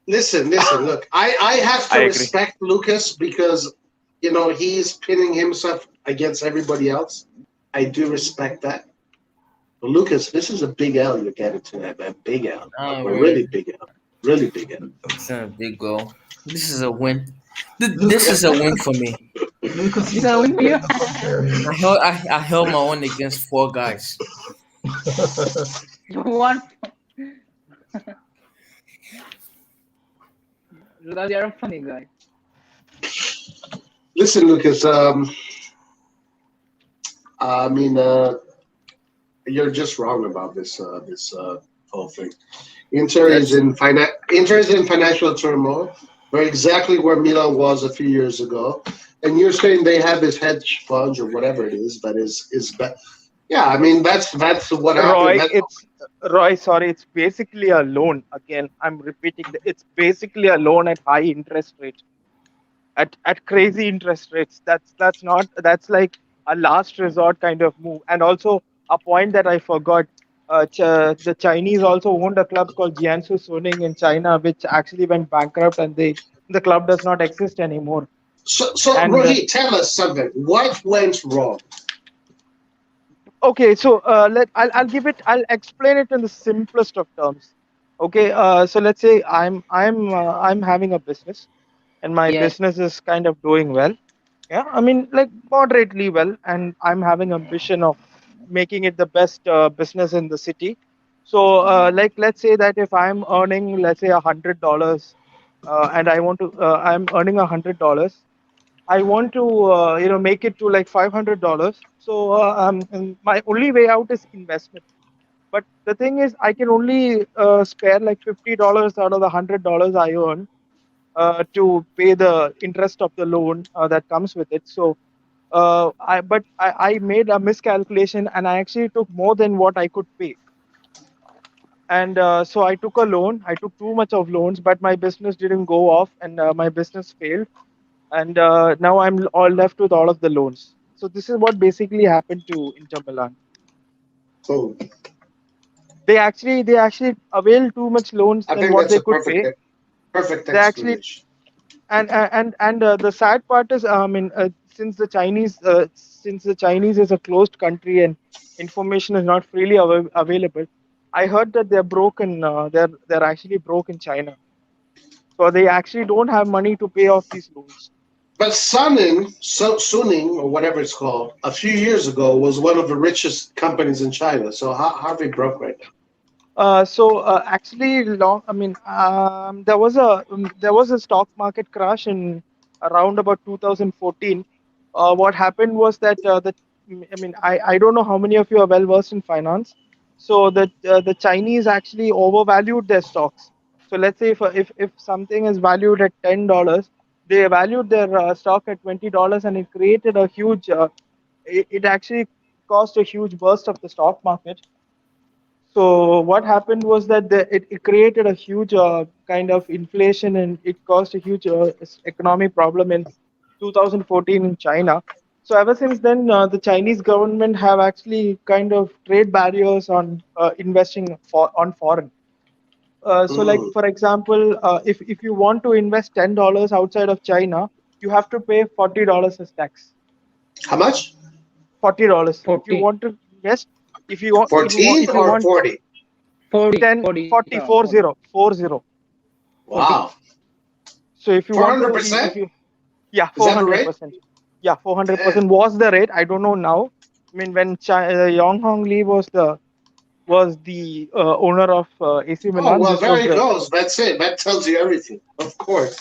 Listen, look, I have to I agree. respect Lucas because, you know, he's pinning himself against everybody else. I do respect that. But Lucas, this is a big L you're getting tonight, man. Big L. Oh, A really big L. Really big L. It's not a big goal. This is a win. Lucas, This is a win for me. Lucas is So when you I held my own against 4 guys. one, Lucas, you're a funny guy. Listen, Lucas, I mean, you're just wrong about this whole thing. Inter is in financial turmoil. They're exactly where Milan was a few years ago, and you're saying they have this hedge fund or whatever it is that is yeah. I mean, that's what happened. Roy, sorry, it's basically a loan. Again, I'm repeating that it's basically a loan at high interest rates, at crazy interest rates. That's like a last resort kind of move. And also a point that I forgot. The Chinese also owned a club called Jiangsu Suning in China, which actually went bankrupt, and the club does not exist anymore. So And Rohit, tell us something. What went wrong? okay, so I'll explain it in the simplest of terms. Okay, so let's say I'm having a business, and my Yes. business is kind of doing well. Yeah, I mean, like moderately well, and I'm having ambition of making it the best business in the city. So like, let's say that if I'm earning, let's say, $100, and I'm earning $100, I want to make it to like $500. So and my only way out is investment. But the thing is, I can only spare like $50 out of the $100 I earn to pay the interest of the loan that comes with it. So I made a miscalculation, and I actually took more than what I could pay. And so I took a loan. I took too much of loans, but my business didn't go off, and my business failed. And now I'm all left with all of the loans. So this is what basically happened to Inter Milan. Oh, They actually availed too much loans I than think what that's they a could pay. perfect They actually explanation. and the sad part is, I mean, since the Chinese is a closed country and information is not freely available, I heard that they're broken. They're actually broke in China, so they actually don't have money to pay off these loans. But Suning, or whatever it's called, a few years ago was one of the richest companies in China. So how are they broke right now? Actually, long. I mean, there was a stock market crash in around about 2014. What happened was that I mean, I don't know how many of you are well versed in finance. So the Chinese actually overvalued their stocks. So let's say if something is valued at $10, they valued their stock at $20, and it created a huge. It actually caused a huge burst of the stock market. So what happened was that it created a huge kind of inflation, and it caused a huge economic problem in 2014 in China. So ever since then, the Chinese government have actually kind of trade barriers on investing on foreign. So like Mm. for example, if you want to invest $10 outside of China, you have to pay $40 as tax. How much? $40 if you 40, want to invest. If 14 you or want 40? 40, 10 40, 40 40 40. 40. Wow. So if you want to, if 400%? you yeah, Is that the rate? 400%. Yeah, Eh. 400% was the rate. I don't know now. I mean, when Yong Hong Lee was the owner of AC Oh, Milan, well, this there was he the goes. That's it. That tells you everything. Of course.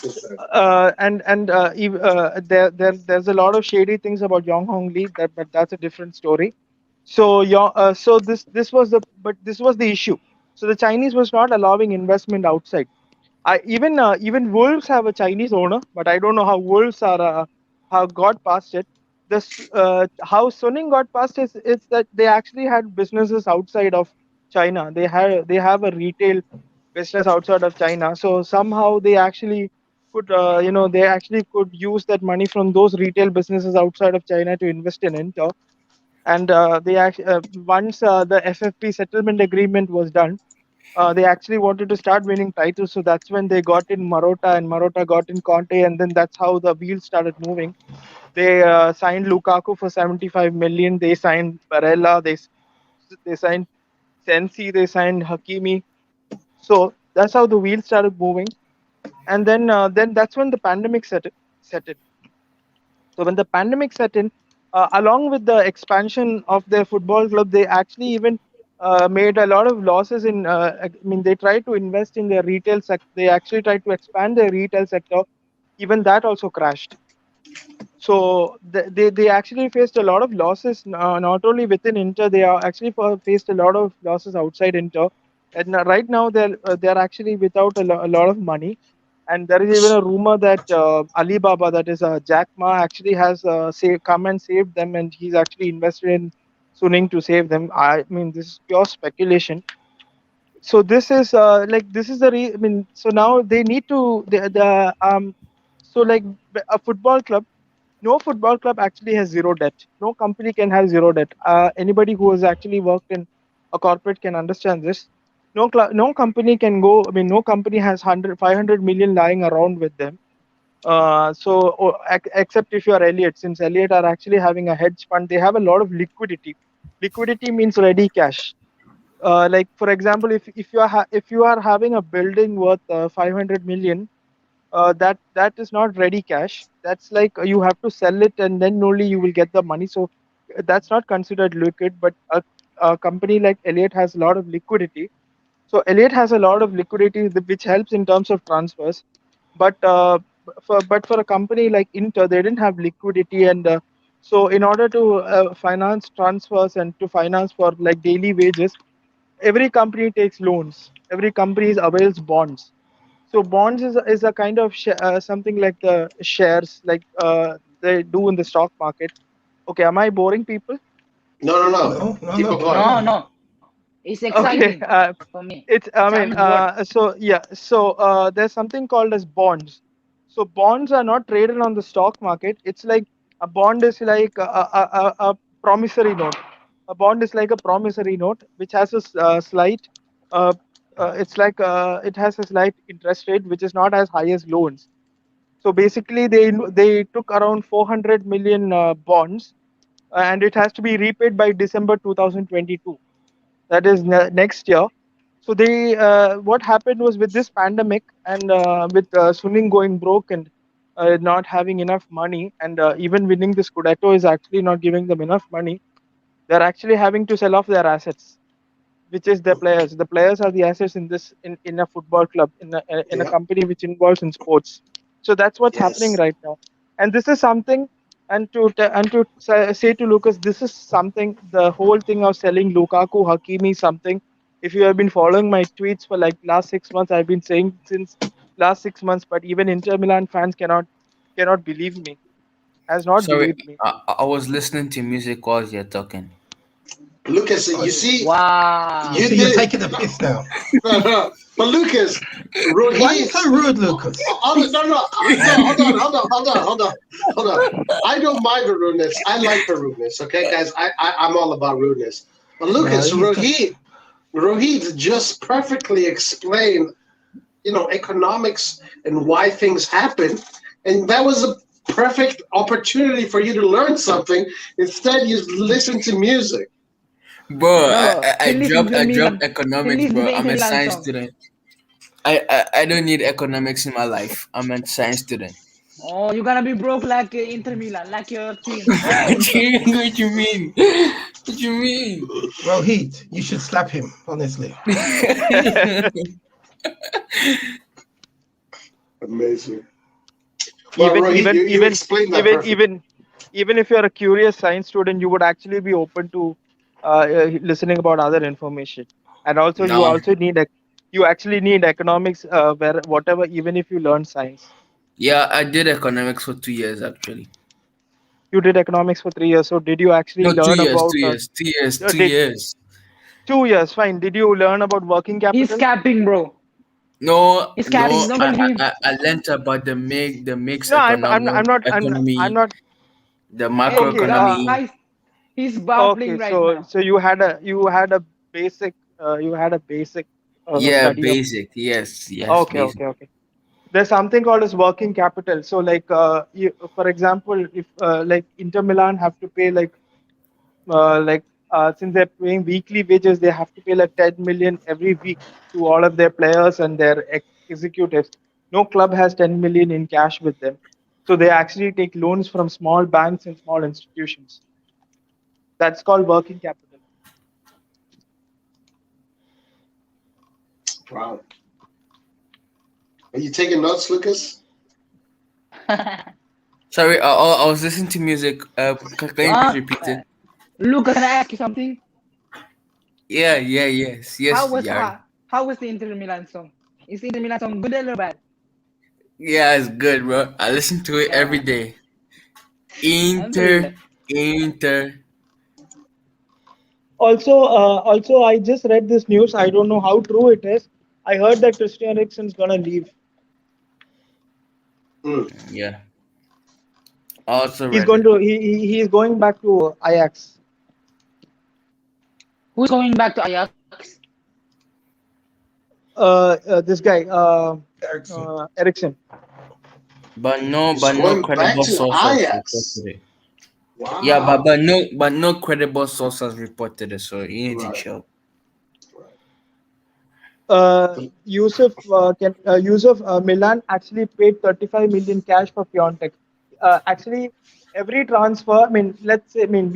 there's a lot of shady things about Yong Hong Lee, but that's a different story. So this was the issue. So the Chinese was not allowing investment outside. Even Wolves have a Chinese owner, but I don't know how Wolves are how got past it. How Suning got past is that they actually had businesses outside of China. They have a retail business outside of China. So somehow they actually could use that money from those retail businesses outside of China to invest in Inter. And they actually once the FFP settlement agreement was done, they actually wanted to start winning titles. So that's when they got in Marotta, and Marotta got in Conte, and then that's how the wheels started moving. They signed Lukaku for 75 million. They signed Barella. They signed Sensi. They signed Hakimi. So that's how the wheels started moving. And then that's when the pandemic set in. So when the pandemic set in, along with the expansion of their football club, they actually even made a lot of losses in. I mean, they tried to invest in their retail sector. They actually tried to expand their retail sector. Even that also crashed. So they actually faced a lot of losses, not only within Inter. They are actually faced a lot of losses outside Inter. And right now they're actually without a lot of money. And there is even a rumor that Alibaba, that is Jack Ma, actually has come and saved them, and he's actually invested in Suning to save them. I mean, this is pure speculation. So this is I mean, so now they need to the so like a football club. No football club actually has zero debt. No company can have zero debt. Anybody who has actually worked in a corporate can understand this. No company can go. I mean, no company has 500 million lying around with them. Except if you are Elliott, since Elliott are actually having a hedge fund, they have a lot of liquidity. Liquidity means ready cash. Like for example, if you are having a building worth 500 million, that is not ready cash. That's like you have to sell it and then only you will get the money. So that's not considered liquid. But a company like Elliott has a lot of liquidity. So Elliott has a lot of liquidity, which helps in terms of transfers. But for a company like Inter, they didn't have liquidity, and so in order to finance transfers and to finance for like daily wages, every company takes loans. Every company avails bonds. So bonds is a kind of something like the shares, like they do in the stock market. Okay, am I boring people? No, no, no. No, no, Keep no, it carry going. No, on. no. It's Okay, exciting for me. it's I I'm mean bored. so yeah, so there's something called as bonds. So bonds are not traded on the stock market. It's like a bond is like a promissory note. A bond is like a promissory note which has a slight uh, it's like it has a slight interest rate which is not as high as loans. So basically they took around 400 million bonds, and it has to be repaid by December 2022. That is next year. So they what happened was with this pandemic and with Suning going broke and not having enough money, and even winning the Scudetto is actually not giving them enough money. They're actually having to sell off their assets, which is the players. The players are the assets in in a football club, in a Yeah. company which involves in sports. So that's what's happening Yes. right now. And this is something. And to say to Lucas, this is something. The whole thing of selling Lukaku, Hakimi, something. If you have been following my tweets for like last 6 months, I've been saying since last 6 months. But even Inter Milan fans cannot believe me. Has not Sorry, believed me. I was listening to music while you're talking. Lucas, Oh, you see, you you Wow. see, you're did. taking the piss now. No, no. But Lucas, Why are you Rohit. so rude, Lucas? No, no, no. Hold on. I don't mind the rudeness. I like the rudeness. Okay, guys. I'm all about rudeness. But No, Lucas, he's got. Rohit just perfectly explained, economics and why things happen, and that was a perfect opportunity for you to learn something. Instead, you listen to music. Bro, Bro, he listens to I the dropped Milan. He economics, listens to bro. the I'm Inter a Milan science song. student. I don't need economics in my life. I'm a science student. Oh, you're gonna be broke like Inter Milan, like your team. What you mean? What you mean? Rohit, you should slap him, honestly. Amazing. Well, even Rohit, even you even explained that even perfectly. even even if you're a curious science student, you would actually be open to listening about other information. And also you No. also need you actually need economics where whatever, even if you learn science. Yeah, I did economics for 2 years actually. You did economics for 3 years, so did you actually No, two learn years, about 2 years, 2 years, two did years. 2 years? Fine, did you learn about working He's capital? capping, bro. No, He's capping. no. Don't believe him. I learned about the mixed No, I'm not I'm economy, not the Hey, okay. macroeconomy. guys, he's babbling Okay, right so now. so you had a basic Yeah, study of. basic. Yes, yes, Okay, basic. okay, okay. There's something called as working capital. So like for example, if like Inter Milan have to pay like since they're paying weekly wages, they have to pay like 10 million every week to all of their players and their executives. No club has 10 million in cash with them, so they actually take loans from small banks and small institutions. That's called working capital. Wow. Are you taking notes, Lucas? Sorry, I was listening to music. Can you please uh, repeat it? Luca, can I ask you something? Yeah, yeah, yes, How yes, was yeah. how, how was the Inter Milan song? Is the Inter Milan song good or bad? Yeah, it's good, bro. I listen to it every Yeah, day. until Inter, Inter. Also, I just read this news. I don't know how true it is. I heard that Christian Eriksen's gonna leave. Mm. Yeah, I also He's read going it. to he's going back to Ajax. who's going back to Ajax? This guy, Ericsson. Eriksen. He's but no going back credible to sources Ajax. reported it. Yeah, Wow. but no credible sources reported it. So you need to Right. chill. Yusuf, Milan actually paid 35 million cash for Piontek. Actually, every transfer, I mean, let's say, I mean,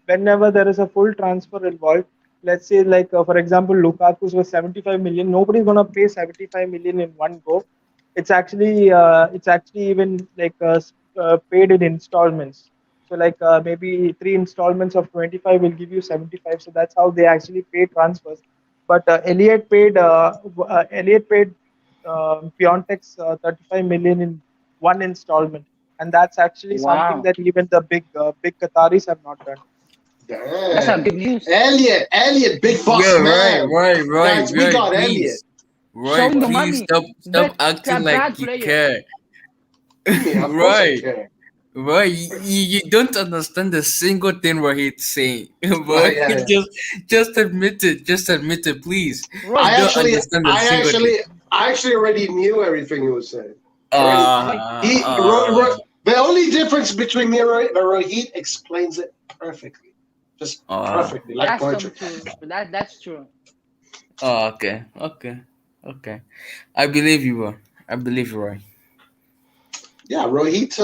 whenever there is a full transfer involved, let's say, like, for example, Lukaku's was 75 million. Nobody's gonna pay 75 million in one go. It's actually even like paid in installments. So, like, maybe 3 installments of 25 will give you 75. So that's how they actually pay transfers. But Elliot paid Piontek's 35 million in one installment, and that's actually something Wow, that even the big Qataris have not done. that's a Damn. good news. Elliot, big boss Yeah, man. right, Guys, we got Elliot. please. Roy, Showing the please money, stop but it's a acting like bad you player. care. I mean, of course I Right. care. Right, you don't understand a single thing what he's saying, Right, but yeah. just admit it, please. Roy, You don't understand a single thing. I actually already knew everything he was saying. Roy, The only difference between me and Rohit explains it perfectly, just perfectly, like that's poetry. true. That's true. Okay. I believe you, Roy. I believe you, Roy. Yeah, Rohit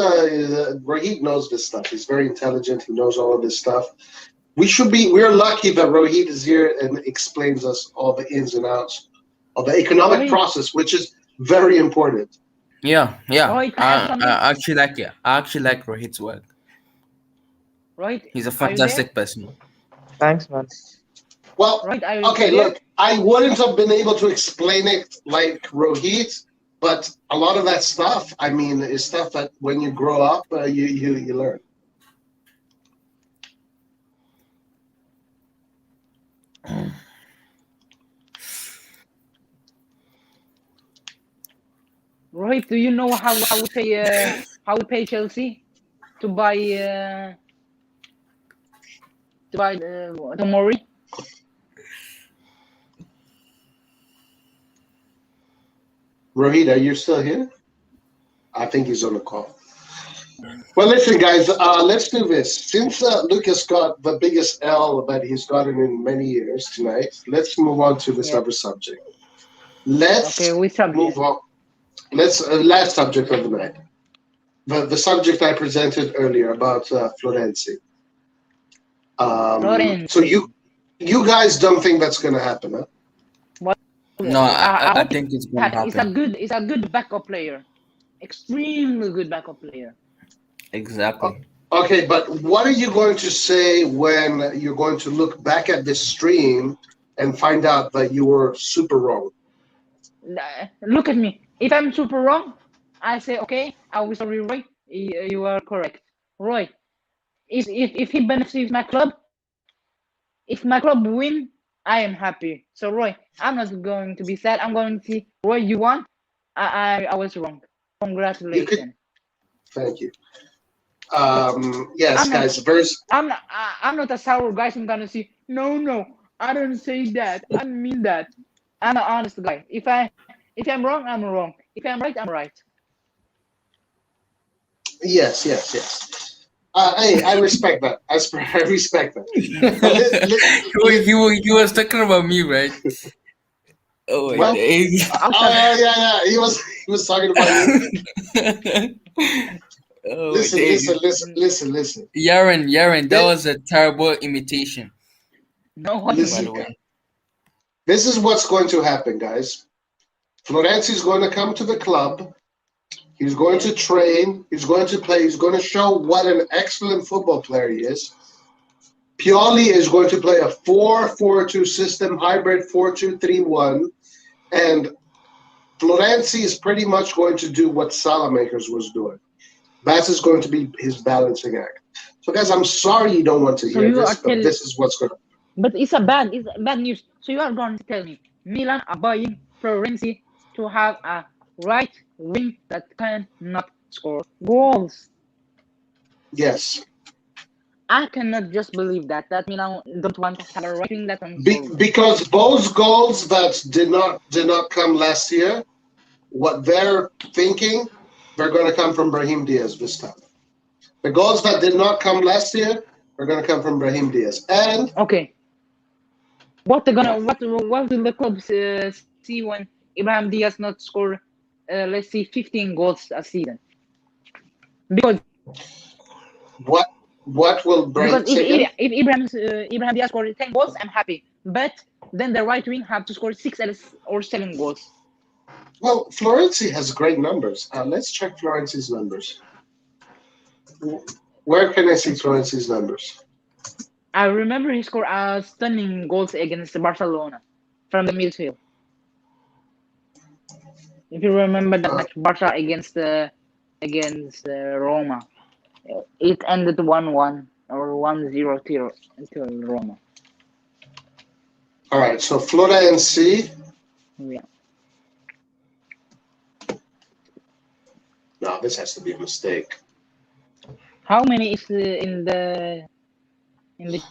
knows this stuff. He's very intelligent. He knows all of this stuff. We're lucky that Rohit is here and explains us all the ins and outs of the economic Roy, process, which is very important. Yeah. Roy, can I add something? I actually like it. I actually like Rohit's work. Roy, He's a are you there? fantastic person. Thanks, man. Well, Roy, are you okay, there? look, I wouldn't have been able to explain it like Rohit, but a lot of that stuff, I mean, is stuff that when you grow up, you learn. Roy, do you know how we pay Chelsea to buy Tomori? Rohit, are you still here? I think he's on the call. Well, listen, guys, let's do this. Since Lucas got the biggest L that he's gotten in many years tonight, let's move on to this other subject. Let's which subject? move on. Let's last subject of the night. The subject I presented earlier about Florenzi. Florenzi. So you guys don't think that's going to happen, huh? No, I think it's gonna happen. It's a good backup player, extremely good backup player. Exactly. Okay, but what are you going to say when you're going to look back at this stream and find out that you were super wrong? Look at me. If I'm super wrong, I say okay. I will sorry, Roy. You are correct, Roy. If he benefits my club, if my club win, I am happy. So Roy, I'm not going to be sad. I'm going to see Roy. You won. I was wrong. Congratulations. Thank you. Yes, guys. I'm not a sour guy. I'm gonna say no. I don't say that. I don't mean that. I'm an honest guy. If I'm wrong, I'm wrong. If I'm right, I'm right. Yes. I respect that. I respect that. He was talking about me, right? Oh my days. Yeah. He was talking about you. Listen. Yaren, that was a terrible imitation. No, listen, by the way. This is what's going to happen, guys. Florenzi is going to come to the club. He's going to train. He's going to play. He's going to show what an excellent football player he is. Pioli is going to play a 4-4-2 system, hybrid 4-2-3-1. And Florenzi is pretty much going to do what Salamakers was doing. That is going to be his balancing act. So, guys, I'm sorry you don't want to hear this, but this is what's going to happen. But it's bad news. So you are going to tell me Milan are buying Florenzi to have a right wing that cannot score goals. Yes. I cannot just believe that Milan don't want to have a right wing that can because those goals that did not come last year, what they're thinking, They're going to come from Brahim Diaz this time. The goals that did not come last year are going to come from Brahim Diaz. And okay, what will the club see when Ibrahim Diaz not score? Let's see, 15 goals a season. Because what will Brahim? Because if Ibrahim Diaz scored 10 goals, I'm happy. But then the right wing have to score 6 or 7 goals. Well, Florenzi has great numbers. Let's check Florenzi's numbers. Where can I see Florenzi's numbers? I remember he scored stunning goals against Barcelona from the midfield. If you remember that match, Barca against Roma, it ended 1-1 or 1-0 to Roma. All right, so Florenzi. Yeah. No, this has to be a mistake. How many is in the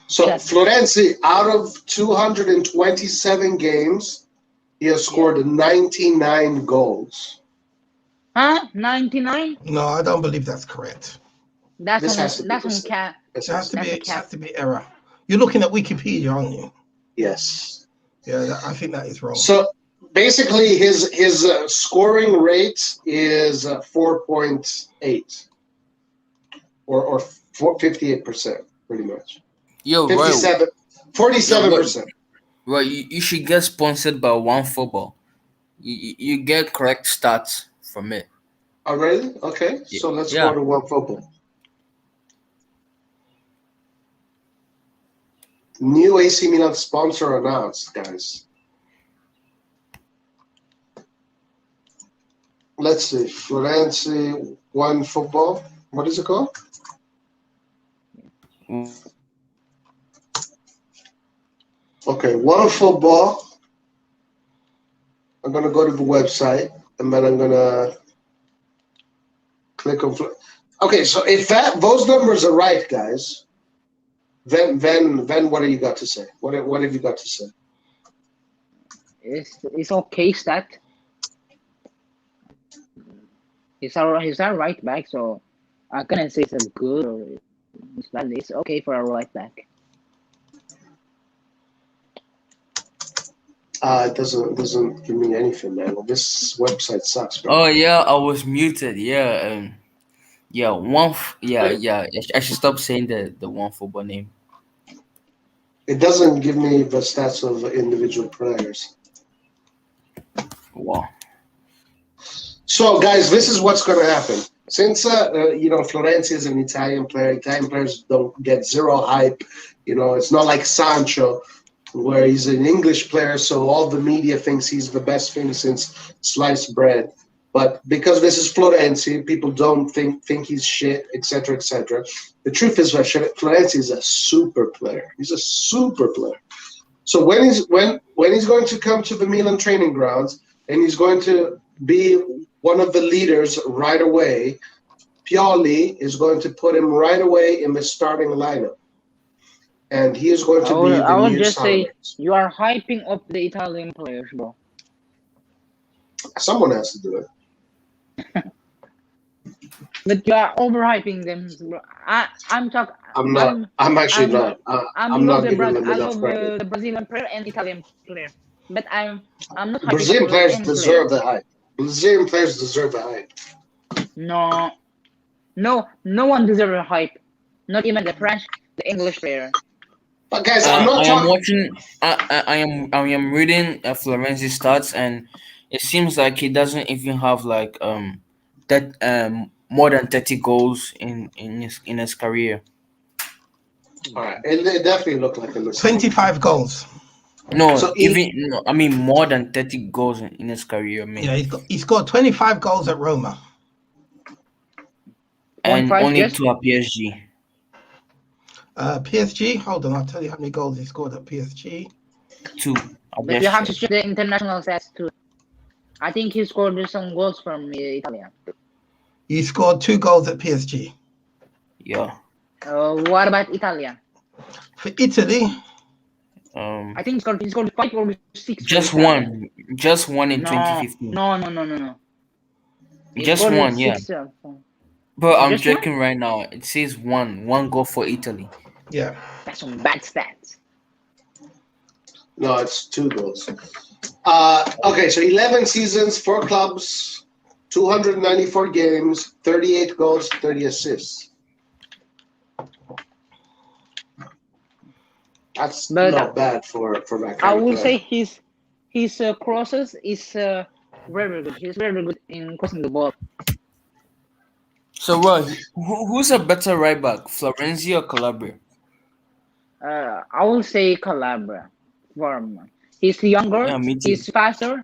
So chat? Florenzi, out of 227 games, he has scored 99 goals. Huh? 99? No, I don't believe that's correct. That's This has to be on mistake. cap. It has to That's a be error. You're looking at Wikipedia, aren't you? Yes. Yeah, I think that is wrong. So basically, his scoring rate is 4.8 or 58%, pretty much. Yo, 57, 47%. Right, you should get sponsored by OneFootball. You get correct stats from it. Oh, really? Okay, so let's go to OneFootball. New AC Milan sponsor announced, guys. Let's see, Florenzi OneFootball. What is it called? Okay, OneFootball. I'm gonna go to the website and then I'm gonna click on. Okay, so if those numbers are right, guys, then what do you got to say? What have you got to say? It's okay stat. He's our right back, so I couldn't say it's a good or it's okay for a right back. It doesn't give me anything, man. Well, this website sucks, bro. Oh yeah, I was muted. Yeah, I should stop saying the OneFootball name. It doesn't give me the stats of individual players. Wow. So, guys, this is what's going to happen. Since Florenzi is an Italian player, Italian players don't get zero hype. It's not like Sancho, where he's an English player, so all the media thinks he's the best thing since sliced bread. But because this is Florenzi, people don't think he's shit, etc., etc. The truth is that Florenzi is a super player. He's a super player. So when he's going to come to the Milan training grounds and he's going to be one of the leaders right away, Pioli is going to put him right away in the starting lineup. And he is going to be the new I would just say Suarez. you are hyping up the Italian players, bro. Someone has to do it. But you are overhyping them, bro. I'm not. I'm actually not. I'm not giving them I enough love credit. the Brazilian player and Italian player, but I'm not hyping Brazilian up players any deserve player. the hype. Brazilian players deserve the hype. No one deserves a hype. Not even the French, the English player. But guys, I'm not I am talking. watching. I am reading Florenzi's stats, and it seems like he doesn't even have like that more than 30 goals in his career. All right, it definitely looked like a mistake. 25 goals. No, So I mean more than 30 goals in his career, man. Yeah, he scored 25 goals at Roma. And 1-5 only just? 2 at PSG. PSG, hold on, I'll tell you how many goals he scored at PSG. 2. But you have to check the international stats too. I think he scored some goals from Italia. He scored 2 goals at PSG. Yeah. What about Italia? For Italy, I think he scored 5 or 6. Just one in 2015. No. Just scored one, yeah. 6. But I'm Just one? checking right now. It says one goal for Italy. Yeah. That's some bad stats. No, it's 2 goals. Okay, so 11 seasons, 4 clubs, 294 games, 38 goals, 30 assists. That's But not bad for that kind I of will player. say his crosses is very good. He's very good in crossing the ball. So, Roy, who's a better right back, Florenzi or Calabria? I will say Calabria. He's younger. Yeah, me too. He's faster.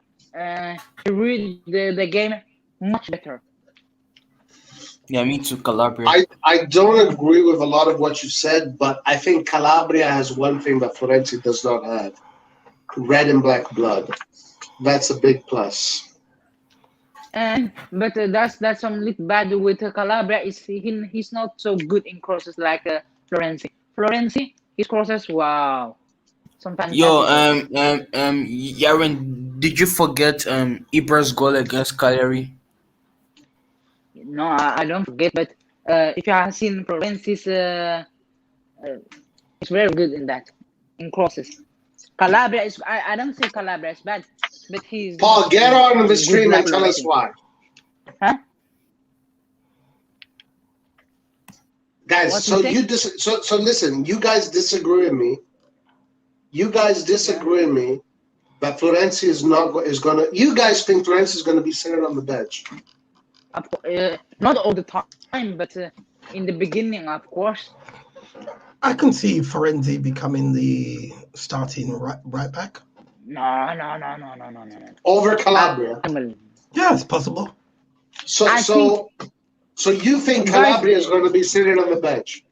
He read the game much better. Yeah, me too, Calabria. I don't agree with a lot of what you said, but I think Calabria has one thing that Florenzi does not have: red and black blood. That's a big plus. But that's some little bad with Calabria. He's not so good in crosses like Florenzi. Florenzi, his crosses, wow, some Yo, fantastic crosses. Yaren, did you forget Ibra's goal against Cagliari? No, I don't forget. But if you have seen Florenzi's, he's very good in that, in crosses. Calabria is. I don't say Calabria is bad, but he's. Paul, get on the stream like and tell us Florenzi. why. Huh? Guys, What so you you so listen, you guys disagree with me. You guys disagree with me that Florenzi is gonna. You guys think Florenzi is gonna be sitting on the bench? Not all the time, but in the beginning, of course. I can see Florenzi becoming the starting right back. No. Over Calabria. Yeah, it's possible. So you think Calabria is going to be sitting on the bench?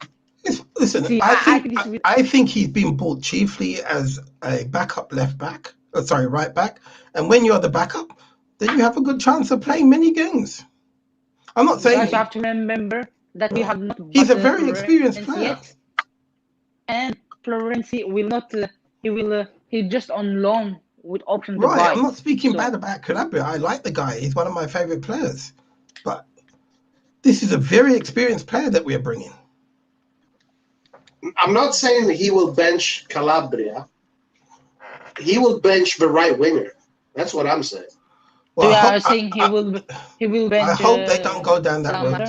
Listen, See, I think he's been bought chiefly as a backup right back. And when you're the backup, then you have a good chance of playing many games. I'm not saying you have to remember that we have not. He's a very experienced player. Yet, and Florenzi will not. He's just on loan with option to buy. Right, I'm not speaking bad about Calabria. I like the guy. He's one of my favorite players. But this is a very experienced player that we're bringing. I'm not saying that he will bench Calabria. He will bench the right winger. That's what I'm saying. Well, you are saying he will bench. I hope they don't go down that road.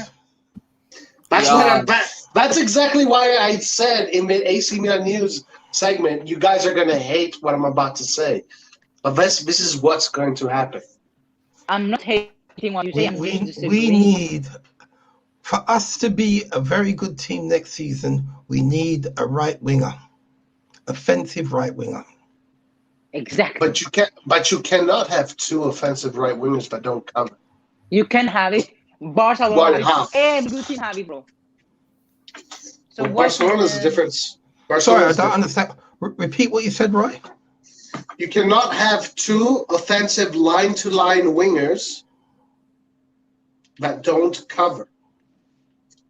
That's exactly why I said in the AC Milan news segment, you guys are going to hate what I'm about to say. But this is what's going to happen. I'm not hating what you say. We need, for us to be a very good team next season, we need a right winger, offensive right winger. Exactly. But you cannot have 2 offensive right wingers that don't cover. You can have it. Barcelona have it. Every good team have it, bro. So Barcelona's a difference. Sorry, I don't understand. Repeat what you said, Roy. You cannot have 2 offensive line-to-line wingers that don't cover.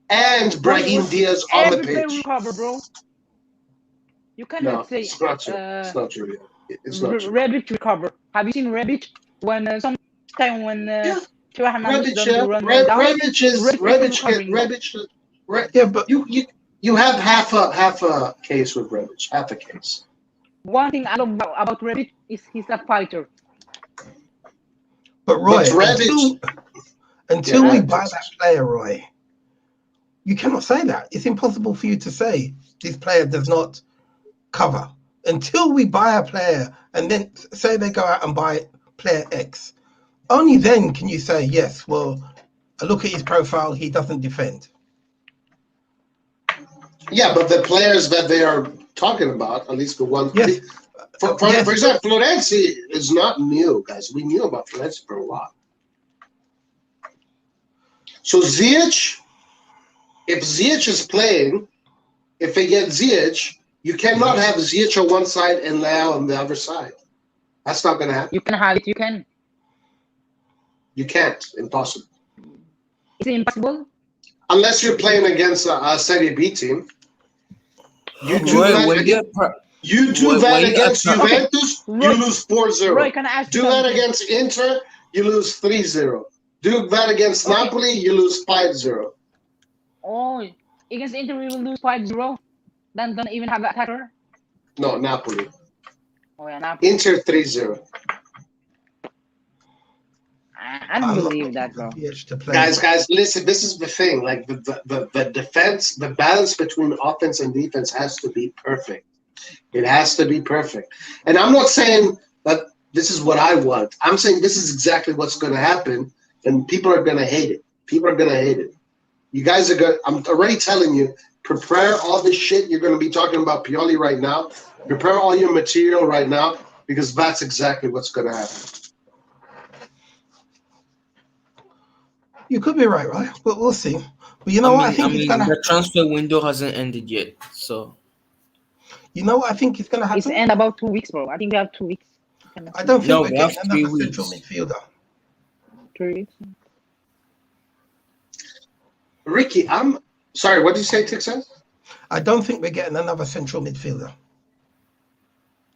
And Brahim Diaz on the pitch. Every cover, bro. You cannot say. It's not true. It's not true. It's not true. Rebic recover. Have you seen Rebic when sometime when Rebic but you have half a case with Rebic, half a case. One thing I love about Rebic is he's a fighter. But Roy, until we buy that player, Roy, you cannot say that. It's impossible for you to say this player does not cover. Until we buy a player and then say they go out and buy player X, only then can you say, yes, well, look at his profile, he doesn't defend. Yeah, but the players that they are talking about, at least the ones... Yes. For example, Florenzi is not new, guys. We knew about Florenzi for a while. So Ziyech, if Ziyech is playing, if they get Ziyech, you cannot have Ziyech on one side and Leao on the other side. That's not going to happen. You can have it. You can. You can't. Impossible. Is it impossible? Unless you're playing against a Serie B team. You do that against Juventus, you lose 4-0. Roy, can I ask do that against Inter, you lose 3-0. Do that against Okay. Napoli, you lose 5-0. Oh, against Inter we will lose 5-0. Then don't even have an attacker. No, Napoli. Oh yeah, Napoli. Inter 3-0. I don't believe that, bro. Guys, listen. This is the thing. Like the defense, the balance between offense and defense has to be perfect. It has to be perfect. And I'm not saying that this is what I want. I'm saying this is exactly what's going to happen, and people are going to hate it. People are going to hate it. You guys are going. I'm already telling you. Prepare all this shit you're going to be talking about Pioli right now. Prepare all your material right now, because that's exactly what's going to happen. You could be right, but we'll see. But you know what? I think he's gonna. The transfer window hasn't ended yet, so. You know what I think is gonna happen? It's in about 2 weeks, bro. I think we have 2 weeks. I don't think No, we're we have getting 3 another weeks. central midfielder. 3 weeks. Ricky, I'm sorry. What did you say, Tixan? I don't think we're getting another central midfielder.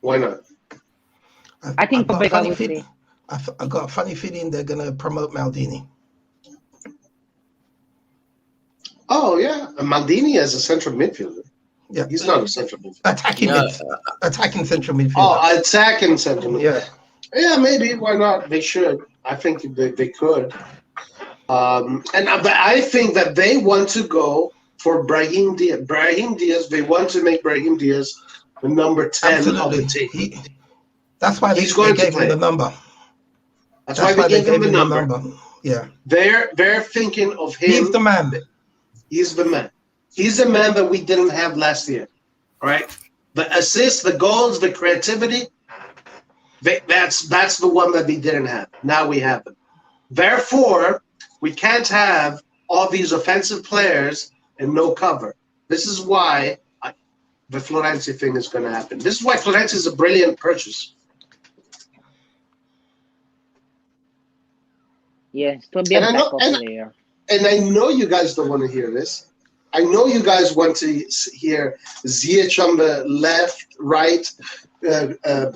Why not? I think I've got a funny will feeling. stay. I've got a funny feeling they're gonna promote Maldini. Oh yeah, Maldini as a central midfielder. Yeah, He's not a central midfielder. Attacking central midfielder. Oh, attacking central midfielder. Yeah. Yeah, maybe. Why not? They should. I think they could. And I think that they want to go for Brahim Diaz. Brahim Diaz. They want to make Brahim Diaz the number 10 of the team. That's why they gave him the number. That's why they gave him the number. Yeah. They're thinking of him. He's the man. He's the man. He's the man that we didn't have last year. All right? The assists, the goals, the creativity, that's the one that they didn't have. Now we have them. Therefore, we can't have all these offensive players and no cover. This is why the Florenzi thing is going to happen. This is why Florenzi is a brilliant purchase. Yes, to be a backup player. And I know you guys don't want to hear this. I know you guys want to hear Ziyech on the left, right, Leao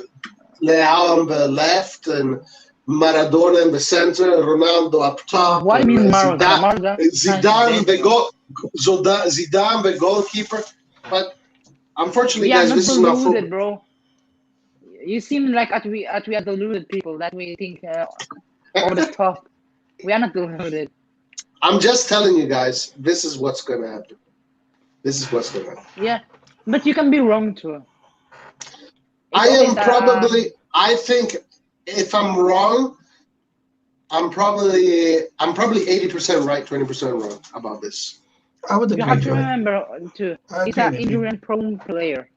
on the left, and Maradona in the center, Ronaldo up top. What do you mean Maradona? Zidane, the goalkeeper. But unfortunately, guys, this is not football, bro. You seem like we are deluded people that we think over the top. We are not deluded. I'm just telling you guys, this is what's going to happen. This is what's going to happen. Yeah, but you can be wrong too. I think if I'm wrong, I'm probably 80% right, 20% wrong about this. I would agree. You have to remember too. He's an injury-prone player.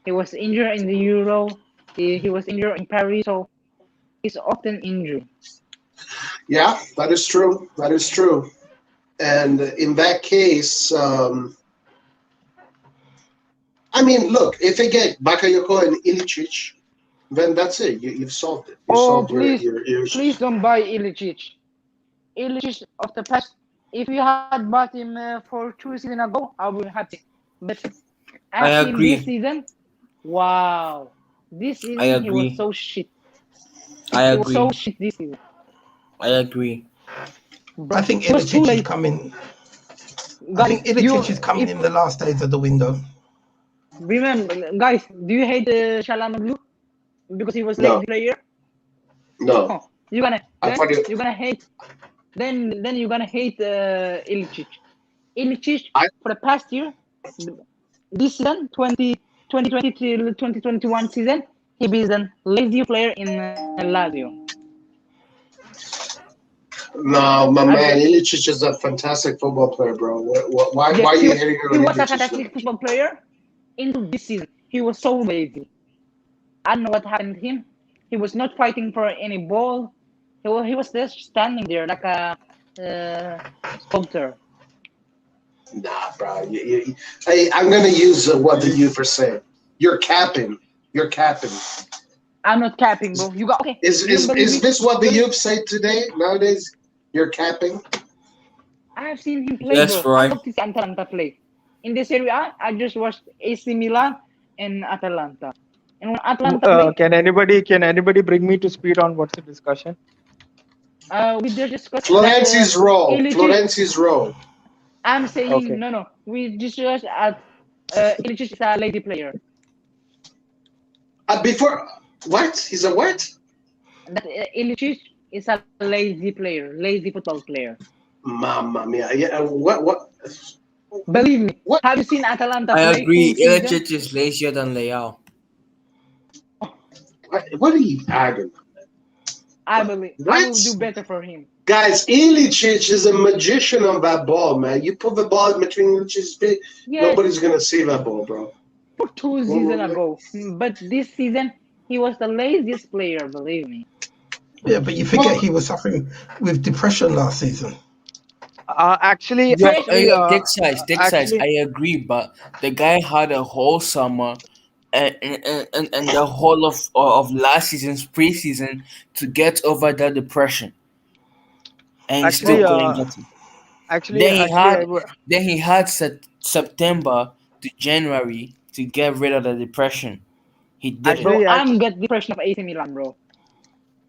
He was injured in the Euro. He was injured in Paris, so he's often injured. Yeah, that is true. That is true. And in that case, I mean, look, if they get Bakayoko and Ilicic, then that's it. You've solved it. Please don't buy Ilicic. Ilicic of the past, if you had bought him for 2 seasons ago, I would be happy. But I agree. This season, wow. This season, he was so shit. I agree. He was so shit this season. I agree. I think Ilicic is coming. I think Ilicic is coming in the last days of the window. Remember, guys, do you hate Shalanoglu because he was late player? No. Oh, you're gonna hate. Then you're gonna hate Ilicic. Ilicic for the past year, this season, 2020 till 2021 season, he is a lazy player in Lazio. No, my man, Ilicic is a fantastic football player, bro. Why are you hitting on Ilicic? He was a fantastic football player into this season. He was so lazy. I don't know what happened to him. He was not fighting for any ball. He was just standing there like a sculptor. Nah, bro. I'm going to use what the youth are saying. You're capping. You're capping. I'm not capping, bro. You got okay. Is this what the youth say today? Nowadays, you're capping. I've seen him play, Yes, bro. right. I love this Atalanta play. In this area, I just watched AC Milan and Atalanta. And when Atalanta Can anybody bring me to speed on what's the discussion? we just discussed that Florenzi's role. Illich. Florenzi's role. I'm saying Okay. no. We discussed at Illich is a lazy player. Before what? He's a what? That Illich is a lazy player, lazy football player. Mamma mia! Yeah. What? Believe me. What? Have you seen Atalanta I play full agree. season? Ilicic is lazier than Leao. What are you arguing? I believe I What? will do better for him. Guys, Ilicic is a magician on that ball, man. You put the ball in between Ilicic's feet, Yes, nobody's gonna save that ball, bro. for 2 seasons ago, but this season he was the laziest player. Believe me. Yeah, but you forget he was suffering with depression last season. Actually, Yeah, Depression. take sides. actually, I agree, but the guy had a whole summer and the whole of last season's preseason to get over that depression, and he still actually, couldn't get it. actually, Then he actually, had September to January to get rid of the depression. He didn't. Bro, actually, I'm actually, get depression of AC Milan, bro.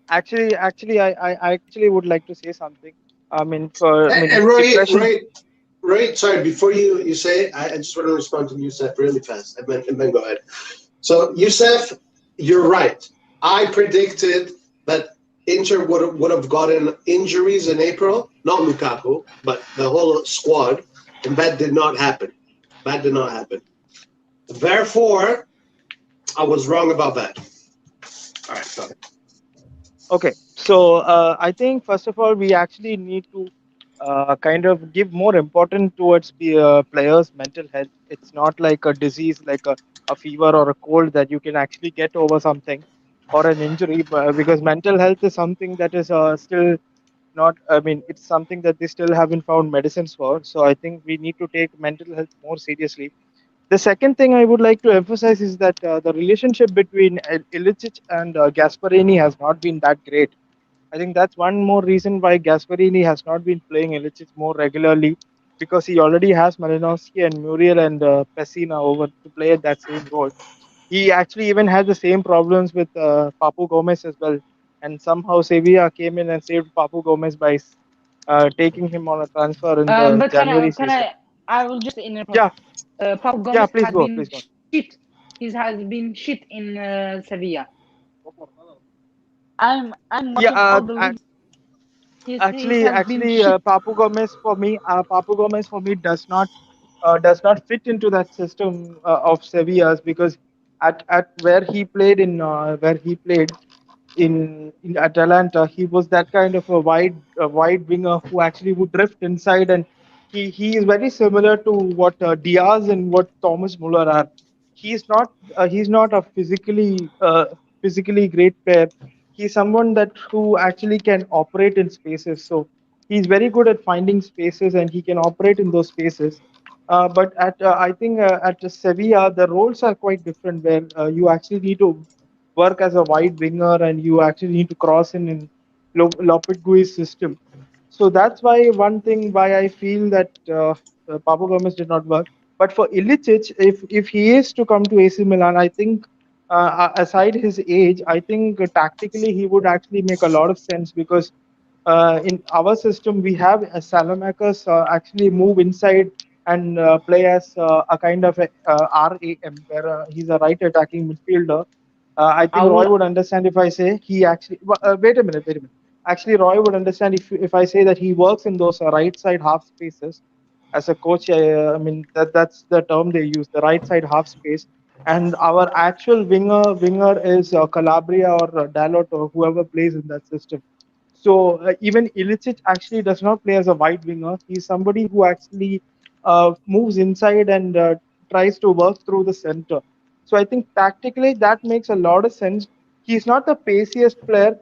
I actually would like to say something. I mean, And depression. Roy, sorry, before you say it, I just want to respond to Yusef really fast, and then go ahead. So, Yusef, you're right. I predicted that Inter would have gotten injuries in April, not Lukaku, but the whole squad, and that did not happen. That did not happen. Therefore, I was wrong about that. All right, go ahead. Okay, so I think first of all we actually need to kind of give more importance towards the players' mental health. It's not like a disease, like a fever or a cold that you can actually get over something or an injury, because mental health is something that is still not. I mean, it's something that they still haven't found medicines for. So I think we need to take mental health more seriously. The second thing I would like to emphasize is that the relationship between Ilicic and Gasparini has not been that great. I think that's one more reason why Gasparini has not been playing Ilicic more regularly, because he already has Malinowski and Muriel and Pessina over to play at that same role. He actually even had the same problems with Papu Gomez as well. And somehow Sevilla came in and saved Papu Gomez by taking him on a transfer in the But January can season. I will just interrupt. Yeah, Pau yeah, Gomez please has go, been please go. shit. He has been shit in Sevilla. I'm Yeah, watching all the leagues. He has been shit. Papu Gomez for me does not fit into that system of Sevilla's, because at where he played in Atalanta, he was that kind of a wide winger who actually would drift inside, and he is very similar to what Diaz and what Thomas Muller are. He's not a physically great player. He's someone that who actually can operate in spaces. So he's very good at finding spaces and he can operate in those spaces. But at I think at Sevilla the roles are quite different, where you actually need to work as a wide winger and you actually need to cross in Lopetegui's system. So that's why one thing why I feel that Papu Gomez did not work. But for Ilicic, if he is to come to AC Milan, I think aside his age, I think tactically he would actually make a lot of sense, because in our system we have Salamakers actually move inside and play as a kind of RAM, where he's a right attacking midfielder. I I think Roy will. would understand if I say he actually. Wait a minute. Actually, Roy would understand if I say that he works in those right side half spaces. As a coach, I mean that's the term they use, the right side half space. And our actual winger is Calabria or Dalot or whoever plays in that system. So even Ilicic actually does not play as a wide winger. He's somebody who actually moves inside and tries to work through the center. So I think tactically that makes a lot of sense. He's not the paciest player.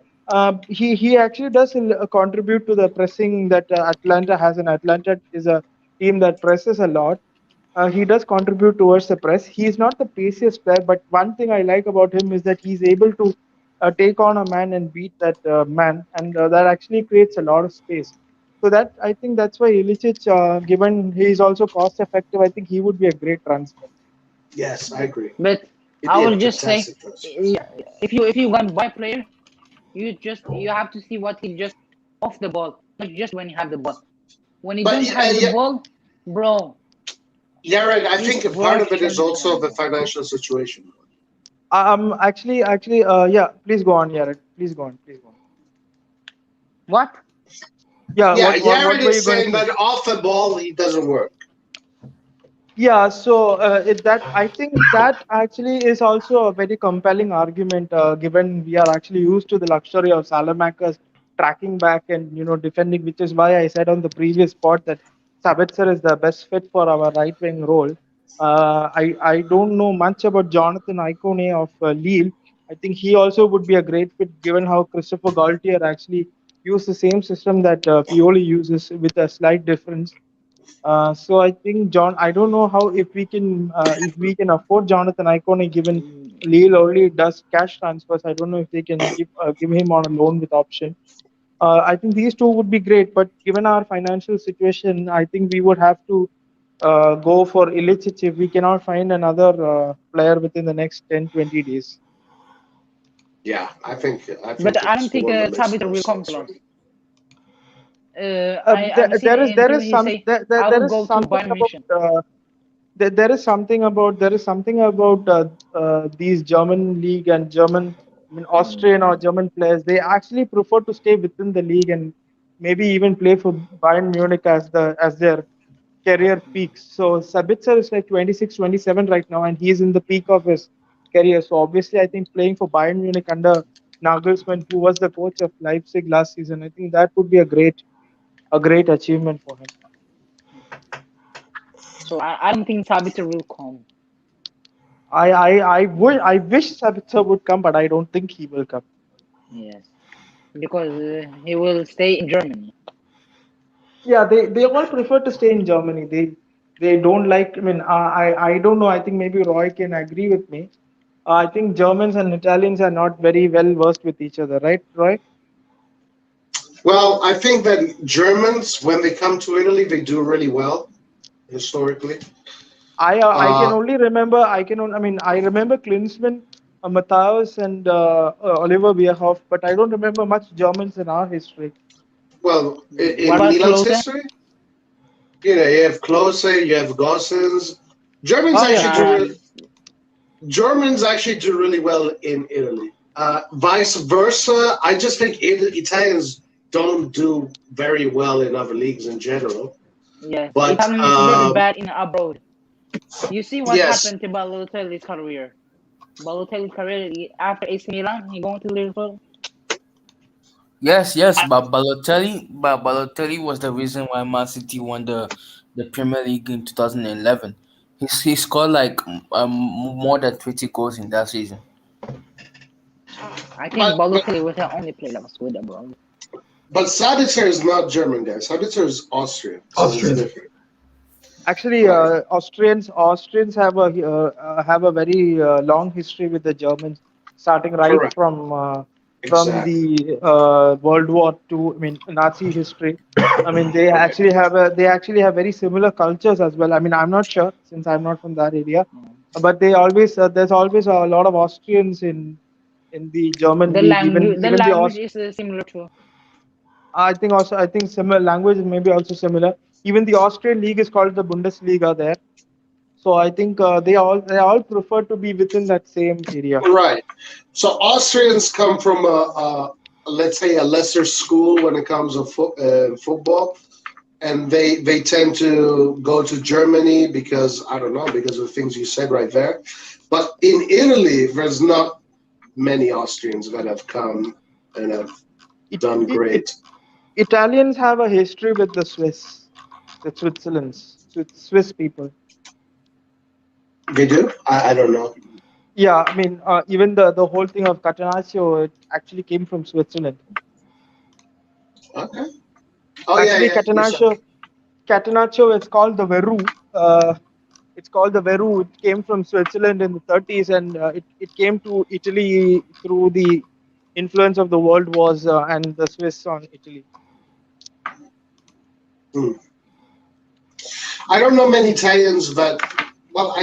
He actually does contribute to the pressing that Atlanta has, and Atlanta is a team that presses a lot. He does contribute towards the press. He is not the paciest player, but one thing I like about him is that he's able to take on a man and beat that man, and that actually creates a lot of space. So that I think that's why Ilicic, given he is also cost effective, I think he would be a great transfer. Yes, I agree. But It'd I be a will just say, fantastic transfer. yeah, if you gonna buy a player, you have to see what he just off the ball, not just when you have the ball. When you don't have the ball, bro. Yeah, right. I think a part of it is worse also than- the financial situation. Actually, yeah. Please go on, Yared. Please go on. Please go on. What? Yeah. Yeah, What Yared were you is going to saying say? that off the ball he doesn't work. Yeah, so that I think that actually is also a very compelling argument, given we are actually used to the luxury of Salamakas tracking back and defending, which is why I said on the previous pod that Sabitzer is the best fit for our right wing role. I don't know much about Jonathan Icone of Lille. I think he also would be a great fit, given how Christopher Galtier actually used the same system that Pioli uses with a slight difference. So I think I don't know how if we can afford Jonathan Icone, given Lille only does cash transfers. I don't know if they can give him on a loan with option. I think these two would be great, but given our financial situation, I think we would have to go for Ilicic if we cannot find another player within the next 10-20 days. Yeah, I think But I it's don't the think one that makes Sabitzer more will come sense, close. right? I've seen an There interview. is He some say, "I will there is go to something Bayern about Munich." there is something about these German league and German, I mean Austrian or German players. They actually prefer to stay within the league and maybe even play for Bayern Munich as their career peaks. So Sabitzer is like 26, 27 right now, and he's in the peak of his career. So obviously, I think playing for Bayern Munich under Nagelsmann, who was the coach of Leipzig last season, I think that would be a great achievement for him. So I don't think Sabitzer will come. I wish Sabitzer would come, but I don't think he will come. Yes, because he will stay in Germany. Yeah, they all prefer to stay in Germany. They don't like. I mean, I don't know. I think maybe Roy can agree with me. I think Germans and Italians are not very well versed with each other, right, Roy? Well, I think that Germans, when they come to Italy, they do really well historically. I can Uh, only remember. I mean, I remember Klinsmann, Matthaus, and Oliver Bierhoff, but I don't remember much Germans in our history. well, What in about Milan's Klose? history, you have Klose, you have Gossens. Germans Oh yeah, actually do yeah. Yeah, re- Germans actually do really well in Italy. Vice versa, I just think Italians don't do very well in other leagues in general. yes. But Italian is very bad in abroad. You see what yes, happened to Balotelli's career. Balotelli's career after AC Milan, he going to Liverpool. Yes, but Balotelli was the reason why Man City won the Premier League in 2011. He scored like more than 20 goals in that season. I think but Balotelli was the only player that was good abroad. but Sabitzer is not German, guys. Sabitzer is Austrian, so it's Austrian. different, Actually, right? Austrians have a very long history with the Germans, starting right Correct, from exactly. the World War II. I mean, Nazi history. I mean, Right. they actually have very similar cultures as well. I mean, I'm not sure since I'm not from that area, Mm. but they always there's always a lot of Austrians in the German league. The Even the language is similar too. I think similar language is maybe also similar. Even the Austrian league is called the Bundesliga there. So I think they all prefer to be within that same area. Right. So Austrians come from let's say a lesser school when it comes to football, and they tend to go to Germany because I don't know because of the things you said right there. But in Italy, there's not many Austrians that have come and have It, done it, it, great. Italians have a history with the Swiss people. They do? I don't know. Yeah, I mean, even the whole thing of Catenaccio, it actually came from Switzerland. Okay. Oh yeah, Actually, yeah. You said Catenaccio, it's called the Veru. It came from Switzerland in the 30s, and it came to Italy through the influence of the World Wars and the Swiss on Italy. hmm. I don't know many Italians that well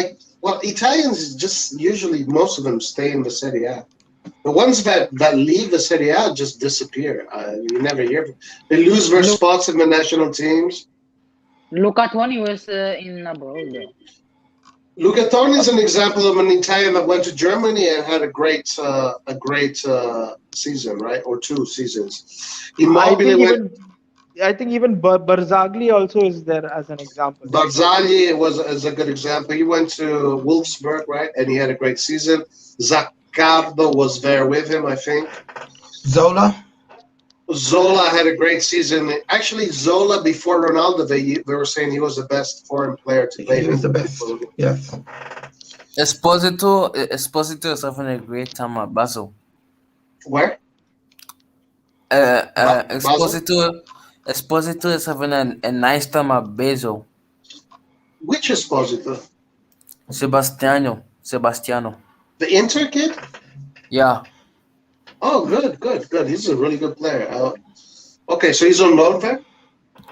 Italians just usually most of them stay in the Serie A. The ones that leave the Serie A just disappear. You never hear. They lose their spots in the national teams. Luca Toni was in abroad though. Luca Toni is an example of an Italian that went to Germany and had a great season, right? Or 2 seasons. I think even Barzagli also is there as an example. Barzagli is a good example. He went to Wolfsburg, right? And he had a great season. Zaccardo was there with him, I think. Zola had a great season. Actually, Zola, before Ronaldo, they were saying he was the best foreign player to play. He was the best, yes. Esposito is having a great time at Basel. Where? Esposito is having a nice time at Basel. Which Esposito? Sebastiano. The Inter kid? Yeah. Oh, good. He's a really good player. Okay, so he's on loan there?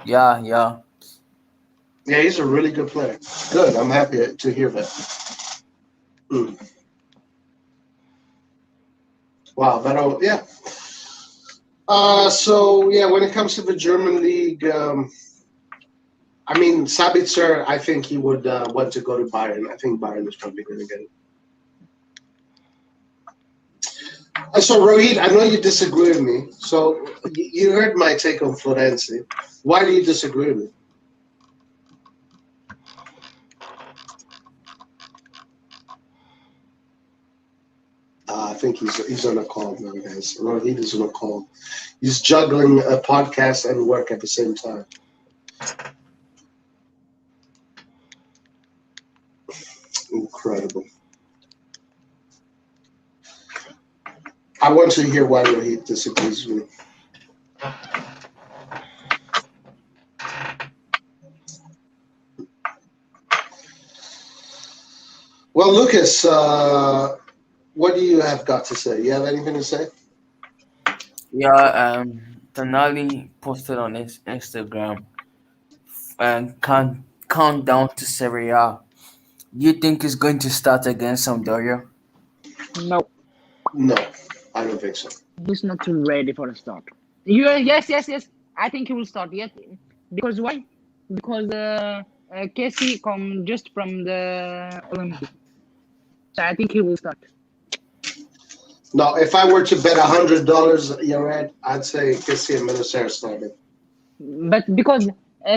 Yeah. Yeah, he's a really good player. Good, I'm happy to hear that. Wow, yeah. When it comes to the German league, Sabitzer, I think he would want to go to Bayern. I think Bayern is probably going to get it. So, Rohit, I know you disagree with me. So, you heard my take on Florenzi. Why do you disagree with me? I think he's on a call now, guys. Rohit is on a call. He's juggling a podcast and work at the same time. Incredible. I want to hear why Rohit disagrees with me. Well, Lucas, what do you have got to say? You have anything to say? Yeah, Tonali posted on his Instagram and countdown to Serie A. Do you think he's going to start against Sampdoria? No, I don't think so. he's not too ready for the start. Yes. I think he will start. Yes, because why? Because Casey come just from the Olympics, so I think he will start. No, if I were to bet $100, you're right, I'd say Casey and Menacer starting. But because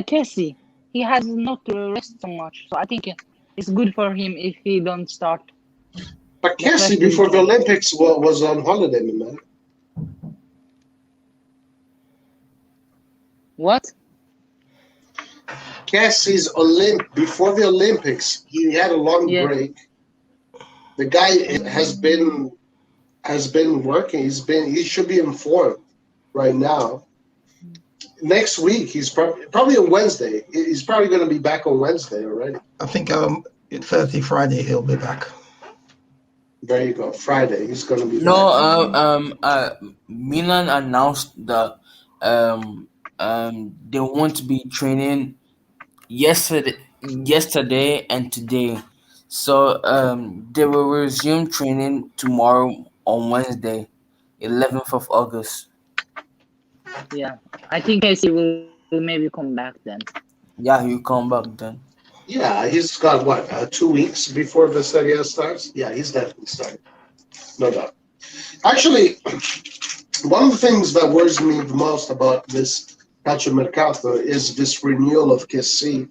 Casey, he has not to rest so much, so I think it's good for him if he don't start. But Casey, before the Olympics, was on holiday, man. What? Cassie's before the Olympics, he had a long break. The guy has been working. He should be informed right now. Next week, he's probably on Wednesday. He's probably going to be back on Wednesday already. I think Thursday, Friday, he'll be back. There you go. Friday, he's going to be back. Milan announced that they won't be training yesterday and today. So they will resume training tomorrow on Wednesday, 11th of August. Yeah, I think Casey will maybe come back then. Yeah, he'll come back then. Yeah, he's got 2 weeks before the Serie A starts? Yeah, he's definitely starting. No doubt. Actually, one of the things that worries me the most about this Calciomercato is this renewal of Kessie,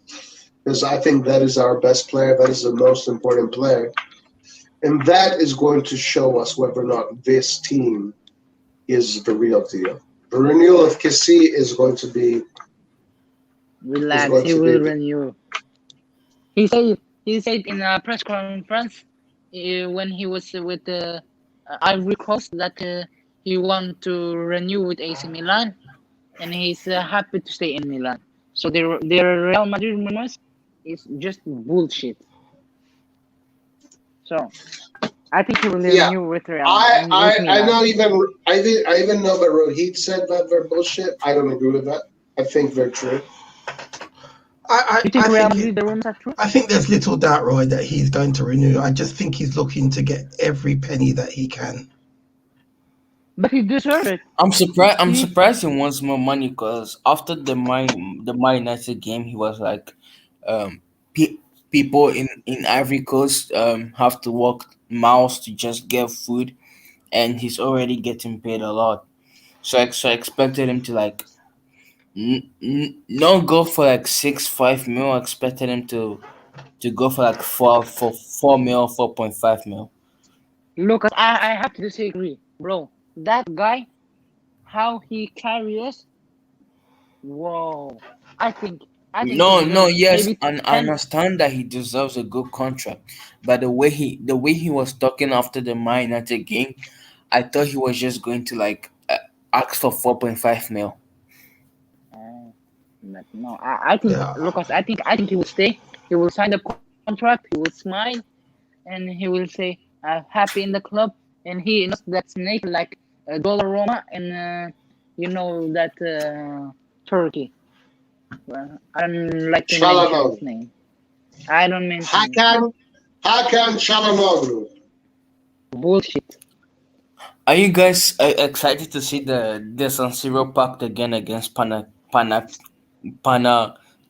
because I think that is our best player. That is the most important player. And that is going to show us whether or not this team is the real deal. The renewal of Kessie is going to be... Relax, he will renew. He said in a press conference when he was with the Ivory Coast that he want to renew with AC Milan, and he's happy to stay in Milan. So the Real Madrid rumors is just bullshit. So I think he will renew with Real. I know I even know that Rohit said that they're bullshit. I don't agree with that. I think they're true. I think there's little doubt, Roy, that he's going to renew. I just think he's looking to get every penny that he can. But he deserved it. I'm surprised. I'm He surprised he wants more money because after the Man United game, he was like, um, pe- people in Ivory Coast have to walk miles to just get food, and he's already getting paid a lot. So I expected him to like not go for like 6 5 mil. I expected him to go for like 4 mil, 4.5 mil. Lucas, I have to disagree, bro. That guy, how he carries, whoa. I think he No, no, deserves yes, maybe and I 10. understand that he deserves a good contract, but the way he was talking after the Man United game, I thought he was just going to like ask for 4.5 mil. But no, I think Yeah. Lucas. I think he will stay. He will sign the contract. He will smile, and he will say, "I'm happy in the club." And he knows that snake like Dollar Roma and that Turkey. Well, I don't like to mention Shalanoglu. his name. I don't mention it. Hakan Shalanoglu. Bullshit. Are you guys excited to see the San Siro packed again against Pana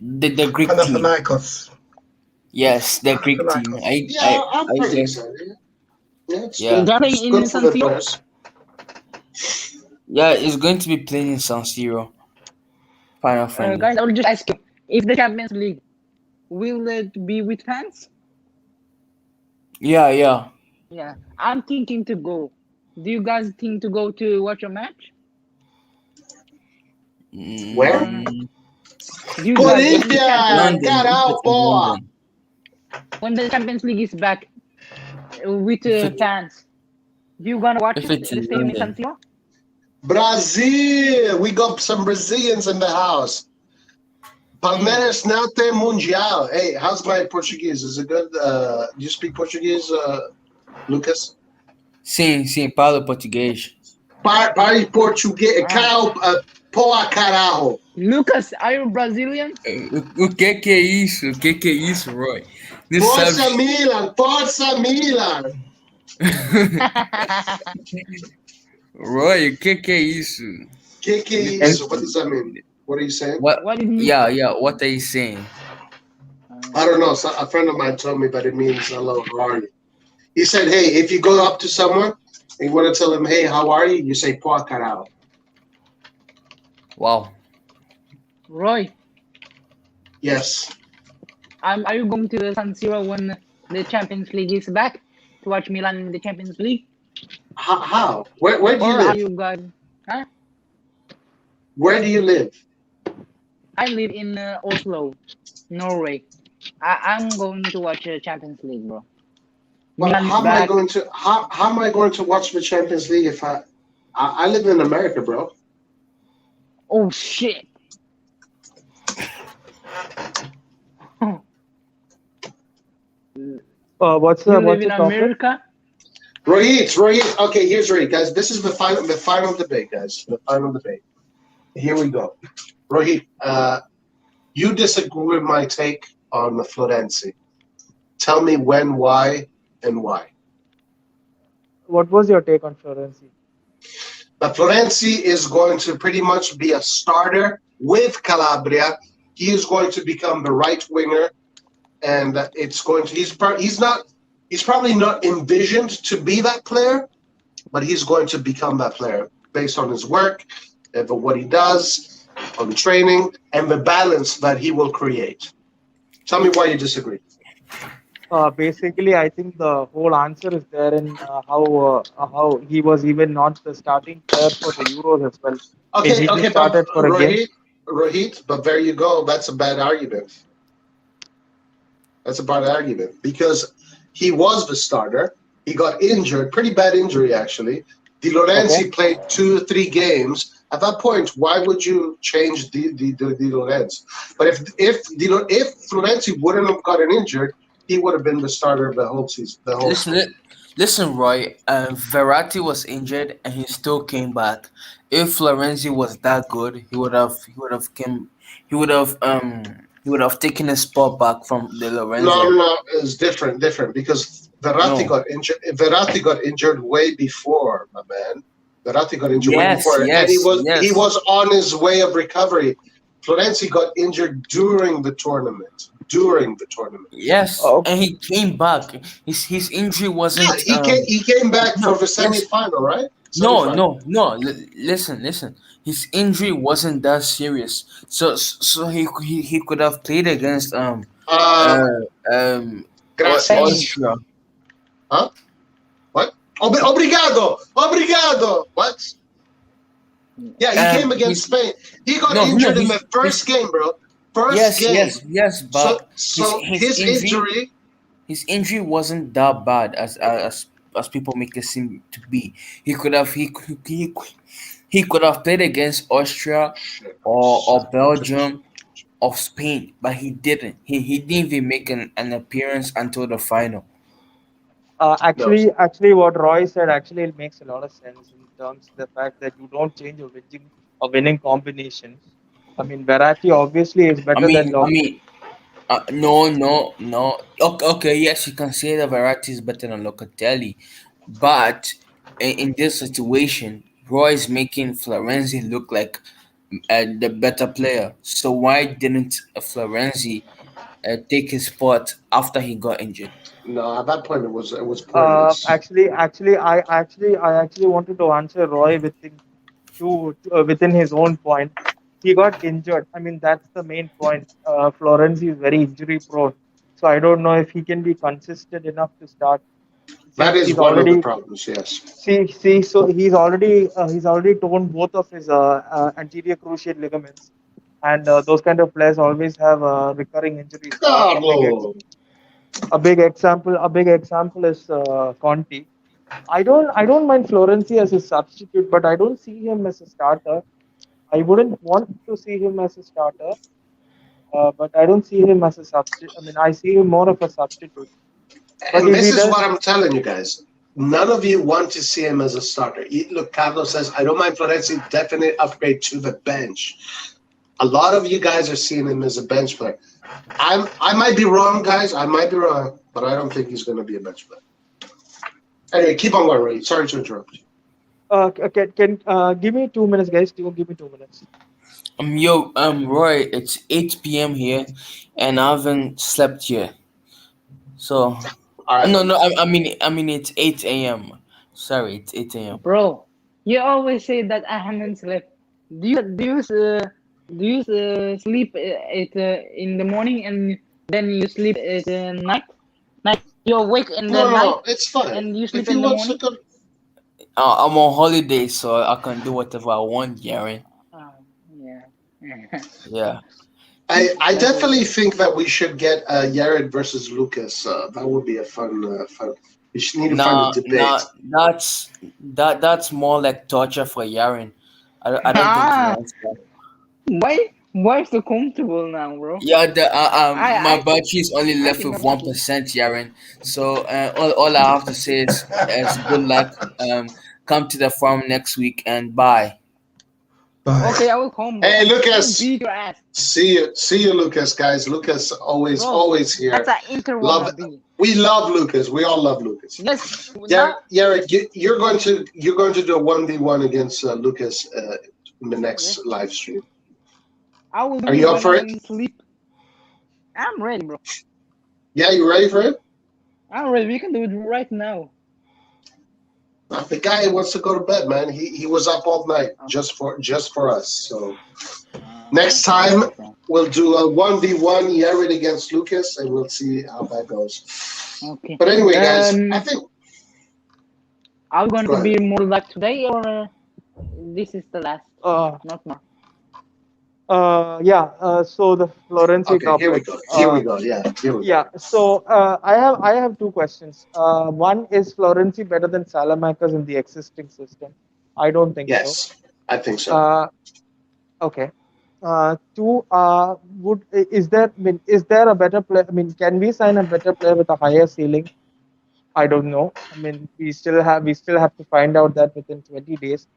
the Greek team? Panathinaikos. Yes, the Greek team. Panathinaikos. Yeah, I'm Are you pretty guys? excited. Yeah, it's They're Yeah, good. playing It's good in for San the Siro. players. yeah. It's going to be playing in San Siro, final friendly. Guys, I will just ask you: if the Champions League will it be with fans? Yeah, yeah. Yeah, I'm thinking to go. Do you guys think to go to watch a match? Where? Or Mm, do you guys when the champions Corinthians, London. If caralho, it's in boa. London, when the Champions League is back with if it fans, do you gonna watch if it it's in the in stadium in San London, Siro? Brazil. We got some Brazilians in the house. Palmeiras now tem Mundial. Hey, how's my Portuguese? Is it good? Do you speak Portuguese, Lucas? sim, falo português. Pare português. Ah, Poa carajo. Lucas, are you Brazilian? O que é isso? O que é isso, Roy? Não sabe. Força Milan. Força Milan. Roy, o que é isso? Que é isso? What does that mean? What are you saying? What? What it means? Yeah. What are you saying? I don't know. So a friend of mine told me, but it means hello, how are you? He said, hey, if you go up to someone and you want to tell them, hey, how are you? You say, poa carajo. Wow. Roy, Yes. are you going to the San Siro when the Champions League is back to watch Milan in the Champions League? How? Where do you Or are live? you guys? Huh? Where do you live? I live in Oslo, Norway. I'm going to watch Champions League, bro. Well, Milan is how am I back. going to how am I going to watch the Champions League if I live in America, bro? Oh shit! What's You the live in topic? America? Rohit. Okay, here's Rohit, guys. This is the final debate, guys. The final debate. Here we go. Rohit, you disagree with my take on the Florenzi. Tell me when, why, and why. What was your take on Florenzi? But Florenzi is going to pretty much be a starter with Calabria. He is going to become the right winger, and it's going to. He's probably not envisioned to be that player, but he's going to become that player based on his work, and what he does, on training, and the balance that he will create. Tell me why you disagree. Basically, I think the whole answer is there in how he was even not the starting player for the Euros as well. Okay, He but started for a game. Rohit, but there you go. That's a bad argument. That's a bad argument because he was the starter. He got injured, pretty bad injury actually. Di Lorenzi played 2-3 games. At that point, why would you change Di Lorenzi? But if Florenzi wouldn't have gotten injured, he would have been the starter of the whole season. Listen, Roy. Verratti was injured and he still came back. If Florenzi was that good, he would have taken his spot back from De Lorenzo. No, it's different because Verratti No. got injured. Verratti got injured way before, my man. Verratti got injured way Yes, before, and he yes, was he yes, was on his way of recovery. Florenzi got injured during the tournament. During the tournament. yes, Oh, and he came back. His injury Yeah, wasn't he came back no, for the yes, semifinal, right? no, Semifinal. no, no. Listen, listen. His injury wasn't that serious, so he could have played against Uh, uh um gracias. Spain. Austria. Huh? What? Obrigado. Obrigado. What? Yeah, he came against His Spain. He got no no injured in the his first game, bro. First yes game. yes, So but so his his injury injury. his injury wasn't that bad as people make it seem to be. He could have he could have played against Austria Shit. or Belgium or Spain, but he didn't. He didn't even make an appearance until the final. No. actually, what Roy said actually it makes a lot of sense in terms of the fact that you don't change a winning combination. I mean, Verratti obviously is I better than mean, I Lok. mean, no, no, no. Okay, okay, yes, you can say the variety is better than Locatelli, but in this situation, Roy is making Florenzi look like the better player. So why didn't Florenzi take his spot after he got injured? No, at that point it was pointless. I actually wanted to answer Roy within his own point. He got injured. I mean, that's the main point. Florenzi is very injury prone, so I don't know if he can be consistent enough to start That since is he's one of the already problems, yes. see. So he's already torn both of his anterior cruciate ligaments, and those kind of players always have recurring injuries. Carlo. A big example is Conti. I don't mind Florenzi as a substitute, but I don't see him as a starter. I wouldn't want to see him as a starter, but I don't see him as a substitute. I mean, I see him more of a substitute. But And if he this is what does, I'm telling you guys. None of you want to see him as a starter. Look, Carlos says, I don't mind Florenzi, definite upgrade to the bench. A lot of you guys are seeing him as a bench player. I might be wrong, guys. I might be wrong, but I don't think he's going to be a bench player. Anyway, keep on going, Ray. Sorry to interrupt you. can give me 2 minutes, guys. Give me 2 minutes. Roy, it's 8 p.m. here, and I haven't slept yet. So, All right. no, no, I mean, it's 8 a.m. Sorry, it's 8 a.m. Bro, you always say that I haven't slept. Do you sleep in the morning and then you sleep at night? Night you awake in the No, night no, it's fine. and you If sleep he in the wants to morning? go, I'm on holiday, so I can do whatever I want, Yaren. Yeah. Yeah. I That definitely was think that we should get Yared versus Lucas. That would be a fun. We should need to find a Nah, debate. nah, that's more like torture for Yaren. I don't think he ah wants that. why so comfortable now, bro? Yeah, my I battery is only I left with cannot one take it. percent, Yaren. So all I have to say is good luck. Come to the farm next week and bye. Bye. Okay, I will come, bro. Hey, I will Lucas. beat your ass, See you, Lucas, guys. Lucas bro. always That's here. an Inter Love, wannabe. we love Lucas. We all love Lucas. Yes, Yeah, now Yared, you're going to do a 1v1 against Lucas in the yes, next live stream. I will Are do you it up when for it? I'm sleep. I'm ready, bro. Yeah, you ready for it? I'm ready. We can do it right now. The guy wants to go to bed, man. He was up all night Oh, just for us. So next okay, time okay, we'll do a 1v1 Yared against Lucas, and we'll see how that goes. okay. But anyway, guys, I think Are we going go to ahead. be more like today, or this is the last? Uh, Not more. yeah. So the Florenzi Okay, here we topic. go. Here we go. Yeah, here we go. Yeah. So I have two questions. One is Florenzi better than Salamakers in the existing system? I don't think so. Yes, I think so. Uh, okay. Two. Is there a better player? I mean, can we sign a better player with a higher ceiling? I don't know. I mean, we still have to find out that within 20 days.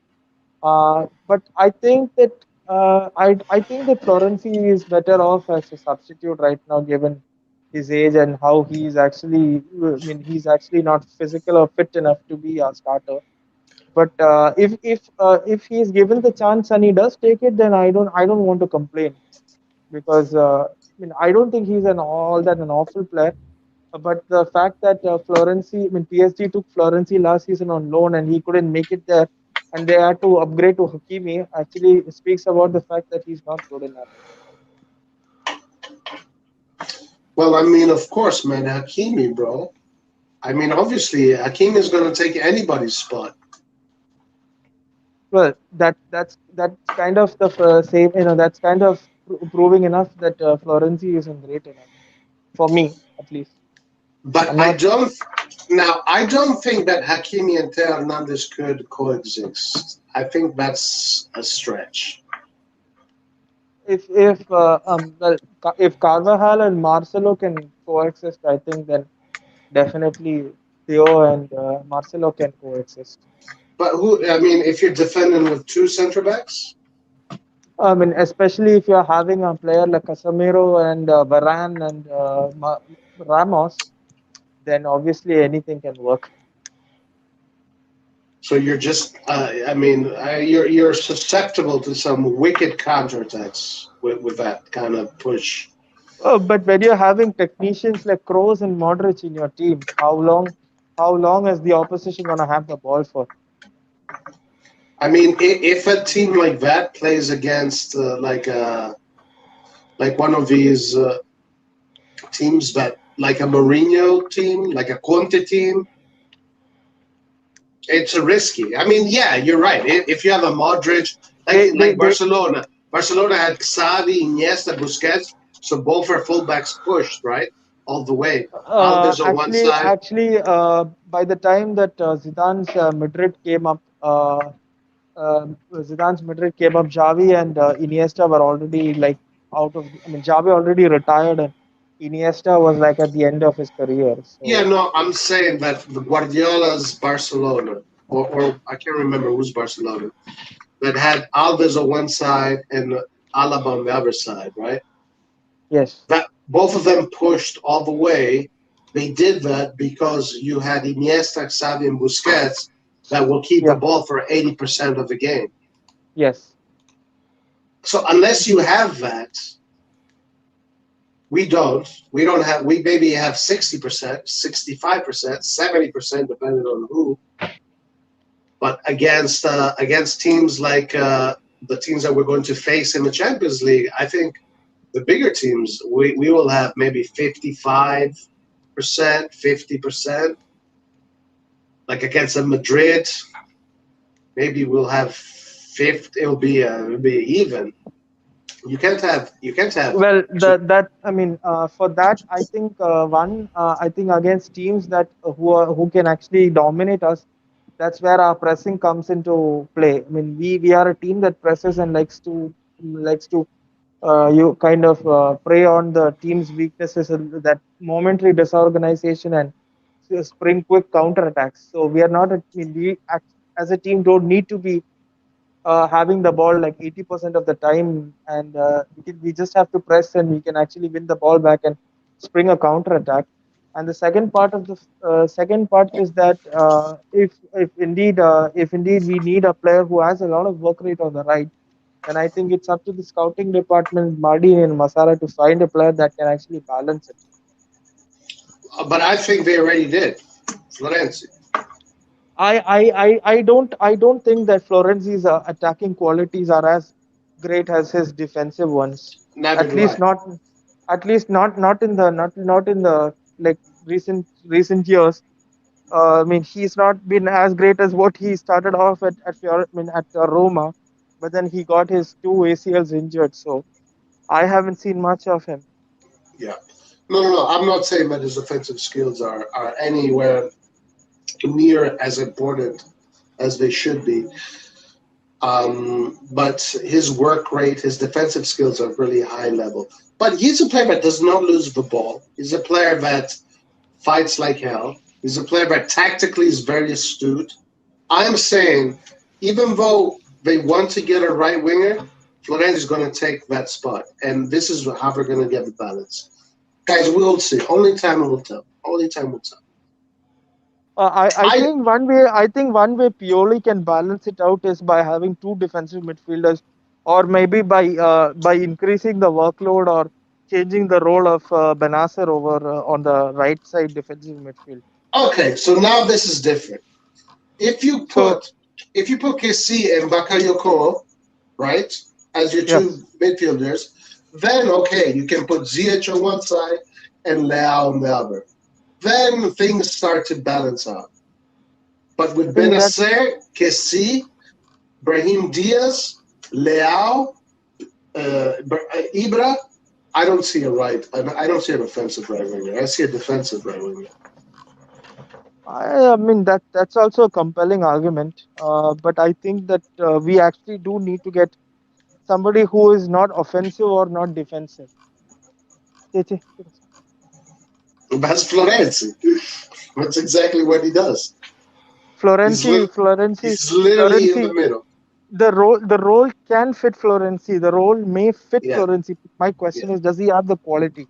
But I think that Florenzi is better off as a substitute right now, given his age and how he's actually. I mean, he's actually not physical or fit enough to be a starter. But if he's given the chance and he does take it, then I don't want to complain because I don't think he's an awful player. But the fact that PSG took Florenzi last season on loan and he couldn't make it there, and they had to upgrade to Hakimi, actually speaks about the fact that he's not good enough. Well, I mean, of course, man, Hakimi, bro. I mean, obviously, Hakimi is going to take anybody's spot. Well, that's kind of the same. That's kind of proving enough that Florenzi isn't great enough for me, at least. But I don't think that Hakimi and Theo Hernandez could coexist. I think that's a stretch. If Carvajal and Marcelo can coexist, I think then definitely Theo and Marcelo can coexist. But if you're defending with two center backs, Especially if you're having a player like Casemiro and Varane and Ramos, then obviously anything can work. so you're just, you're susceptible to some wicked counterattacks with that kind of push. Oh, but when you're having technicians like Kroos and Modric in your team, how long is the opposition gonna have the ball for? I mean, if a team like that plays against like one of these teams that, like a Mourinho team, like a Conte team, it's a risky. I mean, yeah, you're right. If you have a Modric, Barcelona had Xavi, Iniesta, Busquets, so both are fullbacks pushed, right? All the way. Alves on one side. Actually, by the time that Zidane's Madrid came up, Xavi and Iniesta were already like out of. Xavi already retired, and Iniesta was like at the end of his career. So. Yeah, no, I'm saying that the Guardiola's Barcelona, or I can't remember who's Barcelona, that had Alves on one side and Alaba on the other side, right? Yes. That both of them pushed all the way. They did that because you had Iniesta, Xavi, and Busquets that will keep the ball for 80% of the game. Yes. So unless you have that, we maybe have 60%, 65%, 70%, depending on who. But against teams like the teams that we're going to face in the Champions League, I think the bigger teams, we will have maybe 55%, 50%. Like against a Madrid, maybe we'll have 50. It'll be even. You can't have. Well, for that, I think I think against teams that who can actually dominate us, that's where our pressing comes into play. We are a team that presses and likes to you kind of prey on the team's weaknesses and that momentary disorganization and spring quick counterattacks. So we are not. As a team don't need to be having the ball like 80% of the time, and we just have to press and we can actually win the ball back and spring a counter attack. And the second part is that if indeed we need a player who has a lot of work rate on the right, then I think it's up to the scouting department, Mardi and Masara, to find a player that can actually balance it. But I think they already did, Florenzi. I don't think that Florenzi's attacking qualities are as great as his defensive ones. At least not in the like recent years. He's not been as great as what he started off at Roma, but then he got his two ACLs injured, so I haven't seen much of him. Yeah, no. I'm not saying that his offensive skills are anywhere near as important as they should be. But his work rate, his defensive skills are really high level. But he's a player that does not lose the ball. He's a player that fights like hell. He's a player that tactically is very astute. I'm saying, even though they want to get a right winger, Florenzi is going to take that spot. And this is how they're going to get the balance. Guys, we'll see. Only time will tell. Only time will tell. I think one way Pioli can balance it out is by having two defensive midfielders, or maybe by increasing the workload or changing the role of Benasser over on the right side defensive midfield. Okay, so now this is different. If you So put KC and Bakayoko, right, as your yeah, two midfielders, then okay, you can put Ziyech on one side and Leao on the other. Then things start to balance out. But I with think that Benacer, Kessie, Brahim Diaz, Leao, Ibra, I don't see a right. I don't see an offensive right winger. I see a defensive right winger. I mean that's also a compelling argument. But I think that we actually do need to get somebody who is not offensive or not defensive. Cheche. That's Florenzi. That's exactly what he does. He's Florenzi, Florenzi, he's literally in the Florenzi. middle. The role can fit Florenzi. The role may fit Yeah, Florenzi. My yeah. question is, does he have the quality?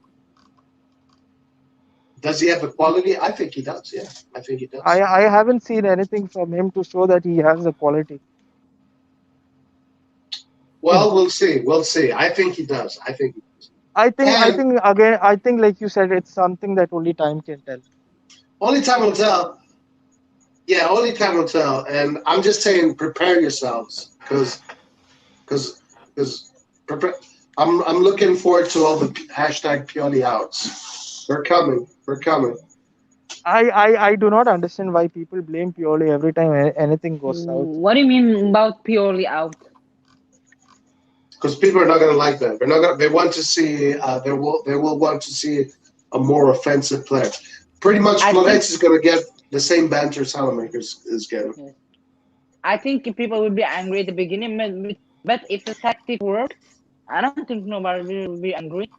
Does he have the quality? I think he does. Yeah, I think he I does. I haven't seen anything from him to show that he has the quality. Hmm. Well, we'll see. We'll see. I think he does. I think. I And think again, I think like you said, it's something that only time can tell. only time will tell. Yeah, only time will tell. And I'm just saying, prepare yourselves because prepare. I'm looking forward to all the hashtag Pioli outs. They're coming. They're coming. I do not understand why people blame Pioli every time anything goes south. What do you mean about purely out? Because people are not going to like that. They're not going. They want to see. They will want to see a more offensive player. Pretty much, I think Florenz is going to get the same banter Salamakers is getting. yes. I think people will be angry at the beginning, but if the tactic works, I don't think nobody will be angry.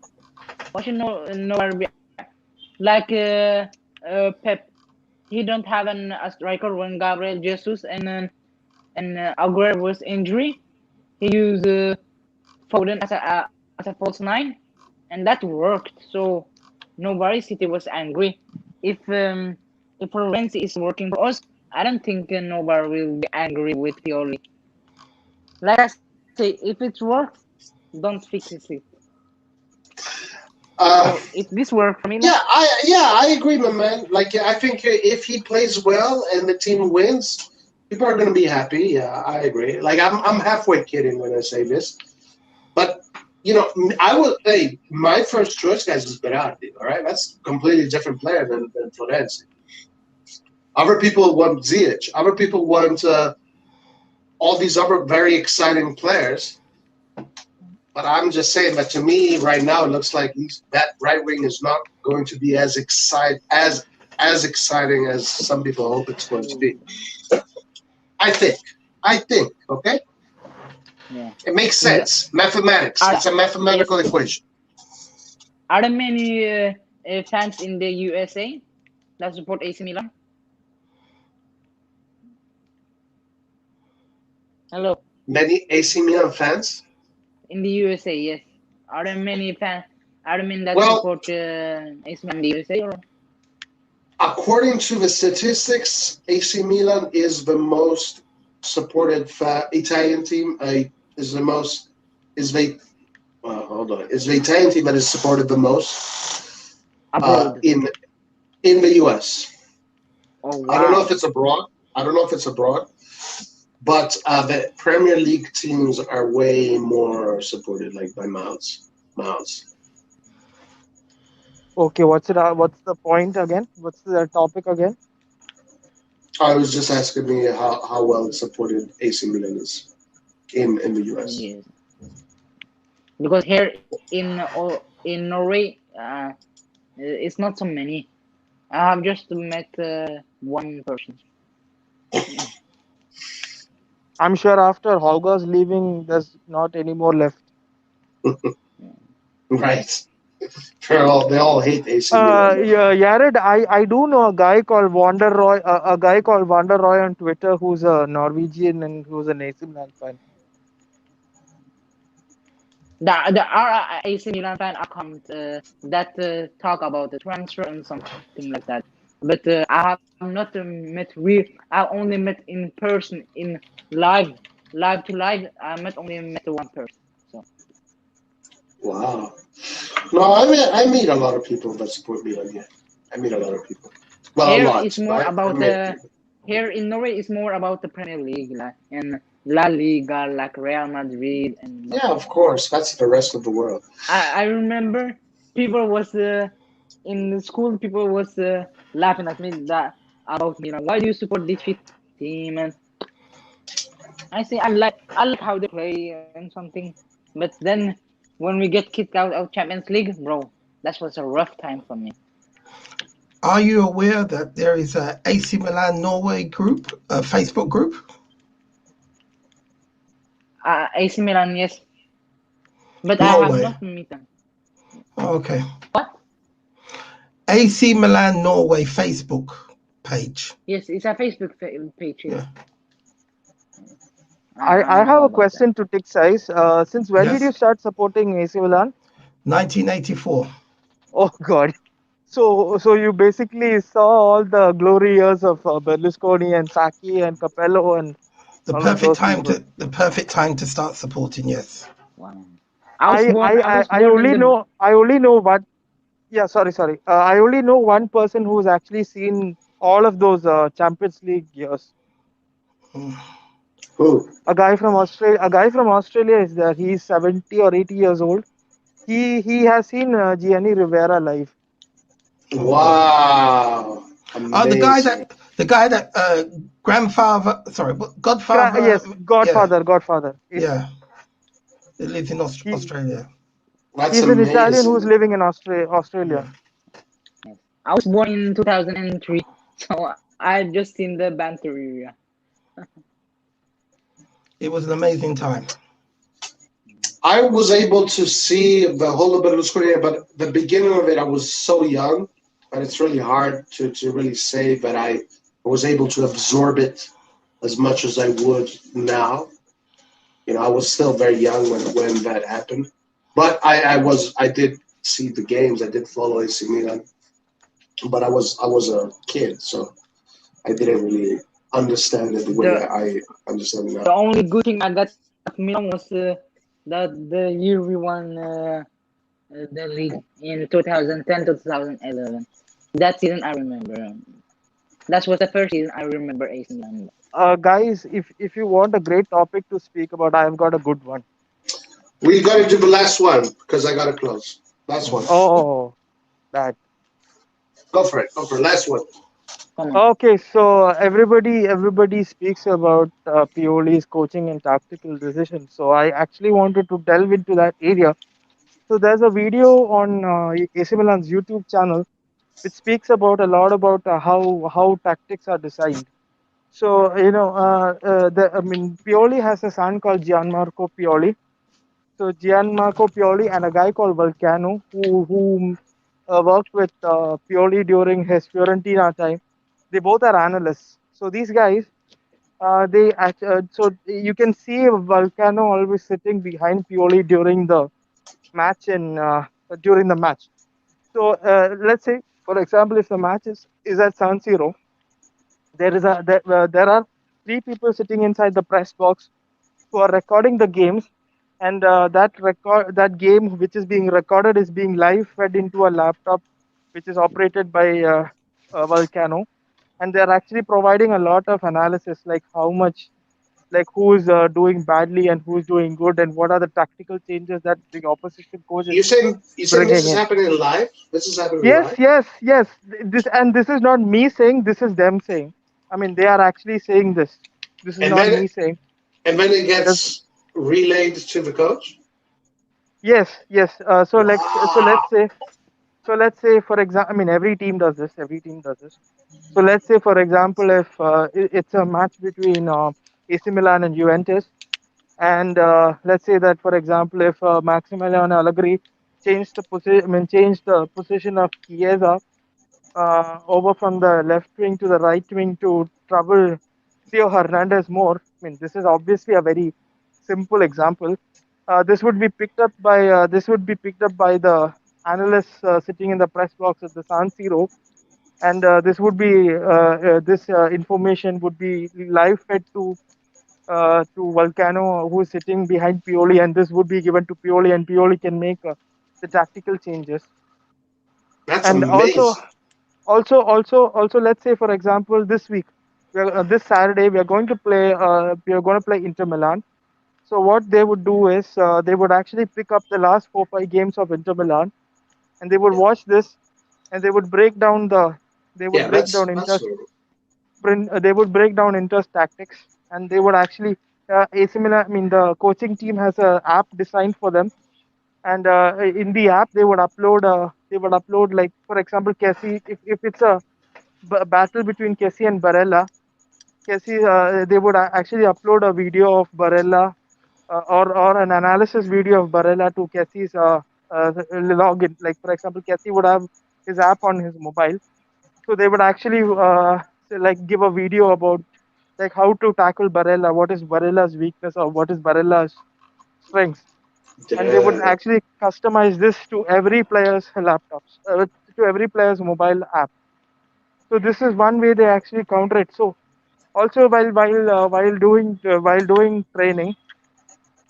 Why should nobody be like Pep? He don't have a striker when Gabriel Jesus and Aguero was injury. He used Foden as a false nine, and that worked. So nobody City was angry. If Florenzi is working for us, I don't think nobody will be angry with Pioli. Like I say, if it works, don't fix it. So Uh, if this worked for Milan, I agree, my man. Like I think if he plays well and the team wins, people are going to be happy. Yeah, I agree. Like I'm halfway kidding when I say this, but I would say my first choice, guys, is Berardi. All right, that's a completely different player than Florenzi. Other people want Ziyech. Other people want all these other very exciting players. But I'm just saying that to me right now it looks like that right wing is not going to be as exciting as some people hope it's going to be. I think. Okay, yeah. it makes sense. Mathematics. Are It's a mathematical yes, equation. are there many fans in the USA that support AC Milan? Hello, Many AC Milan fans. in the USA, yes. Are there many fans? Are there many that Well, support AC Milan in the USA? Or? according to the statistics, AC Milan is the most supported Italian team. Is the most is the hold on is the Italian team that is supported the most Abroad. in the U.S. Oh I don't know wow. if it's abroad. But the Premier League teams are way more supported, like by miles. Miles. Okay, what's the point again? What's the topic again? I was just asking me how well supported AC Milan is in the US. Yes. Because here in Norway, it's not so many. I have just met one person. I'm sure after Hauga's leaving, there's not any more left. Right. They all hate AC Milan. Yeah, Yared, I do know a guy called Wander Roy, a guy called Wander Roy on Twitter who's a Norwegian and who's an AC Milan fan. There are AC Milan fan account that talk about the transfer and something like that. but I have not met real. I only met in person in live, live to live. I met only met one person. So Wow. No, I meet a lot of people that support Milan. Yeah, I meet a lot of people. Well, a here lot, is more right? I about meet the people. here in Norway is more about the Premier League, like and La Liga, like Real Madrid and Yeah, of Barcelona. course. That's the rest of the world. I remember people was in the school. People was laughing at me that about Milan. Why do you support this shit team? And I like how they play and something. But then when we get kicked out of Champions League, bro, that was a rough time for me. Are you aware that there is a AC Milan Norway group, a Facebook group? AC Milan, yes, but I have Norway. not met them. Oh, okay. What? AC Milan Norway Facebook page. Yes, it's a Facebook page. Yes, Yeah. I I have know a about that. question to Tick Size. Since when did you Yes. start supporting AC Milan? 1984. Oh God. So you basically saw all the glory years of Berlusconi and Sacchi and Capello and all of those people. The perfect time to start supporting. Yes. Wow. I was I born in only the know one. Yeah, sorry. I only know one person who's actually seen all of those Champions League years. Mm. Who? A guy from Australia. A guy from Australia is there. He's 70 or 80 years old. He has seen Gianni Rivera live. Wow. Oh, Amazing. the guy that grandfather, sorry, Godfather. Yes, Yeah, Godfather. yeah. He lives in He Australia. That's he's an Italian who's amazing. living in Yeah. Australia. Yes. I was born in 2003, so I just seen the banter area. It was an amazing time. I was able to see the whole Berlusconi, but the beginning of it, I was so young, and it's really hard to really say that I was able to absorb it as much as I would now. You know, I was still very young when that happened, but I did see the games. I did follow AC Milan, but I was a kid, so I didn't really understand it the way The I understand it the now. only good thing I got of Milan was that the year we won the league in 2010 to 2011. That season I remember. That was the first season I remember AC Milan. Guys, if you want a great topic to speak about, I've got a good one. We got to do the last one because I got to close. Last one. Oh, that. Go for it. Go for it. Last one. Come on. Okay, so everybody speaks about Pioli's coaching and tactical decisions. So I actually wanted to delve into that area. So there's a video on AC Milan's YouTube channel which speaks about a lot about how tactics are designed. So I mean, Pioli has a son called Gianmarco Pioli. So Gianmarco Pioli and a guy called Volcano, who worked with Pioli during his Fiorentina time. They both are analysts. So these guys, so you can see Volcano always sitting behind Pioli during the match. So let's say, for example, if the match is at San Siro, there are three people sitting inside the press box who are recording the games, and that game which is being recorded is being live fed into a laptop which is operated by Volcano, and they're actually providing a lot of analysis, like how much, like who's doing badly and who's doing good, and what are the tactical changes that the opposition coach is You saying this bringing is in. happening live? This is happening Yes, live? yes. This is not me saying. This is them saying. I mean, they are actually saying this. This is And not then me saying. and then it There's, gets relayed to the coach? yes. Wow. So let's say for example, I mean, every team does this. Every team does this. So let's say for example, if it's a match between AC Milan and Juventus, and let's say that for example, if Maximiliano Allegri changed the position of Chiesa over from the left wing to the right wing to trouble Theo Hernandez more. I mean, this is obviously a very simple example. This would be picked up by the analysts sitting in the press box at the San Siro, and this would be this information would be live fed to Volcano, who is sitting behind Pioli, and this would be given to Pioli, and Pioli can make the tactical changes. That's And also, amazing. let's say, for example, this week, this Saturday, we are going to play. We are going to play Inter Milan. So what they would do is they would actually pick up the last 4-5 games of Inter Milan, and they would watch this, and they would break down Yeah, that's They would break down Inter's tactics, and they would actually AC Milan. I mean, the coaching team has a app designed for them, and in the app they would upload, like, for example, Kessie. If it's a battle between Kessie and Barella, Kessie, they would actually upload a video of Barella, or an analysis video of Barella to Kessie's login. Like, for example, Kessie would have his app on his mobile, so they would actually like give a video about like how to tackle Barella, what is Barella's weakness or what is Barella's strengths, and they would damn. actually customize this to every player's laptops, to every player's mobile app. So this is one way they actually counter it. So also while doing training,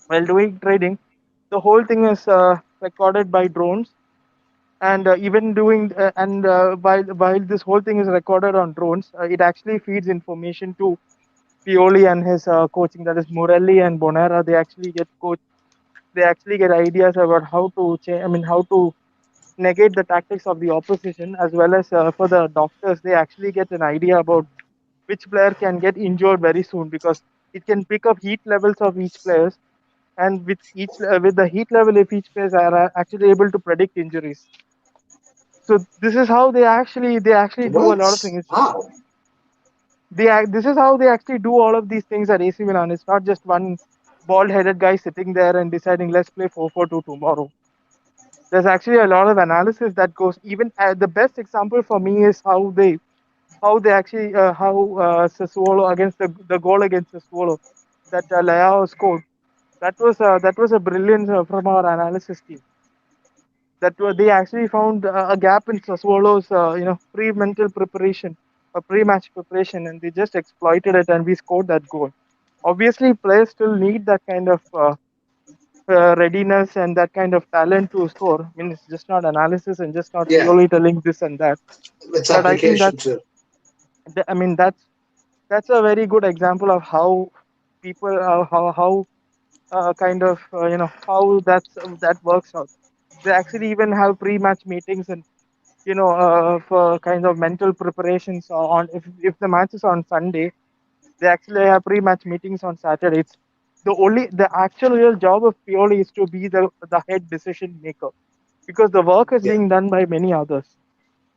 the whole thing is recorded by drones, and even doing and while this whole thing is recorded on drones, it actually feeds information to Pioli and his coaching, that is Morelli and Bonera. They actually get ideas about how to change. I mean, how to negate the tactics of the opposition, as well as for the doctors, they actually get an idea about which player can get injured very soon, because it can pick up heat levels of each players, and with the heat level of each players are actually able to predict injuries. So this is how they actually do a lot of What? things. Wow. This is how they actually do all of these things at AC Milan. It's not just one bald-headed guy sitting there and deciding, let's play 4-4-2 tomorrow. There's actually a lot of analysis that goes. Even the best example for me is how they actually how Sassuolo, against the goal against Sassuolo, that Leao scored. That was a brilliance from our analysis team. They actually found a gap in Sassuolo's pre-mental preparation, pre-match preparation, and they just exploited it, and we scored that goal. Obviously, players still need that kind of readiness and that kind of talent to score. I mean, it's just not analysis and just not Yeah, purely telling this and that. it's But I think application too. I mean, that's a very good example of how people how kind of how that works out. They actually even have pre-match meetings, and for kind of mental preparations on, if the match is on Sunday, they actually have pre-match meetings on Saturday. It's the actual real job of Pioli is to be the head decision maker, because the work is Yeah. being done by many others.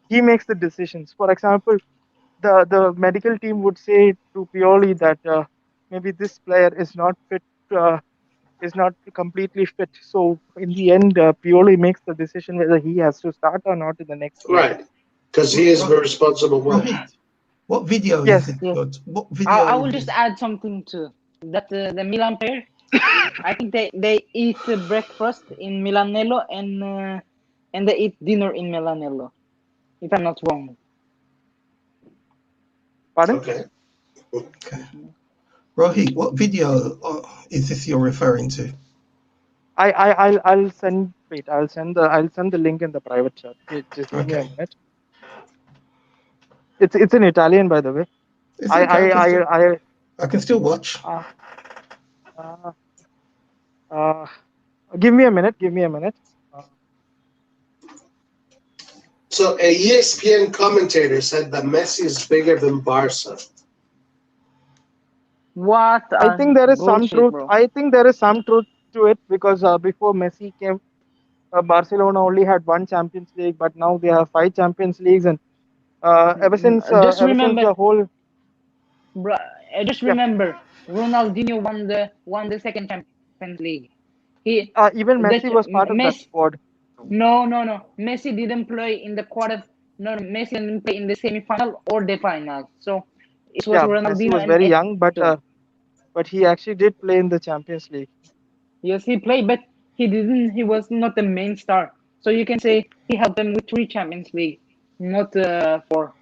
He makes the decisions. For example, the medical team would say to Pioli that maybe this player is not fit, is not completely fit. So in the end, Pioli makes the decision whether he has to start or not in the next game. Right. Because he is the responsible one. Rohit, what video is Yes, it? Yes. What I video will is just this? add something to that. The Milan player, I think they eat breakfast in Milanello, and they eat dinner in Milanello, if I'm not wrong. pardon? Okay. Okay. Rohit, what video is this you're referring to? I'll send. Wait, I'll send the link in the private chat. Just give me a Okay. minute. It's in Italian, by the way. It's I okay. I I I can still watch. uh, uh, uh, Give me a minute. Give me a minute. So a ESPN commentator said that Messi is bigger than Barca. What I a think there is some bullshit, truth. bro. I think there is some truth to it, because before Messi came, Barcelona only had one Champions League, but now they have five Champions Leagues, and Just ever since remember, the whole bro. Just yeah, remember, Ronaldinho won the second Champions League. He even that Messi was part of that Messi. squad. No. Messi didn't play in the quarter. No, Messi didn't play in the semi-final or the final. So it was Yeah, Messi Ronaldinho was and very young, Eto'o. but he actually did play in the Champions League. Yes, he played, but he didn't. He was not the main star. So you can say he helped them with 3 Champions League, not 4.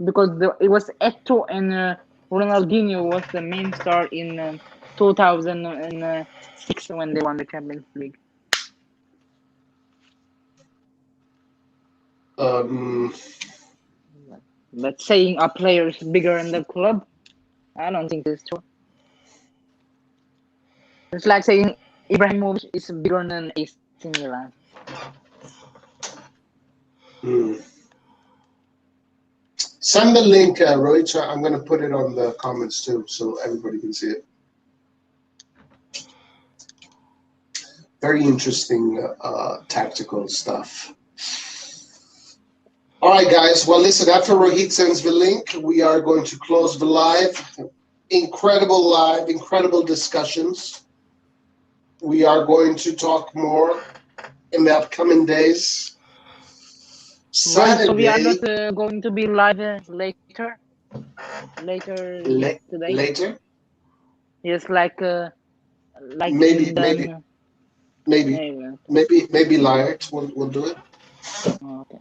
because it was Eto'o and Ronaldinho was the main star in 2006 when they won the Champions League. But saying a player is bigger in the club, I don't think it's true. It's like saying Ibrahimovic is bigger than AC Milan. Send the link, Rohit. I'm going to put it on the comments too, so everybody can see it. Very interesting tactical stuff. All right, guys. Well, listen, after Rohit sends the link, we are going to close the live. Incredible live, incredible discussions. We are going to talk more in the upcoming days. Saturday. So we are not going to be live later today. Later. Yes, like maybe Liart will do it. Oh, okay.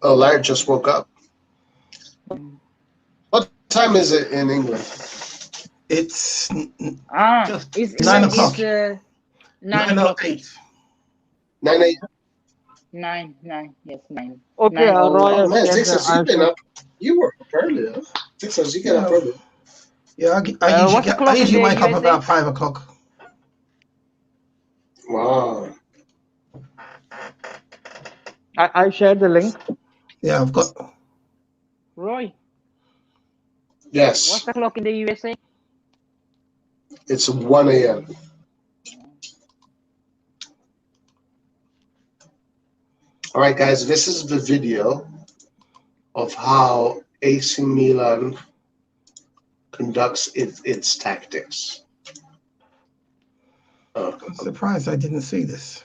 Oh, Liart just woke up. What time is it in England? It's it's 9 o'clock. It's 9 o'clock. 9 a.m. 9, yes, 9. Okay, 9. Roy, man, Sixers, you've been up. You were up early, huh? Sixers, you get up early. Yeah, I usually wake up about 5 o'clock. Wow. I shared the link. Yeah, I've got. Roy. Yes. What's the clock in the USA? It's 1 a.m. All right, guys, this is the video of how AC Milan conducts its tactics. I'm surprised I didn't see this.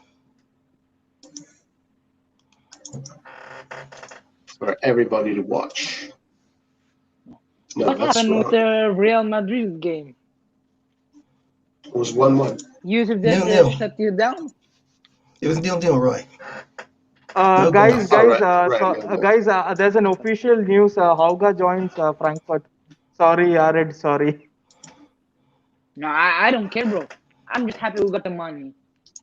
For everybody to watch. No, what happened with the Real Madrid game? It was 1-1. Yusuf shut you down? It was 0-0, Roy. Guys, Right. there's an official news. Hauga joins Frankfurt. Sorry, Yared, sorry. No, I don't care, bro. I'm just happy we got the money.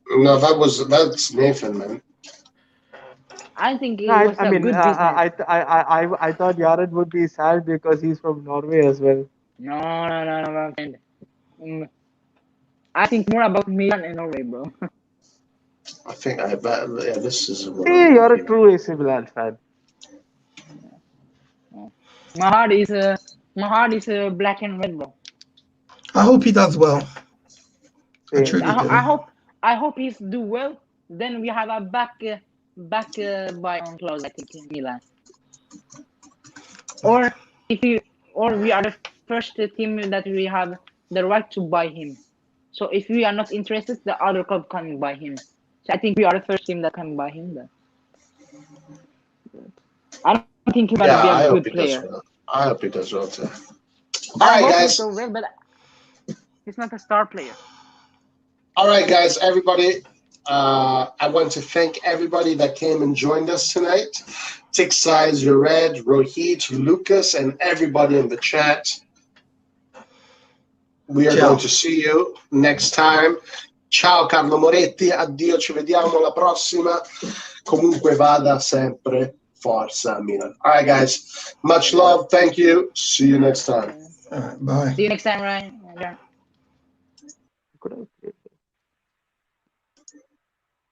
No, that's Nathan, man. I think it was a good business. I thought Yared would be sad because he's from Norway as well. No, my friend. I think more about Milan and Norway, bro. This is. See, you're a true AC Milan fan. My heart is black and red, bro. I hope he does well. I truly do. I hope he's do well. Then we have a back buy on clause, I think, in Milan. Or we are the first team that we have the right to buy him. So if we are not interested, the other club can buy him. So I think we are the first team that can buy him. Then. I don't think he's gonna be a good player. I hope he does well too. All right, guys. So well, but he's not a star player. All right, guys. Everybody, I want to thank everybody that came and joined us tonight. Tick Size, Yared, Rohit, Lucas, and everybody in the chat. We are going to see you next time. Ciao Carlo Moretti, addio, ci vediamo alla prossima. Comunque vada sempre, forza Milan. All right, guys. Much love. Thank you. See you next time. All right, bye. See you next time, Ryan. Good.